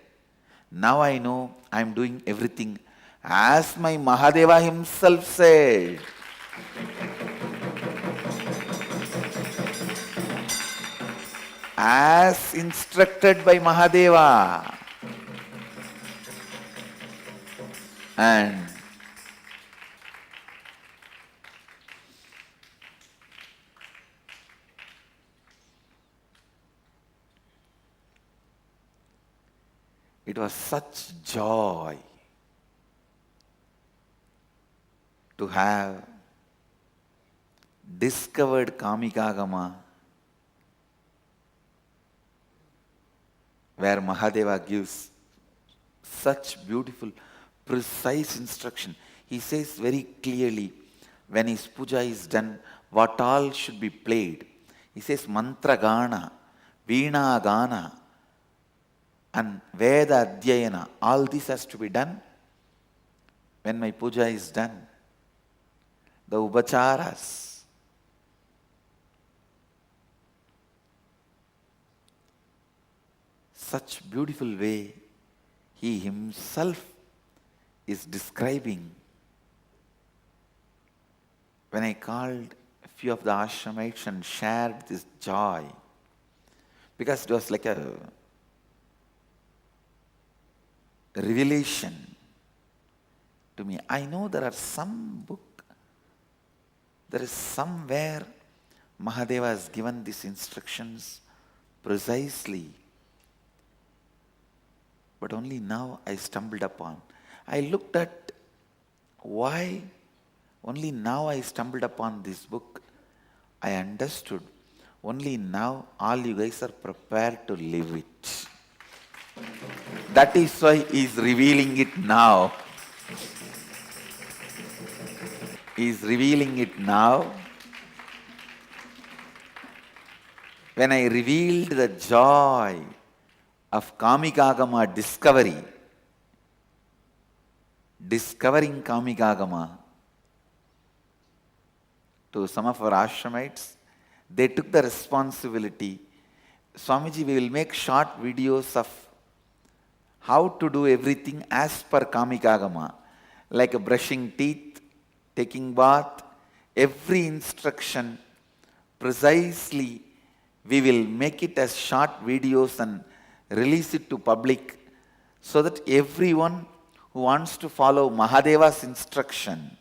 Now I know I am doing everything as my Mahadeva himself said. As instructed by Mahadeva. And it was such joy to have discovered Kamikagama, where Mahadeva gives such beautiful, precise instruction. He says very clearly, when his puja is done, what all should be played. He says mantra gana, veena gana, and Veda Adhyayana, all this has to be done when my puja is done. The upacharas. Such beautiful way he himself is describing. When I called a few of the ashramites and shared this joy, because it was like a revelation to me. I know there are some book, there is somewhere Mahadeva has given these instructions precisely. But only now I stumbled upon. I looked at why only now I stumbled upon this book. I understood. Only now all you guys are prepared to live it. That is why he is revealing it now. He is revealing it now. When I revealed the joy of Kamikagama discovery, discovering Kamikagama to some of our ashramites, they took the responsibility. Swamiji, we will make short videos of how to do everything as per Kamikagama. like brushing teeth, taking bath, every instruction precisely we will make it as short videos and release it to public so that everyone who wants to follow Mahadeva's instruction,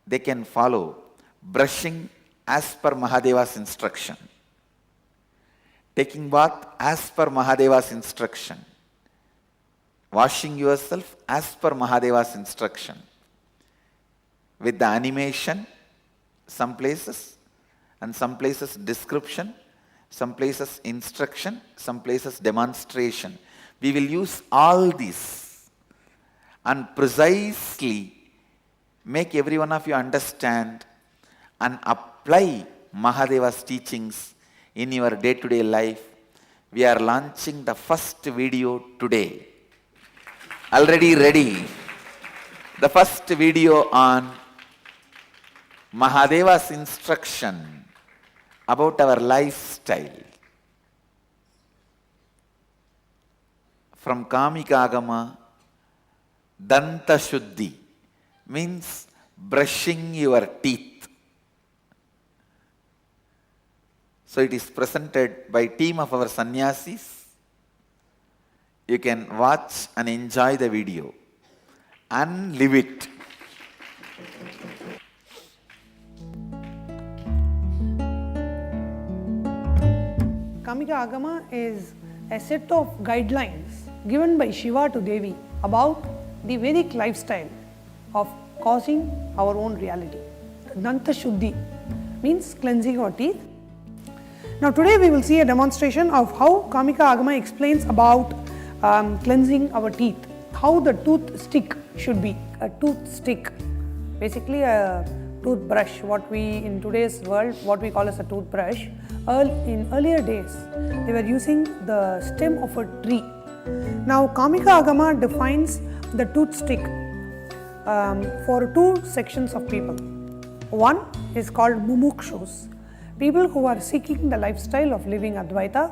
they can follow brushing as per Mahadeva's instruction, taking bath as per Mahadeva's instruction, washing yourself as per Mahadeva's instruction, with the animation, some places, and some places description, some places instruction, some places demonstration. We will use all these and precisely make every one of you understand and apply Mahadeva's teachings in your day-to-day life. We are launching the first video today. Already ready. The first video on Mahadeva's instruction about our lifestyle. From Kamikagama, Danta Shuddhi means brushing your teeth. So it is presented by team of our sannyasis. You can watch and enjoy the video and live it. Kamika Agama is a set of guidelines given by Shiva to Devi about the Vedic lifestyle of causing our own reality. Danta Shuddhi means cleansing our teeth. Now today we will see a demonstration of how Kamika Agama explains about cleansing our teeth, how the tooth stick should be. A tooth stick, basically a toothbrush, what we in today's world what we call as a toothbrush. In earlier days they were using the stem of a tree. Now Kamika Agama defines the tooth stick for two sections of people. One is called mumukshus, people who are seeking the lifestyle of living Advaita,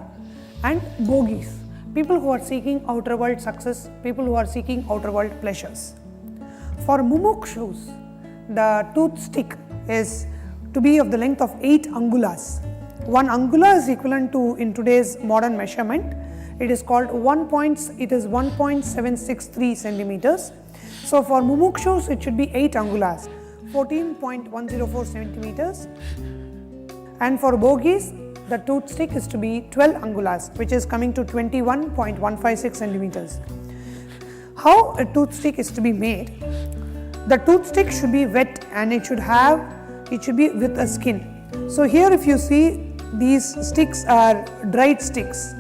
and bogis, people who are seeking outer world success, people who are seeking outer world pleasures. For mumukshus, the tooth stick is to be of the length of 8 angulas. 1 angula is equivalent to, in today's modern measurement, it is called 1.763 centimeters. So for mumukshus it should be 8 angulas, 14.104 centimeters, and for bogis the tooth stick is to be 12 angulas, which is coming to 21.156 centimeters. How a tooth stick is to be made? The tooth stick should be wet and it should be with a skin. So here if you see, these sticks are dried sticks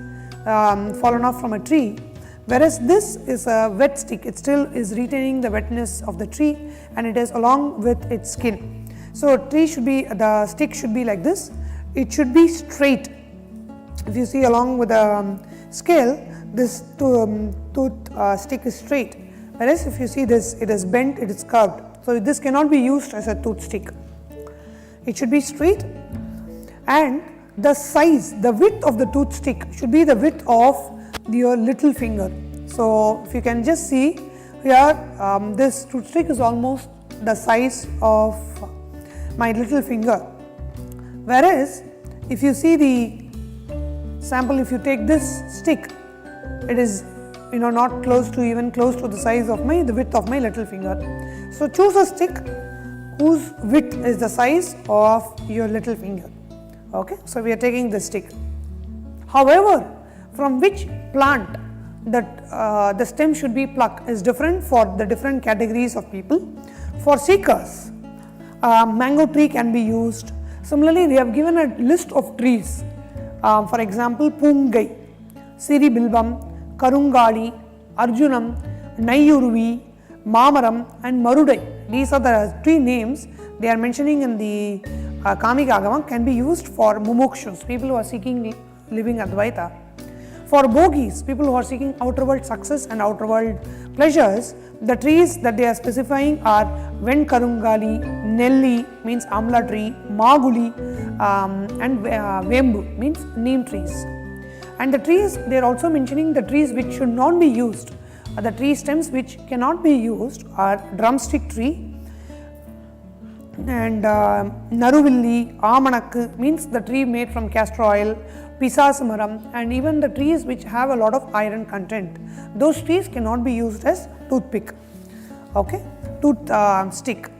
fallen off from a tree, whereas this is a wet stick. It still is retaining the wetness of the tree and it is along with its skin. So the stick should be like this. It should be straight. If you see along with the scale, this tooth stick is straight, whereas if you see this, it is bent, it is curved. So this cannot be used as a tooth stick. It should be straight, and the size, the width of the tooth stick should be the width of your little finger. So if you can just see here, this tooth stick is almost the size of my little finger, whereas if you see the sample, if you take this stick, it is not even close to the size of the width of my little finger. So choose a stick whose width is the size of your little finger. Okay, so we are taking this stick. However, from which plant that the stem should be plucked is different for the different categories of people. For seekers, mango tree can be used. Similarly, we have given a list of trees. For example, Pungai, Siribilbam, Karungali, Arjunam, Naiyuruvi, Mamaram and Marudai. These are the three names they are mentioning in the Kamika Agama, can be used for mumukshus, people who are seeking living Advaita. For bogis, people who are seeking outer world success and outer world pleasures, the trees that they are specifying are Venkarungali, Nelli means Amla tree, Maguli and Vembu means neem trees. And the trees, they are also mentioning the trees which should not be used The tree stems which cannot be used are drumstick tree and Naruvilli, Amanakku means the tree made from castor oil, Pisasamaram, and even the trees which have a lot of iron content. Those trees cannot be used as toothpick, okay, stick.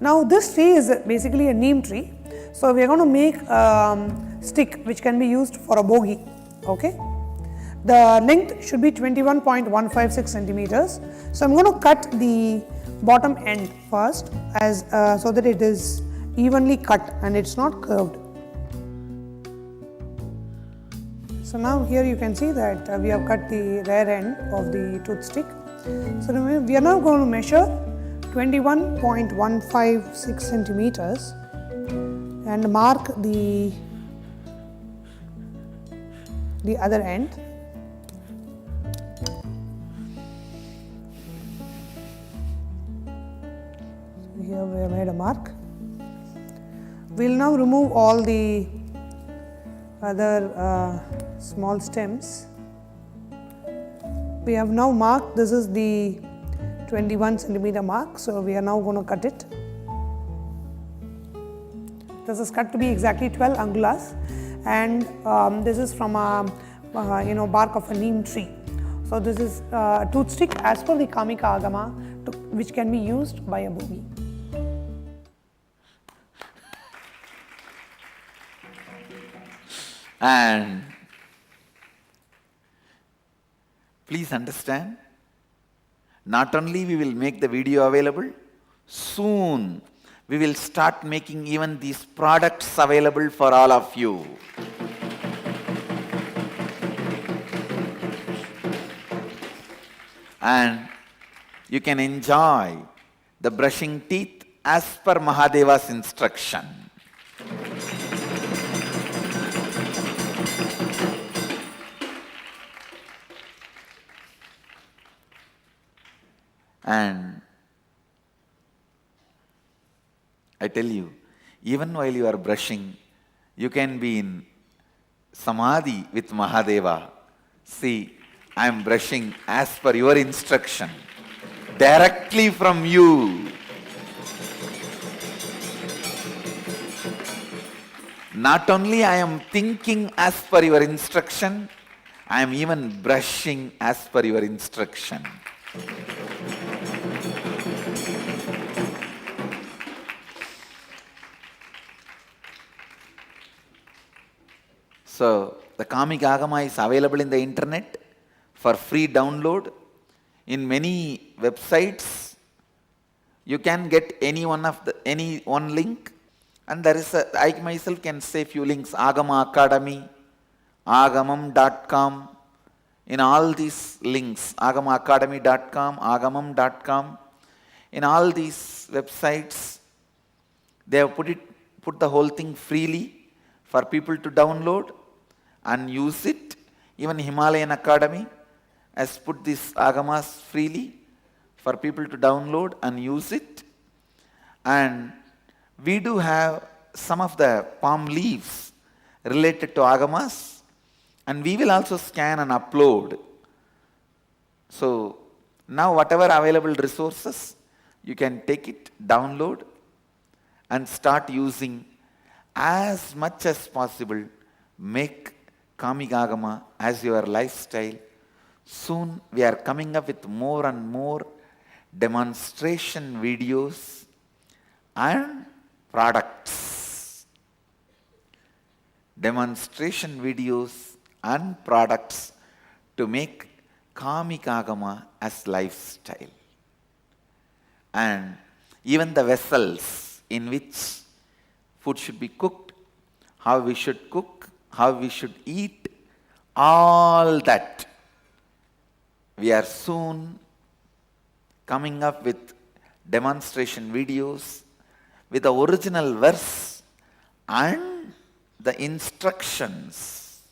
Now this tree is basically a neem tree, so we are going to make stick which can be used for a bogie, okay. The length should be 21.156 centimeters. So I'm going to cut the bottom end first as so that it is evenly cut and it's not curved. So now here you can see that we have cut the rear end of the toothstick. So we are now going to measure 21.156 centimeters and mark the other end. Here we have made a mark. We will now remove all the other small stems. We have now marked, this is the 21 centimeter mark, so we are now going to cut it. This is cut to be exactly 12 angulas, and this is from a bark of a neem tree. So this is a toothstick as per the Kamika Agama, which can be used by a bogie. And please understand, not only we will make the video available, soon we will start making even these products available for all of you. And you can enjoy the brushing teeth as per Mahadeva's instruction. And I tell you, even while you are brushing, you can be in Samadhi with Mahadeva. See, I am brushing as per your instruction, directly from you. Not only I am thinking as per your instruction, I am even brushing as per your instruction. So, the Kamika Agama is available in the internet for free download. In many websites, you can get any one link, and there is I myself can say few links, Agama Academy, agamam.com, in all these links, agamaacademy.com, agamam.com, in all these websites, they have put the whole thing freely for people to download and use it. Even Himalayan Academy has put these agamas freely for people to download and use it. And we do have some of the palm leaves related to agamas, and we will also scan and upload. So now whatever available resources, you can take it, download, and start using as much as possible. Make Kamika Agama as your lifestyle. Soon we are coming up with more and more demonstration videos and products. Demonstration videos and products to make Kamika Agama as lifestyle. And even the vessels in which food should be cooked, how we should cook, how we should eat, all that we are soon coming up with demonstration videos with the original verse and the instructions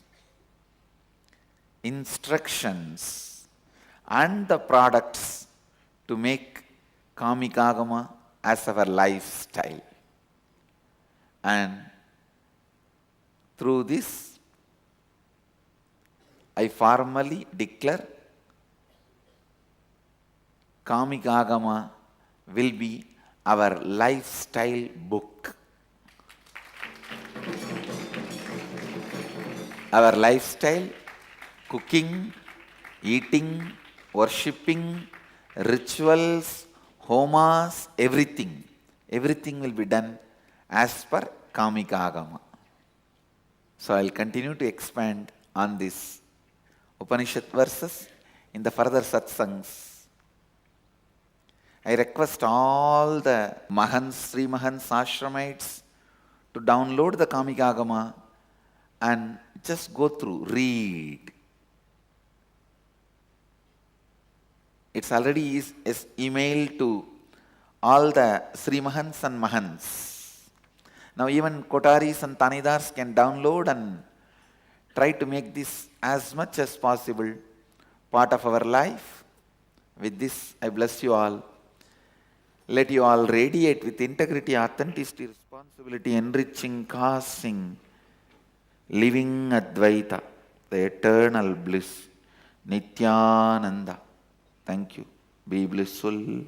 and the products to make Kamika Agama as our lifestyle. And through this, I formally declare Kamikagama will be our lifestyle book. Our lifestyle, cooking, eating, worshipping, rituals, homas, everything will be done as per Kamikagama. So I will continue to expand on this Upanishad verses in the further satsangs. I request all the Mahans, Sri Mahans, Ashramites to download the Kamikagama and just go through, read. It's already is emailed to all the Sri Mahans and Mahans. Now even Kotaris and Tanidars can download and try to make this as much as possible part of our life. With this, I bless you all. Let you all radiate with integrity, authenticity, responsibility, enriching, causing, living Advaita, the eternal bliss, Nithyananda. Thank you. Be blissful.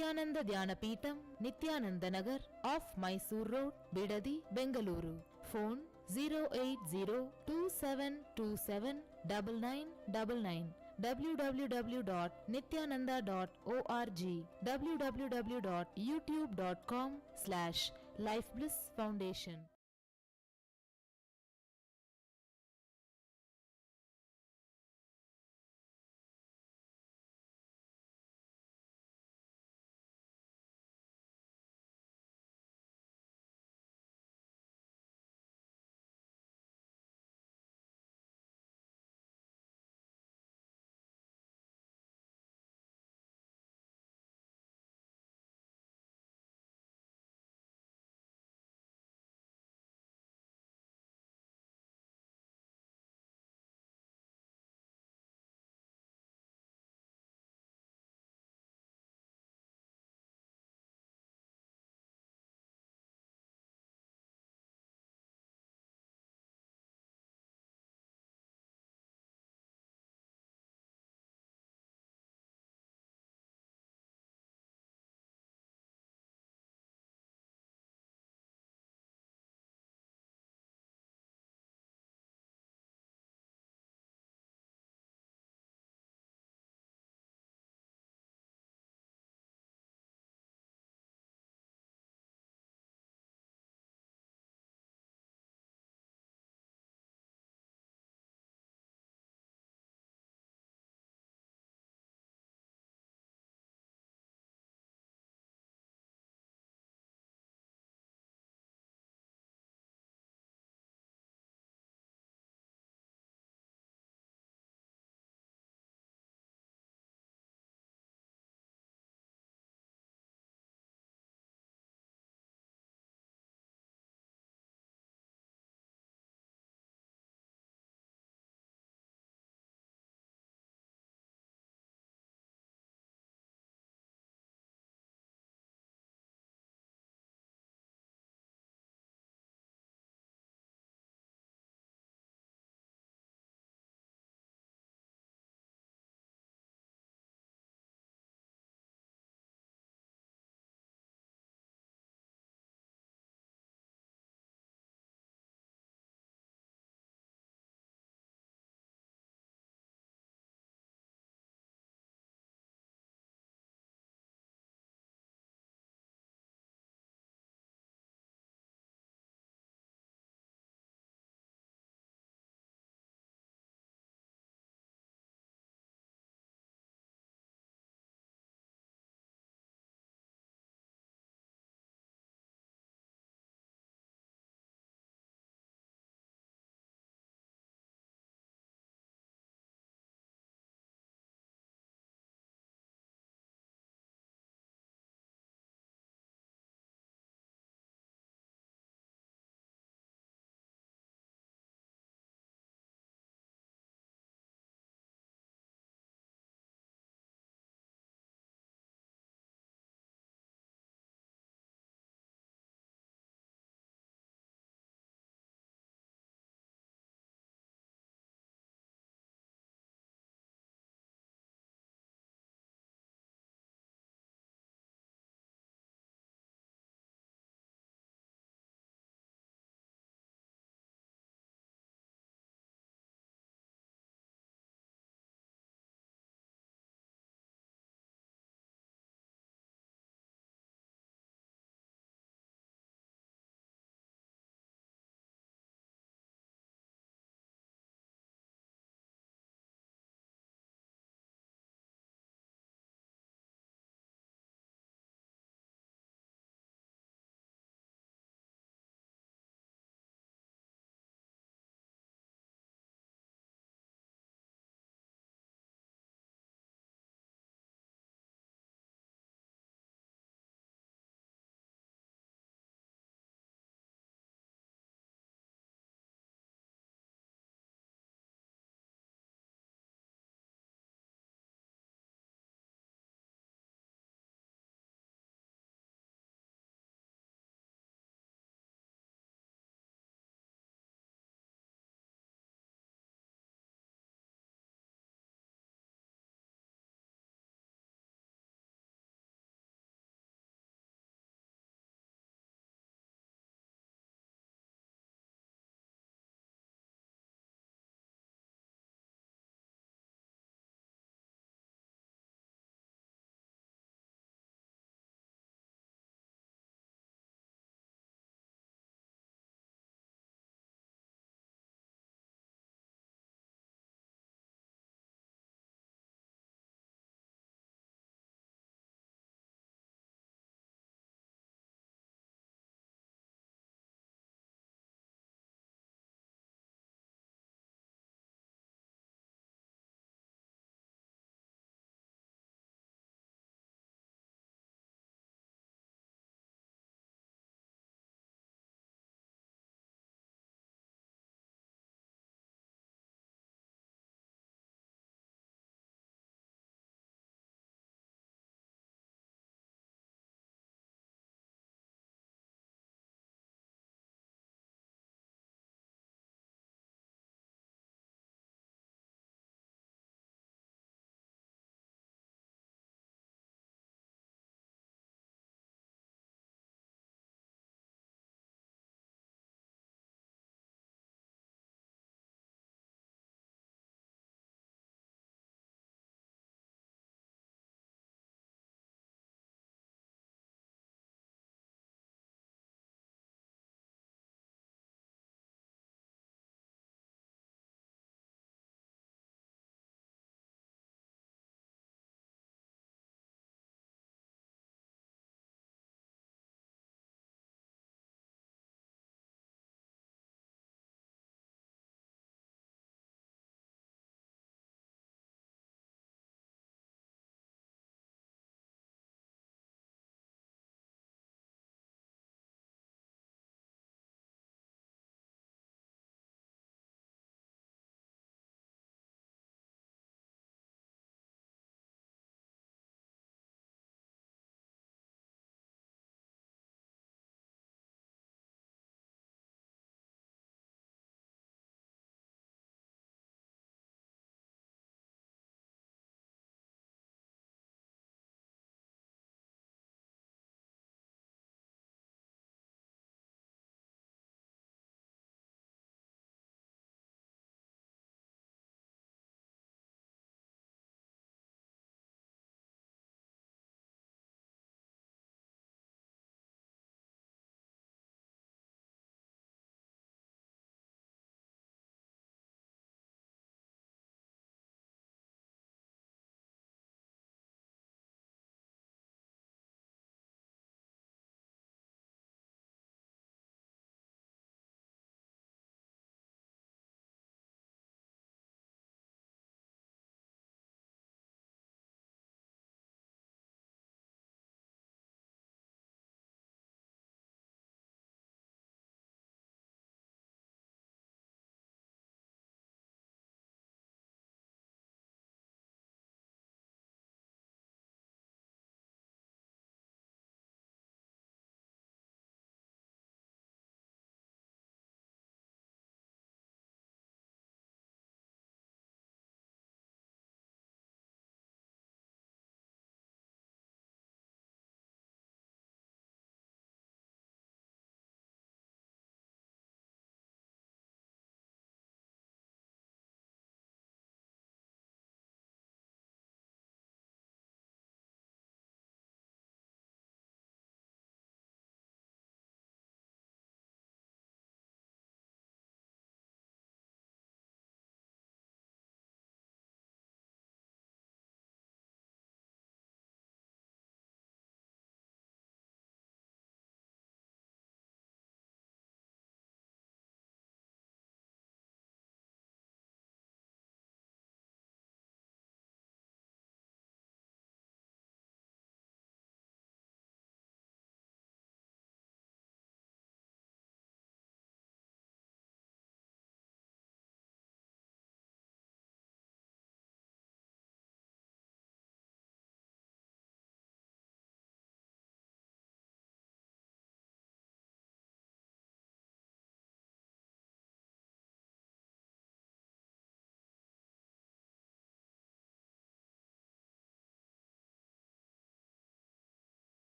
Nithyananda Dhyanapitham, Nithyananda Nagar, off Mysore Road, Bidadi, Bengaluru. Phone 08027279999. www.nithyananda.org. www.youtube.com/Life Bliss Foundation.